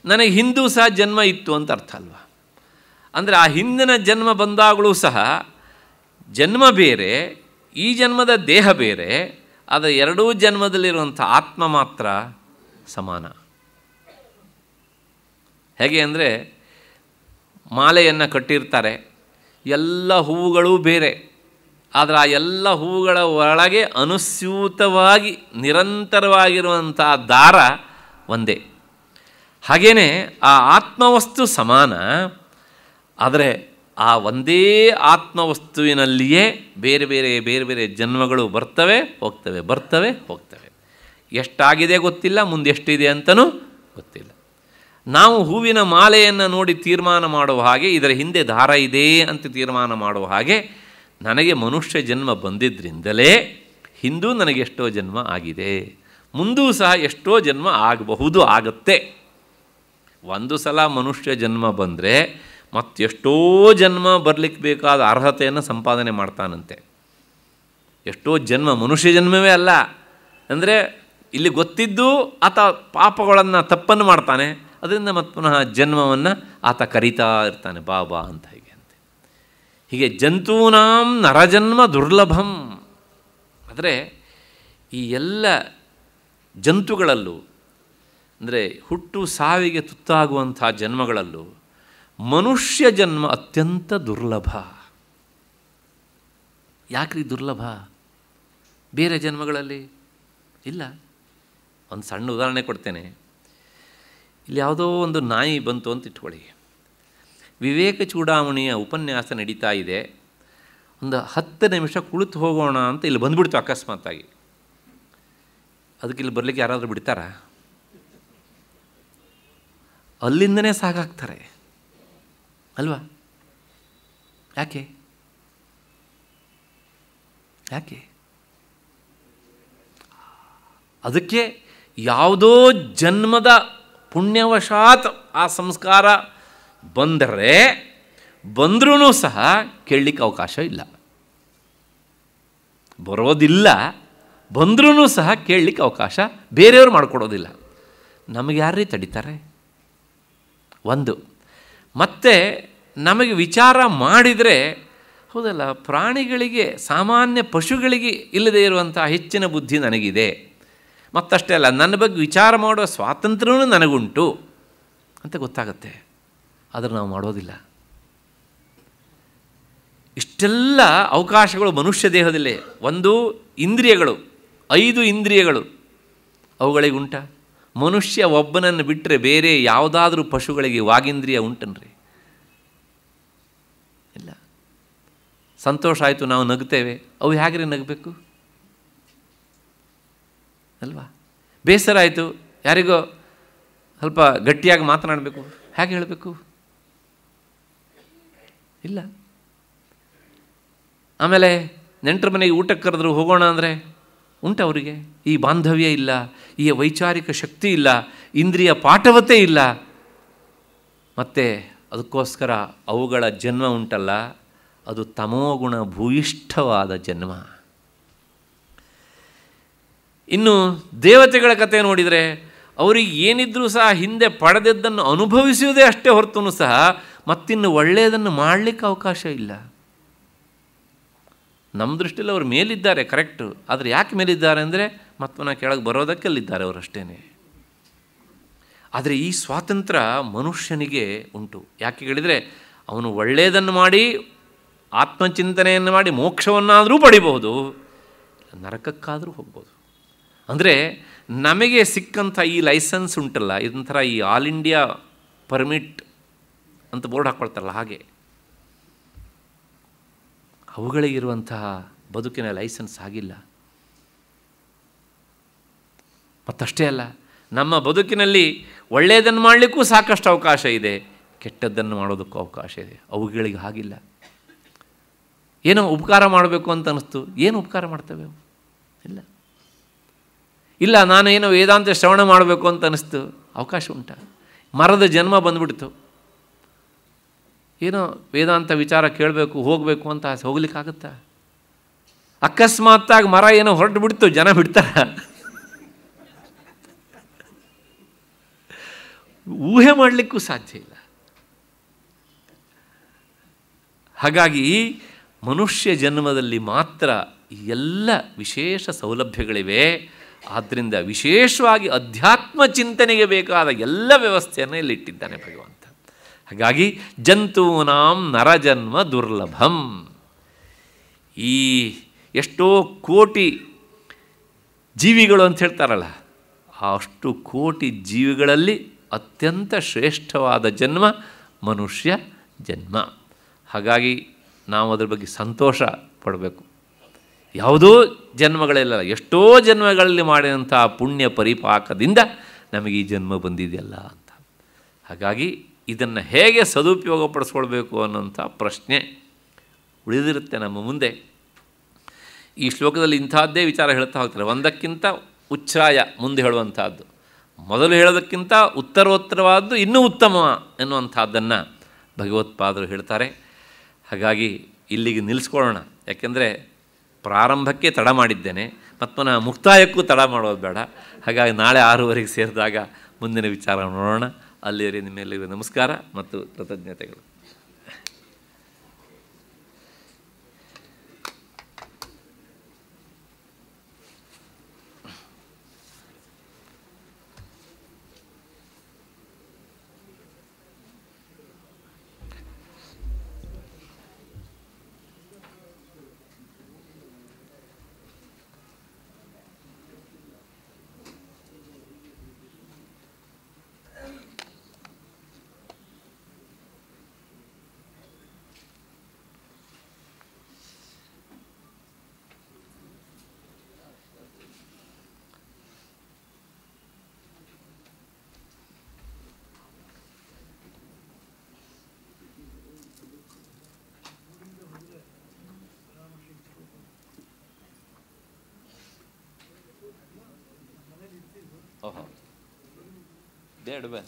ನನಗೆ ಹಿಂದೂ ಸಹ ಜನ್ಮ ಇತ್ತು ಅಂತ ಅರ್ಥ ಅಲ್ವಾ? ಅಂದರೆ ಆ ಹಿಂದಿನ ಜನ್ಮ ಬಂದಾಗಲೂ ಸಹ ಜನ್ಮ ಬೇರೆ, ಈ ಜನ್ಮದ ದೇಹ ಬೇರೆ, ಆದರೆ ಎರಡೂ ಜನ್ಮದಲ್ಲಿರುವಂಥ ಆತ್ಮ ಮಾತ್ರ ಸಮಾನ. ಹೇಗೆ ಅಂದರೆ ಮಾಲೆಯನ್ನು ಕಟ್ಟಿರ್ತಾರೆ, ಎಲ್ಲ ಹೂವುಗಳೂ ಬೇರೆ, ಆದರೆ ಆ ಎಲ್ಲ ಹೂವುಗಳ ಒಳಗೆ ಅನುಸ್ಯೂತವಾಗಿ ನಿರಂತರವಾಗಿರುವಂಥ ದಾರ ಒಂದೇ. ಹಾಗೆಯೇ ಆ ಆತ್ಮವಸ್ತು ಸಮಾನ, ಆದರೆ ಆ ಒಂದೇ ಆತ್ಮವಸ್ತುವಿನಲ್ಲಿಯೇ ಬೇರೆ ಬೇರೆ ಬೇರೆ ಬೇರೆ ಜನ್ಮಗಳು ಬರ್ತವೆ ಹೋಗ್ತವೆ, ಬರ್ತವೆ ಹೋಗ್ತವೆ. ಎಷ್ಟಾಗಿದೆ ಗೊತ್ತಿಲ್ಲ, ಮುಂದೆ ಎಷ್ಟಿದೆ ಅಂತಲೂ ಗೊತ್ತಿಲ್ಲ. ನಾವು ಹೂವಿನ ಮಾಲೆಯನ್ನು ನೋಡಿ ತೀರ್ಮಾನ ಮಾಡುವ ಹಾಗೆ, ಇದರ ಹಿಂದೆ ದಾರ ಇದೆ ಅಂತ ತೀರ್ಮಾನ ಮಾಡುವ ಹಾಗೆ, ನನಗೆ ಮನುಷ್ಯ ಜನ್ಮ ಬಂದಿದ್ದರಿಂದಲೇ ಹಿಂದೂ ನನಗೆ ಎಷ್ಟೋ ಜನ್ಮ ಆಗಿದೆ, ಮುಂದೂ ಸಹ ಎಷ್ಟೋ ಜನ್ಮ ಆಗಬಹುದು, ಆಗುತ್ತೆ. ಒಂದು ಸಲ ಮನುಷ್ಯ ಜನ್ಮ ಬಂದರೆ ಮತ್ತೆಷ್ಟೋ ಜನ್ಮ ಬರಲಿಕ್ಕೆ ಬೇಕಾದ ಅರ್ಹತೆಯನ್ನು ಸಂಪಾದನೆ ಮಾಡ್ತಾನಂತೆ. ಎಷ್ಟೋ ಜನ್ಮ, ಮನುಷ್ಯ ಜನ್ಮವೇ ಅಲ್ಲ ಅಂದರೆ ಇಲ್ಲಿ ಗೊತ್ತಿದ್ದು ಆತ ಪಾಪಗಳನ್ನು ತಪ್ಪನ್ನು ಮಾಡ್ತಾನೆ, ಅದರಿಂದ ಮತ್ತೆ ಪುನಃ ಜನ್ಮವನ್ನು ಆತ ಕರೀತಾ ಇರ್ತಾನೆ, ಬಾಬಾ ಅಂತ ಹೀಗೆ ಅಂತೆ. ಹೀಗೆ ಜಂತೂನಾಂ ನರಜನ್ಮ ದುರ್ಲಭಂ. ಆದರೆ ಈ ಎಲ್ಲ ಜಂತುಗಳಲ್ಲೂ ಅಂದರೆ ಹುಟ್ಟು ಸಾವಿಗೆ ತುತ್ತಾಗುವಂಥ ಜನ್ಮಗಳಲ್ಲೂ ಮನುಷ್ಯ ಜನ್ಮ ಅತ್ಯಂತ ದುರ್ಲಭ. ಯಾಕ್ರಿ ದುರ್ಲಭ? ಬೇರೆ ಜನ್ಮಗಳಲ್ಲಿ ಇಲ್ಲ. ಒಂದು ಸಣ್ಣ ಉದಾಹರಣೆ ಕೊಡ್ತೇನೆ. ಇಲ್ಲಿ ಯಾವುದೋ ಒಂದು ನಾಯಿ ಬಂತು ಅಂತ ಇಟ್ಕೊಳ್ಳಿ. ವಿವೇಕ ಚೂಡಾಮಣಿಯ ಉಪನ್ಯಾಸ ನಡೀತಾ ಇದೆ. ಒಂದು 10 ನಿಮಿಷ ಕುಳಿತು ಹೋಗೋಣ ಅಂತ ಇಲ್ಲಿ ಬಂದುಬಿಡ್ತು ಅಕಸ್ಮಾತ್ತಾಗಿ. ಅದಕ್ಕೆ ಇಲ್ಲಿ ಬರಲಿಕ್ಕೆ ಯಾರಾದರೂ ಬಿಡ್ತಾರಾ? ಅಲ್ಲಿಂದನೇ ಸಾಗಾಗ್ತಾರೆ ಅಲ್ವಾ? ಯಾಕೆ ಯಾಕೆ? ಅದಕ್ಕೆ ಯಾವುದೋ ಜನ್ಮದ ಪುಣ್ಯವಶಾತ್ ಆ ಸಂಸ್ಕಾರ ಬಂದ್ರೂ ಸಹ ಕೇಳಲಿಕ್ಕೆ ಅವಕಾಶ ಇಲ್ಲ. ಬರೋದಿಲ್ಲ, ಬಂದ್ರೂ ಸಹ ಕೇಳಲಿಕ್ಕೆ ಅವಕಾಶ ಬೇರೆಯವರು ಮಾಡಿಕೊಡೋದಿಲ್ಲ. ನಮಗೆ ಯಾರೀ ತಡೀತಾರೆ? ಒಂದು. ಮತ್ತು ನಮಗೆ ವಿಚಾರ ಮಾಡಿದರೆ ಹೌದಲ್ಲ, ಪ್ರಾಣಿಗಳಿಗೆ, ಸಾಮಾನ್ಯ ಪಶುಗಳಿಗೆ ಇಲ್ಲದೇ ಇರುವಂಥ ಹೆಚ್ಚಿನ ಬುದ್ಧಿ ನನಗಿದೆ, ಮತ್ತಷ್ಟೇ ಅಲ್ಲ ನನ್ನ ಬಗ್ಗೆ ವಿಚಾರ ಮಾಡುವ ಸ್ವಾತಂತ್ರ್ಯವೂ ನನಗುಂಟು ಅಂತ ಗೊತ್ತಾಗುತ್ತೆ. ಆದರೆ ನಾವು ಮಾಡೋದಿಲ್ಲ. ಇಷ್ಟೆಲ್ಲ ಅವಕಾಶಗಳು ಮನುಷ್ಯ ದೇಹದಲ್ಲೇ. ಒಂದು ಇಂದ್ರಿಯಗಳು, 5 ಇಂದ್ರಿಯಗಳು ಅವುಗಳಿಗುಂಟ? ಮನುಷ್ಯ ಒಬ್ಬನನ್ನು ಬಿಟ್ಟರೆ ಬೇರೆ ಯಾವುದಾದ್ರೂ ಪಶುಗಳಿಗೆ ವಾಗೀಂದ್ರಿಯ ಉಂಟನ್ರಿ? ಇಲ್ಲ. ಸಂತೋಷ ಆಯಿತು, ನಾವು ನಗ್ತೇವೆ. ಅವು ಹೇಗ್ರಿ ನಗಬೇಕು ಅಲ್ವಾ? ಬೇಸರ ಆಯಿತು, ಯಾರಿಗೋ ಸ್ವಲ್ಪ ಗಟ್ಟಿಯಾಗಿ ಮಾತನಾಡಬೇಕು, ಹೇಗೆ ಹೇಳಬೇಕು? ಇಲ್ಲ. ಆಮೇಲೆ ನೆಂಟರ ಮನೆಗೆ ಊಟಕ್ಕೆ ಕರೆದ್ರು ಹೋಗೋಣ ಅಂದರೆ ಉಂಟು ಅವರಿಗೆ? ಈ ಬಾಂಧವ್ಯ ಇಲ್ಲ, ಈ ವೈಚಾರಿಕ ಶಕ್ತಿ ಇಲ್ಲ, ಇಂದ್ರಿಯ ಪಾಠವತೆ ಇಲ್ಲ. ಮತ್ತು ಅದಕ್ಕೋಸ್ಕರ ಅವುಗಳ ಜನ್ಮ ಉಂಟಲ್ಲ, ಅದು ತಮೋಗುಣ ಭೂಯಿಷ್ಠವಾದ ಜನ್ಮ. ಇನ್ನು ದೇವತೆಗಳ ಕಥೆ ನೋಡಿದರೆ ಅವರಿಗೆ ಏನಿದ್ರೂ ಸಹ ಹಿಂದೆ ಪಡೆದದ್ದನ್ನು ಅನುಭವಿಸುವುದೇ ಅಷ್ಟೇ ಹೊರತೂ ಸಹ ಮತ್ತಿನ್ನು ಒಳ್ಳೆಯದನ್ನು ಮಾಡಲಿಕ್ಕೆ ಅವಕಾಶ ಇಲ್ಲ. ನಮ್ಮ ದೃಷ್ಟಿಯಲ್ಲಿ ಅವರು ಮೇಲಿದ್ದಾರೆ, ಕರೆಕ್ಟು. ಆದರೆ ಯಾಕೆ ಮೇಲಿದ್ದಾರೆ ಅಂದರೆ ಮತ್ತನ ಕೆಳಗೆ ಬರೋದಕ್ಕೆ ಅಲ್ಲಿದ್ದಾರೆ ಅವರಷ್ಟೇ. ಆದರೆ ಈ ಸ್ವಾತಂತ್ರ್ಯ ಮನುಷ್ಯನಿಗೆ ಉಂಟು. ಯಾಕೆ ಹೇಳಿದರೆ ಅವನು ಒಳ್ಳೆಯದನ್ನು ಮಾಡಿ ಆತ್ಮಚಿಂತನೆಯನ್ನು ಮಾಡಿ ಮೋಕ್ಷವನ್ನಾದರೂ ಪಡಿಬಹುದು, ನರಕಕ್ಕಾದರೂ ಹೋಗ್ಬೋದು. ಅಂದರೆ ನಮಗೆ ಸಿಕ್ಕಂಥ ಈ ಲೈಸೆನ್ಸ್ ಉಂಟಲ್ಲ, ಇದೊಂಥರ ಈ ಆಲ್ ಇಂಡಿಯಾ ಪರ್ಮಿಟ್ ಅಂತ ಬೋರ್ಡ್ ಹಾಕ್ಕೊಳ್ತಾರಲ್ಲ, ಹಾಗೆ ಅವುಗಳಿಗಿರುವಂತಹ ಬದುಕಿನ ಲೈಸೆನ್ಸ್ ಆಗಿಲ್ಲ. ಮತ್ತಷ್ಟೇ ಅಲ್ಲ, ನಮ್ಮ ಬದುಕಿನಲ್ಲಿ ಒಳ್ಳೆಯದನ್ನು ಮಾಡಲಿಕ್ಕೂ ಸಾಕಷ್ಟು ಅವಕಾಶ ಇದೆ, ಕೆಟ್ಟದ್ದನ್ನು ಮಾಡೋದಕ್ಕೂ ಅವಕಾಶ ಇದೆ. ಅವುಗಳಿಗೆ ಹಾಗಿಲ್ಲ. ಏನೋ ಉಪಕಾರ ಮಾಡಬೇಕು ಅಂತ ಅನ್ನಿಸ್ತು, ಏನು ಉಪಕಾರ ಮಾಡ್ತೇವೆ? ಇಲ್ಲ. ಇಲ್ಲ, ನಾನೇನೋ ವೇದಾಂತ ಶ್ರವಣ ಮಾಡಬೇಕು ಅಂತ ಅನ್ನಿಸ್ತು, ಅವಕಾಶ ಉಂಟ? ಮರದ ಜನ್ಮ ಬಂದುಬಿಡ್ತು, ಏನೋ ವೇದಾಂತ ವಿಚಾರ ಕೇಳಬೇಕು ಹೋಗಬೇಕು ಅಂತ ಆಸೆ, ಹೋಗ್ಲಿಕ್ಕಾಗುತ್ತಾ? ಅಕಸ್ಮಾತ್ತಾಗಿ ಮರ ಏನೋ ಹೊರಟು ಬಿಡ್ತು, ಜನ ಬಿಡ್ತಾರ? ಊಹೆ ಮಾಡಲಿಕ್ಕೂ ಸಾಧ್ಯ ಇಲ್ಲ. ಹಾಗಾಗಿ ಮನುಷ್ಯ ಜನ್ಮದಲ್ಲಿ ಮಾತ್ರ ಎಲ್ಲ ವಿಶೇಷ ಸೌಲಭ್ಯಗಳಿವೆ. ಆದ್ದರಿಂದ ವಿಶೇಷವಾಗಿ ಅಧ್ಯಾತ್ಮ ಚಿಂತನೆಗೆ ಬೇಕಾದ ಎಲ್ಲ ವ್ಯವಸ್ಥೆಯನ್ನು ಇಲ್ಲಿಟ್ಟಿದ್ದಾನೆ ಭಗವಂತ. ಹಾಗಾಗಿ ಜಂತೂನಾಂ ನರಜನ್ಮ ದುರ್ಲಭಂ. ಈ ಎಷ್ಟೋ ಕೋಟಿ ಜೀವಿಗಳು ಅಂತ ಹೇಳ್ತಾರಲ್ಲ, ಅಷ್ಟು ಕೋಟಿ ಜೀವಿಗಳಲ್ಲಿ ಅತ್ಯಂತ ಶ್ರೇಷ್ಠವಾದ ಜನ್ಮ ಮನುಷ್ಯ ಜನ್ಮ. ಹಾಗಾಗಿ ನಾವು ಅದರ ಬಗ್ಗೆ ಸಂತೋಷ ಪಡಬೇಕು. ಯಾವುದೋ ಜನ್ಮಗಳೆಲ್ಲ, ಎಷ್ಟೋ ಜನ್ಮಗಳಲ್ಲಿ ಮಾಡಿದಂಥ ಪುಣ್ಯ ಪರಿಪಾಕದಿಂದ ನಮಗೆ ಈ ಜನ್ಮ ಬಂದಿದೆಯಲ್ಲ ಅಂತ. ಹಾಗಾಗಿ ಇದನ್ನು ಹೇಗೆ ಸದುಪಯೋಗಪಡಿಸ್ಕೊಳ್ಬೇಕು ಅನ್ನೋಂಥ ಪ್ರಶ್ನೆ ಉಳಿದಿರುತ್ತೆ ನಮ್ಮ ಮುಂದೆ. ಈ ಶ್ಲೋಕದಲ್ಲಿ ಇಂಥದ್ದೇ ವಿಚಾರ ಹೇಳ್ತಾ ಹೋಗ್ತಾರೆ. ಒಂದಕ್ಕಿಂತ ಉಚ್ಛ್ರಾಯ ಮುಂದೆ ಹೇಳುವಂಥದ್ದು, ಮೊದಲು ಹೇಳೋದಕ್ಕಿಂತ ಉತ್ತರೋತ್ತರವಾದ್ದು ಇನ್ನೂ ಉತ್ತಮ ಎನ್ನುವಂಥದ್ದನ್ನು ಭಗವತ್ಪಾದರು ಹೇಳ್ತಾರೆ. ಹಾಗಾಗಿ ಇಲ್ಲಿಗೆ ನಿಲ್ಲಿಸ್ಕೊಳ್ಳೋಣ. ಯಾಕೆಂದರೆ ಪ್ರಾರಂಭಕ್ಕೆ ತಡ ಮಾಡಿದ್ದೇನೆ, ಮತ್ತು ನಾನು ಮುಕ್ತಾಯಕ್ಕೂ ತಡ ಮಾಡೋದು ಬೇಡ. ಹಾಗಾಗಿ ನಾಳೆ 6:15 ಸೇರಿದಾಗ ಮುಂದಿನ ವಿಚಾರ ನೋಡೋಣ. ಅಲ್ಲಿವರೆಗೆ ನಿಮ್ಮೆಲ್ಲರಿಗೂ ನಮಸ್ಕಾರ ಮತ್ತು ಕೃತಜ್ಞತೆಗಳು. ಓಹೋ ಬೇಡ ಬೇ